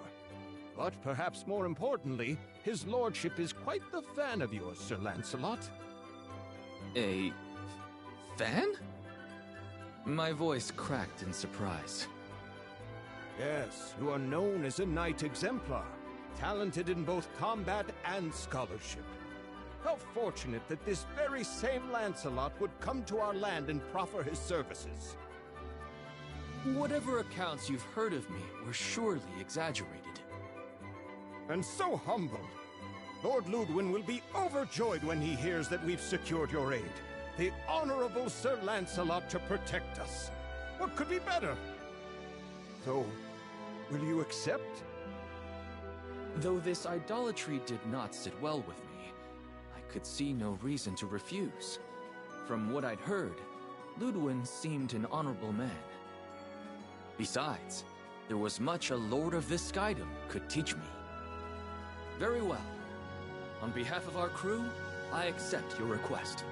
But perhaps more importantly, his lordship is quite the fan of yours, Sir Lancelot. A fan? My voice cracked in surprise. Yes, you are known as a knight exemplar, talented in both combat and scholarship. How fortunate that this very same Lancelot would come to our land and proffer his services. Whatever accounts you've heard of me were surely exaggerated. And so humble. Lord Ludwin will be overjoyed when he hears that we've secured your aid. The honorable Sir Lancelot to protect us. What could be better? So, will you accept? Though this idolatry did not sit well with me, I could see no reason to refuse. From what I'd heard, Ludwin seemed an honorable man. Besides, there was much a lord of this skydom could teach me. Very well. On behalf of our crew, I accept your request.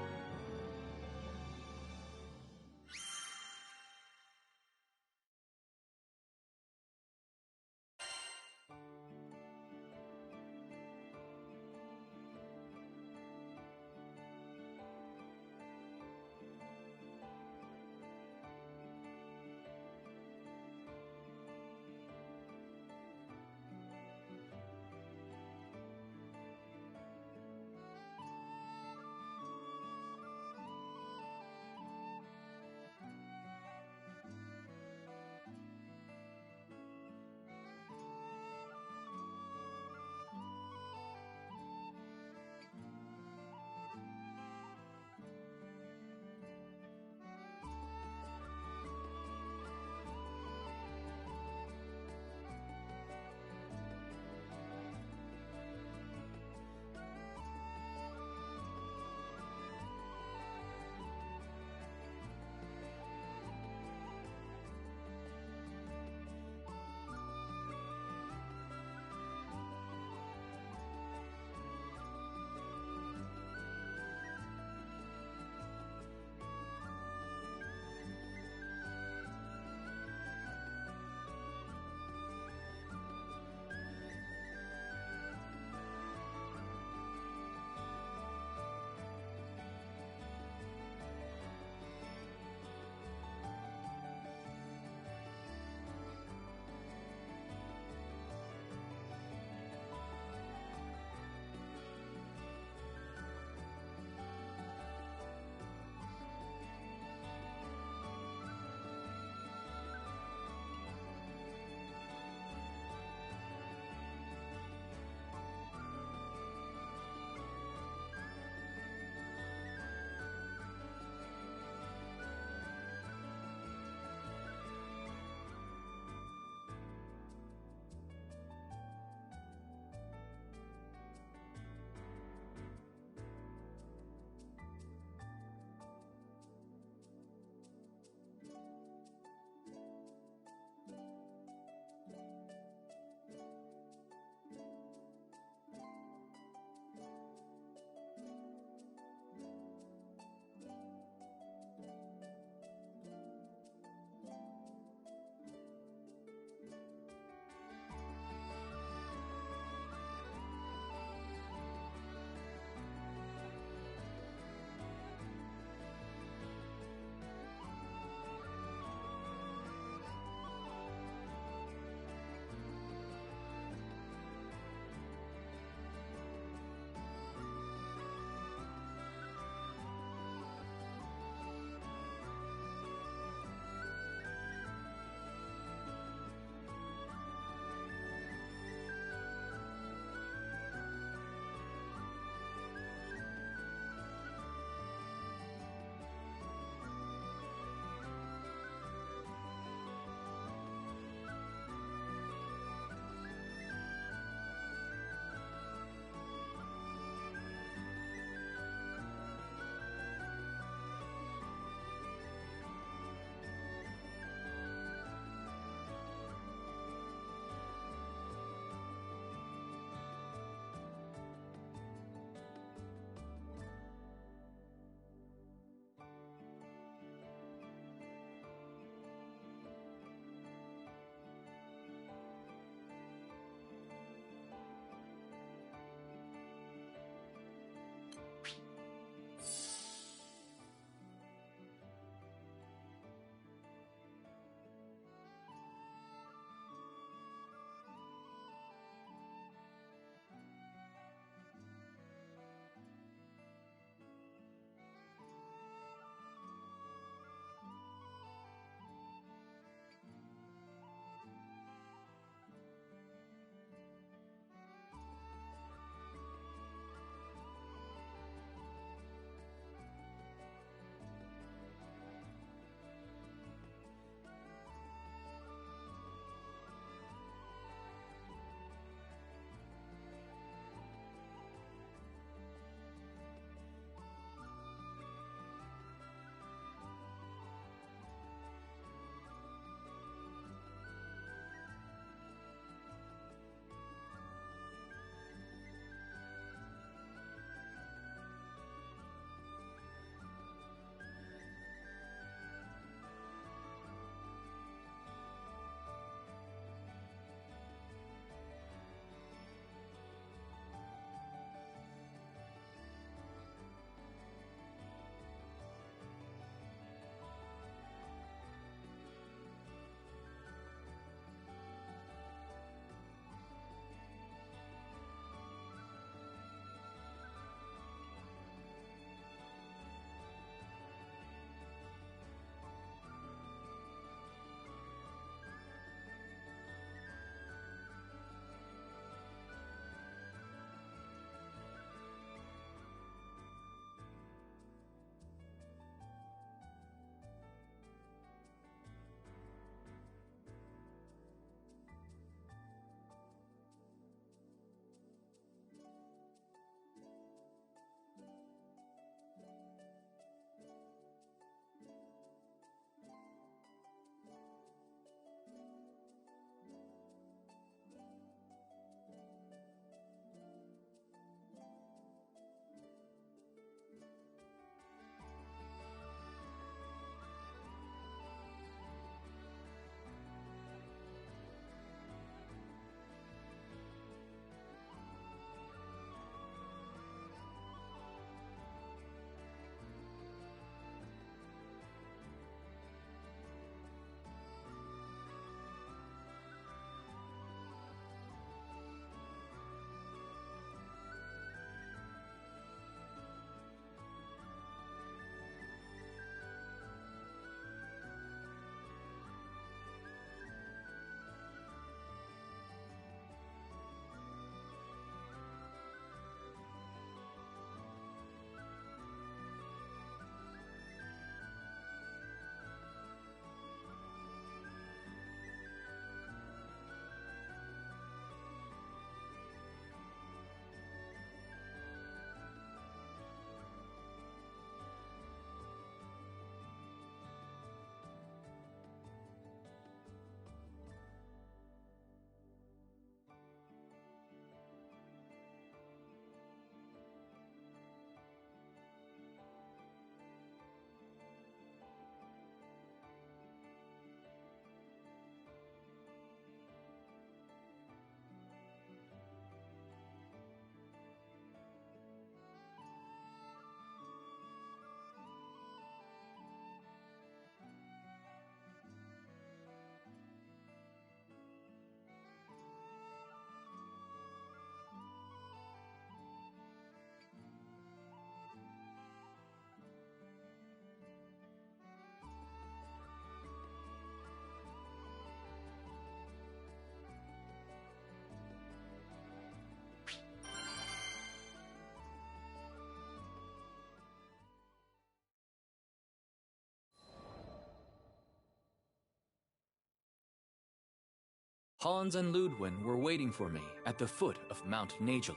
Hans and Ludwig were waiting for me at the foot of Mount Nagelith.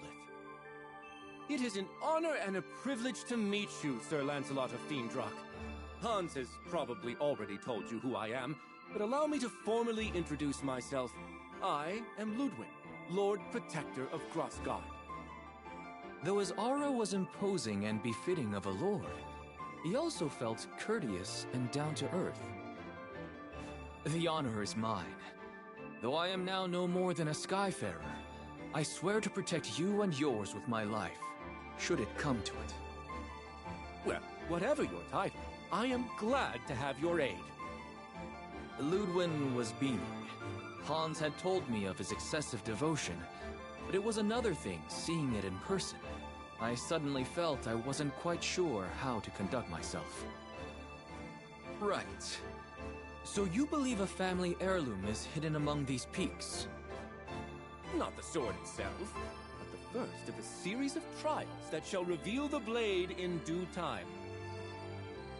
It is an honor and a privilege to meet you, Sir Lancelot of Fiendrock. Hans has probably already told you who I am, but allow me to formally introduce myself. I am Ludwig, Lord Protector of Grossgard. Though his aura was imposing and befitting of a lord, he also felt courteous and down to earth. The honor is mine. Though I am now no more than a skyfarer, I swear to protect you and yours with my life, should it come to it. Well, whatever your title, I am glad to have your aid. Ludwig was beaming. Hans had told me of his excessive devotion, but it was another thing seeing it in person. I suddenly felt I wasn't quite sure how to conduct myself. Right. So you believe a family heirloom is hidden among these peaks? Not the sword itself, but the first of a series of trials that shall reveal the blade in due time.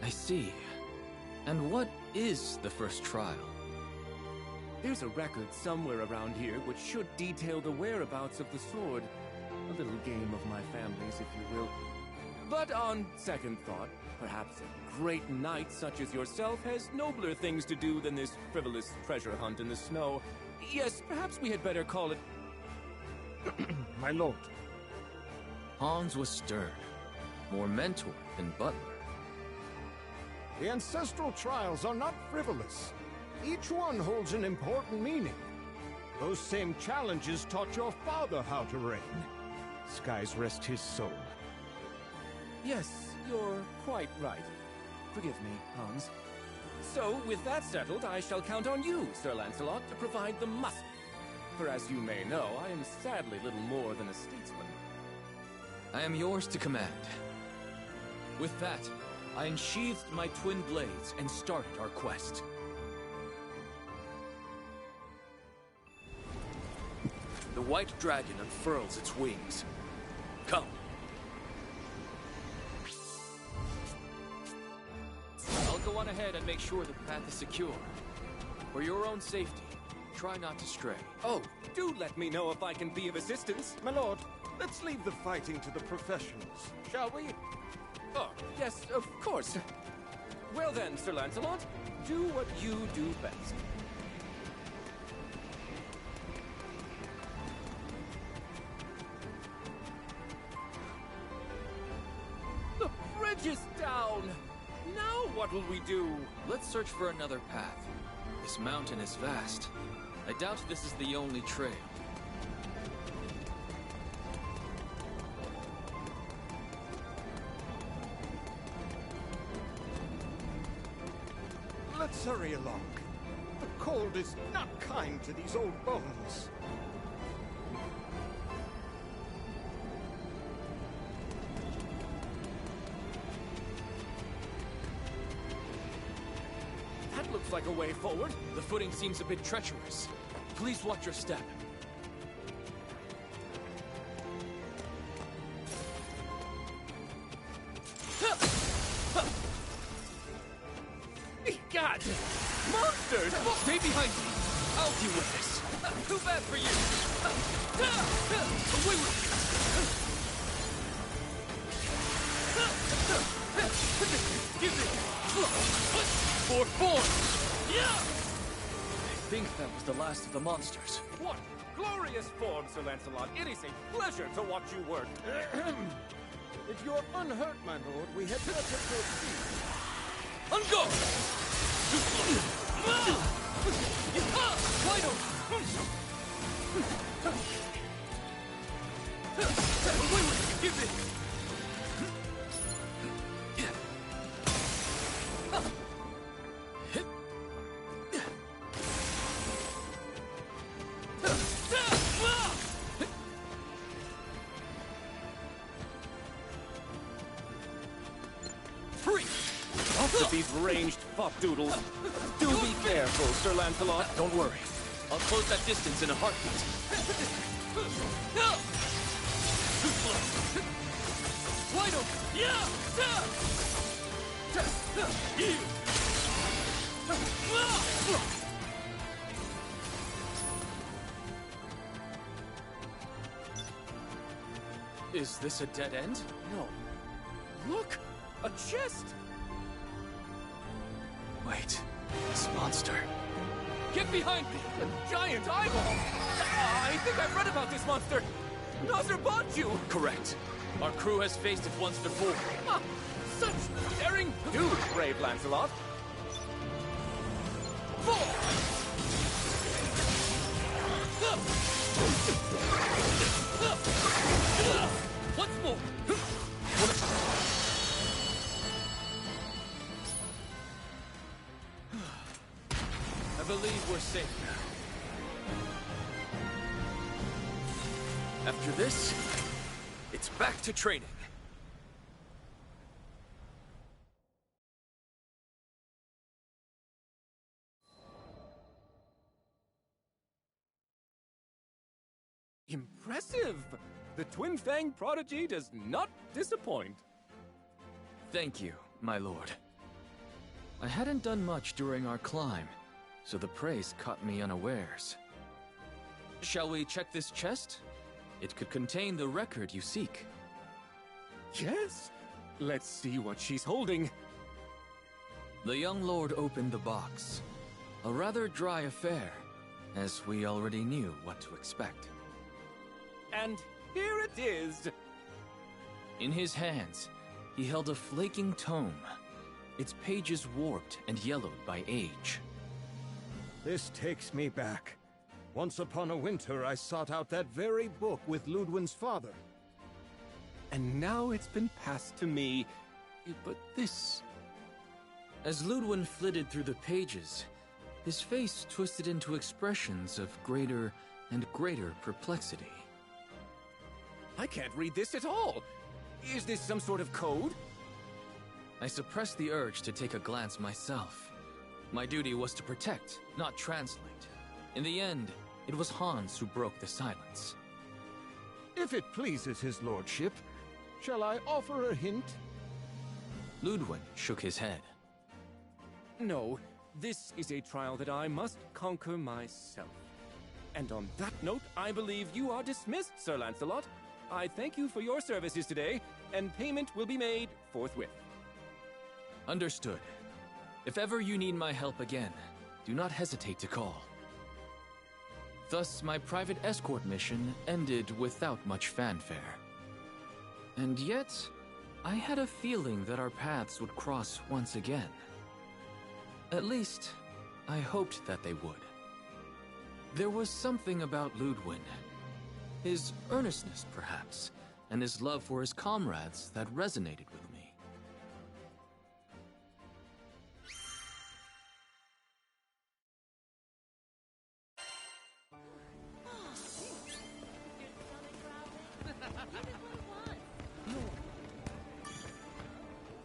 I see. And what is the first trial? There's a record somewhere around here which should detail the whereabouts of the sword. A little game of my family's, if you will. But on second thought, perhaps a great knight such as yourself has nobler things to do than this frivolous treasure hunt in the snow. Yes, perhaps we had better call it... My lord. Hans was stern, more mentor than butler. The ancestral trials are not frivolous. Each one holds an important meaning. Those same challenges taught your father how to reign. Skies rest his soul. Yes, you're quite right. Forgive me, Hans. So, with that settled, I shall count on you, Sir Lancelot, to provide the muscle. For as you may know, I am sadly little more than a statesman. I am yours to command. With that, I unsheathed my twin blades and started our quest. The white dragon unfurls its wings. Come. I'll go on ahead and make sure the path is secure. For your own safety, try not to stray. Oh, do let me know if I can be of assistance. My lord, let's leave the fighting to the professionals, shall we? Oh, yes, of course. Well then, Sir Lancelot, do what you do best. The bridge is down! Now what will we do? Let's search for another path. This mountain is vast. I doubt this is the only trail. Let's hurry along. The cold is not kind to these old bones. That looks like a way forward. The footing seems a bit treacherous. Please watch your step. God! Monsters! Stay behind me! I'll deal with this! Too bad for you! Away with you! Give it! For form! I think that was the last of the monsters. What glorious form, Sir Lancelot! It is a pleasure to watch you work. If you're unhurt, my lord, we had better proceed. On guard! Wide open! Away with it! Give it! These ranged fop-doodles. Do be careful, Sir Lancelot. Don't worry. I'll close that distance in a heartbeat. Wide open! Is this a dead end? No. Look! A chest! Wait, this monster. Get behind me! A giant eyeball! I think I've read about this monster! Nazir you! Correct. Our crew has faced it once before. Ah, such daring... Do, brave Lancelot! Once more! I believe we're safe now. After this, it's back to training. Impressive! The Twin Fang prodigy does not disappoint. Thank you, my lord. I hadn't done much during our climb, so the praise caught me unawares. Shall we check this chest? It could contain the record you seek. Yes? Let's see what she's holding. The young lord opened the box. A rather dry affair, as we already knew what to expect. And here it is! In his hands, he held a flaking tome, its pages warped and yellowed by age. This takes me back. Once upon a winter, I sought out that very book with Ludwin's father. And now it's been passed to me. But this... As Ludwin flitted through the pages, his face twisted into expressions of greater and greater perplexity. I can't read this at all! Is this some sort of code? I suppressed the urge to take a glance myself. My duty was to protect, not translate. In the end, it was Hans who broke the silence. If it pleases his lordship, shall I offer a hint? Ludwin shook his head. No, this is a trial that I must conquer myself. And on that note, I believe you are dismissed, Sir Lancelot. I thank you for your services today, and payment will be made forthwith. Understood. If ever you need my help again, do not hesitate to call. Thus, my private escort mission ended without much fanfare. And yet, I had a feeling that our paths would cross once again. At least, I hoped that they would. There was something about Ludwin. His earnestness, perhaps, and his love for his comrades that resonated with me.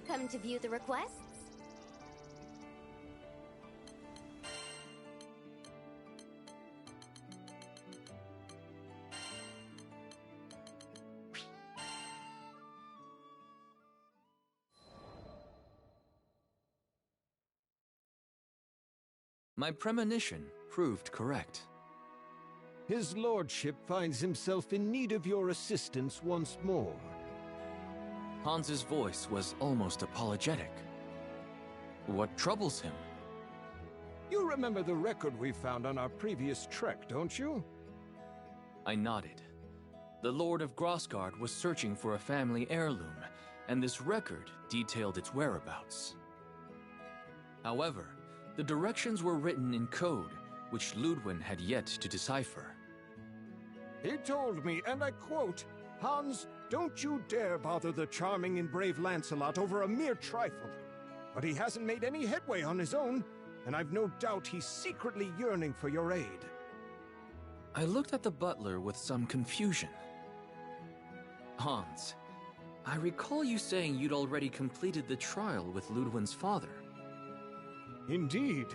Come to view the requests? My premonition proved correct. His lordship finds himself in need of your assistance once more. Hans's voice was almost apologetic. What troubles him? You remember the record we found on our previous trek, don't you? I nodded. The Lord of Grossgard was searching for a family heirloom, and this record detailed its whereabouts. However, the directions were written in code, which Ludwin had yet to decipher. He told me, and I quote, "Hans, don't you dare bother the charming and brave Lancelot over a mere trifle." But he hasn't made any headway on his own, and I've no doubt he's secretly yearning for your aid. I looked at the butler with some confusion. Hans, I recall you saying you'd already completed the trial with Ludwin's father. Indeed.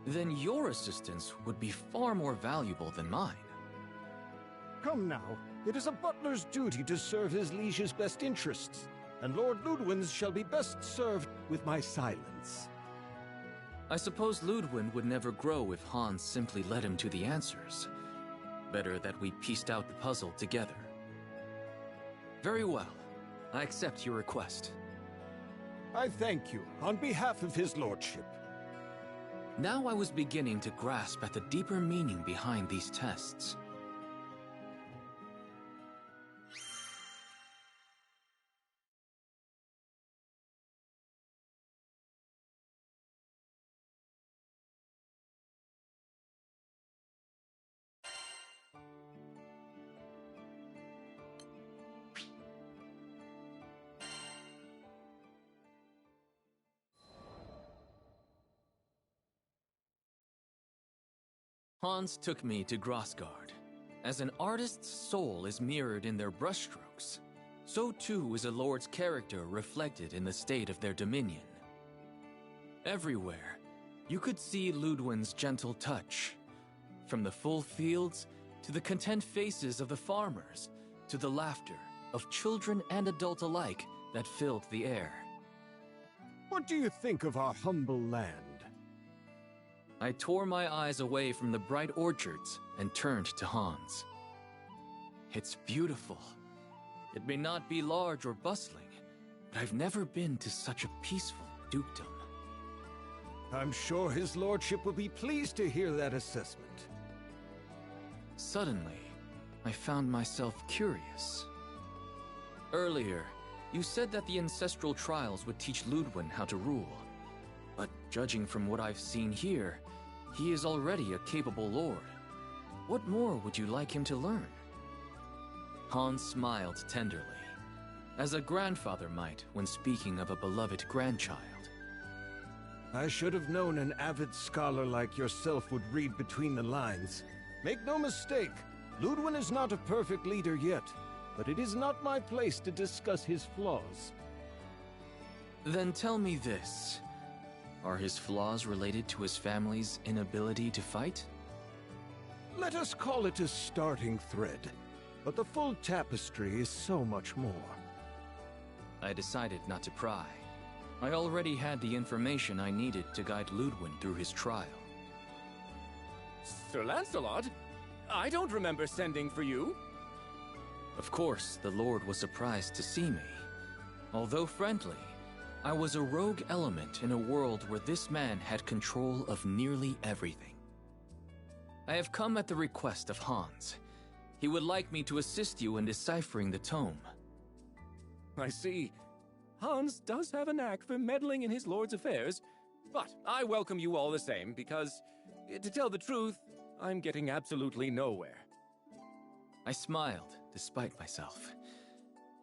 Then your assistance would be far more valuable than mine. Come now, it is a butler's duty to serve his liege's best interests, and Lord Ludwin's shall be best served with my silence. I suppose Ludwin would never grow if Hans simply led him to the answers. Better that we pieced out the puzzle together. Very well. I accept your request. I thank you on behalf of his lordship. Now I was beginning to grasp at the deeper meaning behind these tests. Hans took me to Grossgard. As an artist's soul is mirrored in their brushstrokes, so too is a lord's character reflected in the state of their dominion. Everywhere, you could see Ludwin's gentle touch. From the full fields, to the content faces of the farmers, to the laughter of children and adults alike that filled the air. What do you think of our humble land? I tore my eyes away from the bright orchards and turned to Hans. It's beautiful. It may not be large or bustling, but I've never been to such a peaceful dukedom. I'm sure his lordship will be pleased to hear that assessment. Suddenly, I found myself curious. Earlier, you said that the ancestral trials would teach Ludwin how to rule. But judging from what I've seen here, he is already a capable lord. What more would you like him to learn? Hans smiled tenderly, as a grandfather might when speaking of a beloved grandchild. I should have known an avid scholar like yourself would read between the lines. Make no mistake, Ludwin is not a perfect leader yet, but it is not my place to discuss his flaws. Then tell me this. Are his flaws related to his family's inability to fight? Let us call it a starting thread, but the full tapestry is so much more. I decided not to pry. I already had the information I needed to guide Ludwin through his trial. Sir Lancelot? I don't remember sending for you. Of course, the Lord was surprised to see me. Although friendly, I was a rogue element in a world where this man had control of nearly everything. I have come at the request of Hans. He would like me to assist you in deciphering the tome. I see. Hans does have a knack for meddling in his lord's affairs, but I welcome you all the same because, to tell the truth, I'm getting absolutely nowhere. I smiled, despite myself.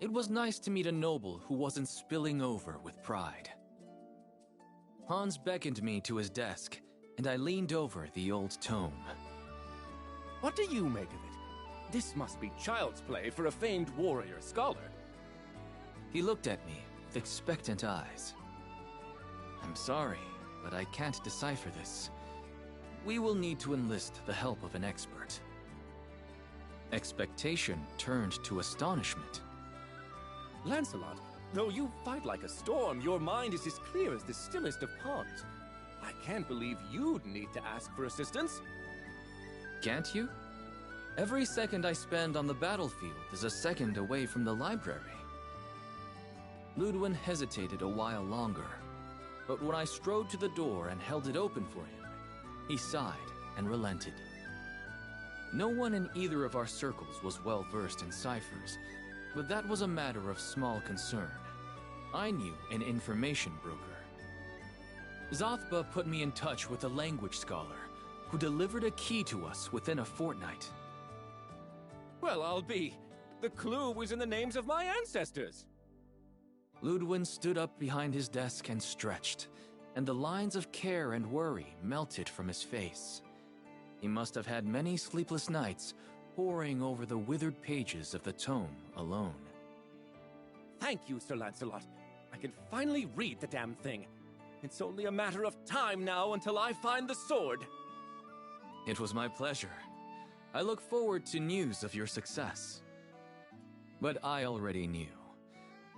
It was nice to meet a noble who wasn't spilling over with pride. Hans beckoned me to his desk, and I leaned over the old tome. What do you make of it? This must be child's play for a famed warrior scholar. He looked at me with expectant eyes. I'm sorry, but I can't decipher this. We will need to enlist the help of an expert. Expectation turned to astonishment. Lancelot, though you fight like a storm, your mind is as clear as the stillest of ponds. I can't believe you'd need to ask for assistance. Can't you? Every second I spend on the battlefield is a second away from the library. Ludwin hesitated a while longer, but when I strode to the door and held it open for him, he sighed and relented. No one in either of our circles was well versed in ciphers, but that was a matter of small concern. I knew an information broker. Zothba put me in touch with a language scholar who delivered a key to us within a fortnight. Well, I'll be. The clue was in the names of my ancestors. Ludwin stood up behind his desk and stretched, and the lines of care and worry melted from his face. He must have had many sleepless nights poring over the withered pages of the tome alone. Thank you, Sir Lancelot. I can finally read the damn thing. It's only a matter of time now until I find the sword. It was my pleasure. I look forward to news of your success. But I already knew.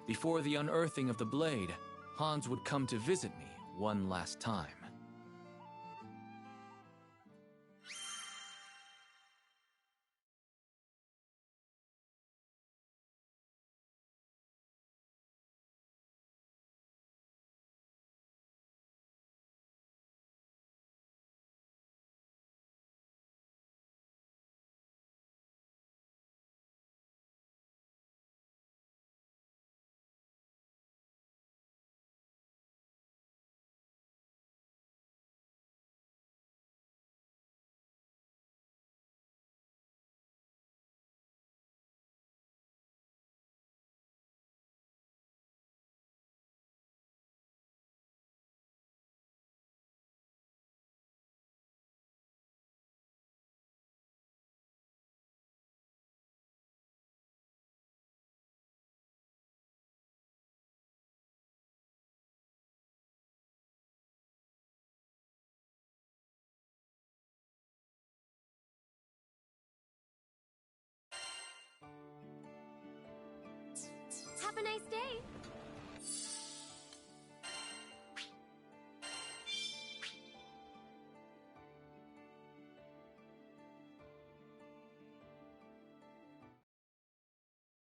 Before the unearthing of the blade, Hans would come to visit me one last time. Have a nice day.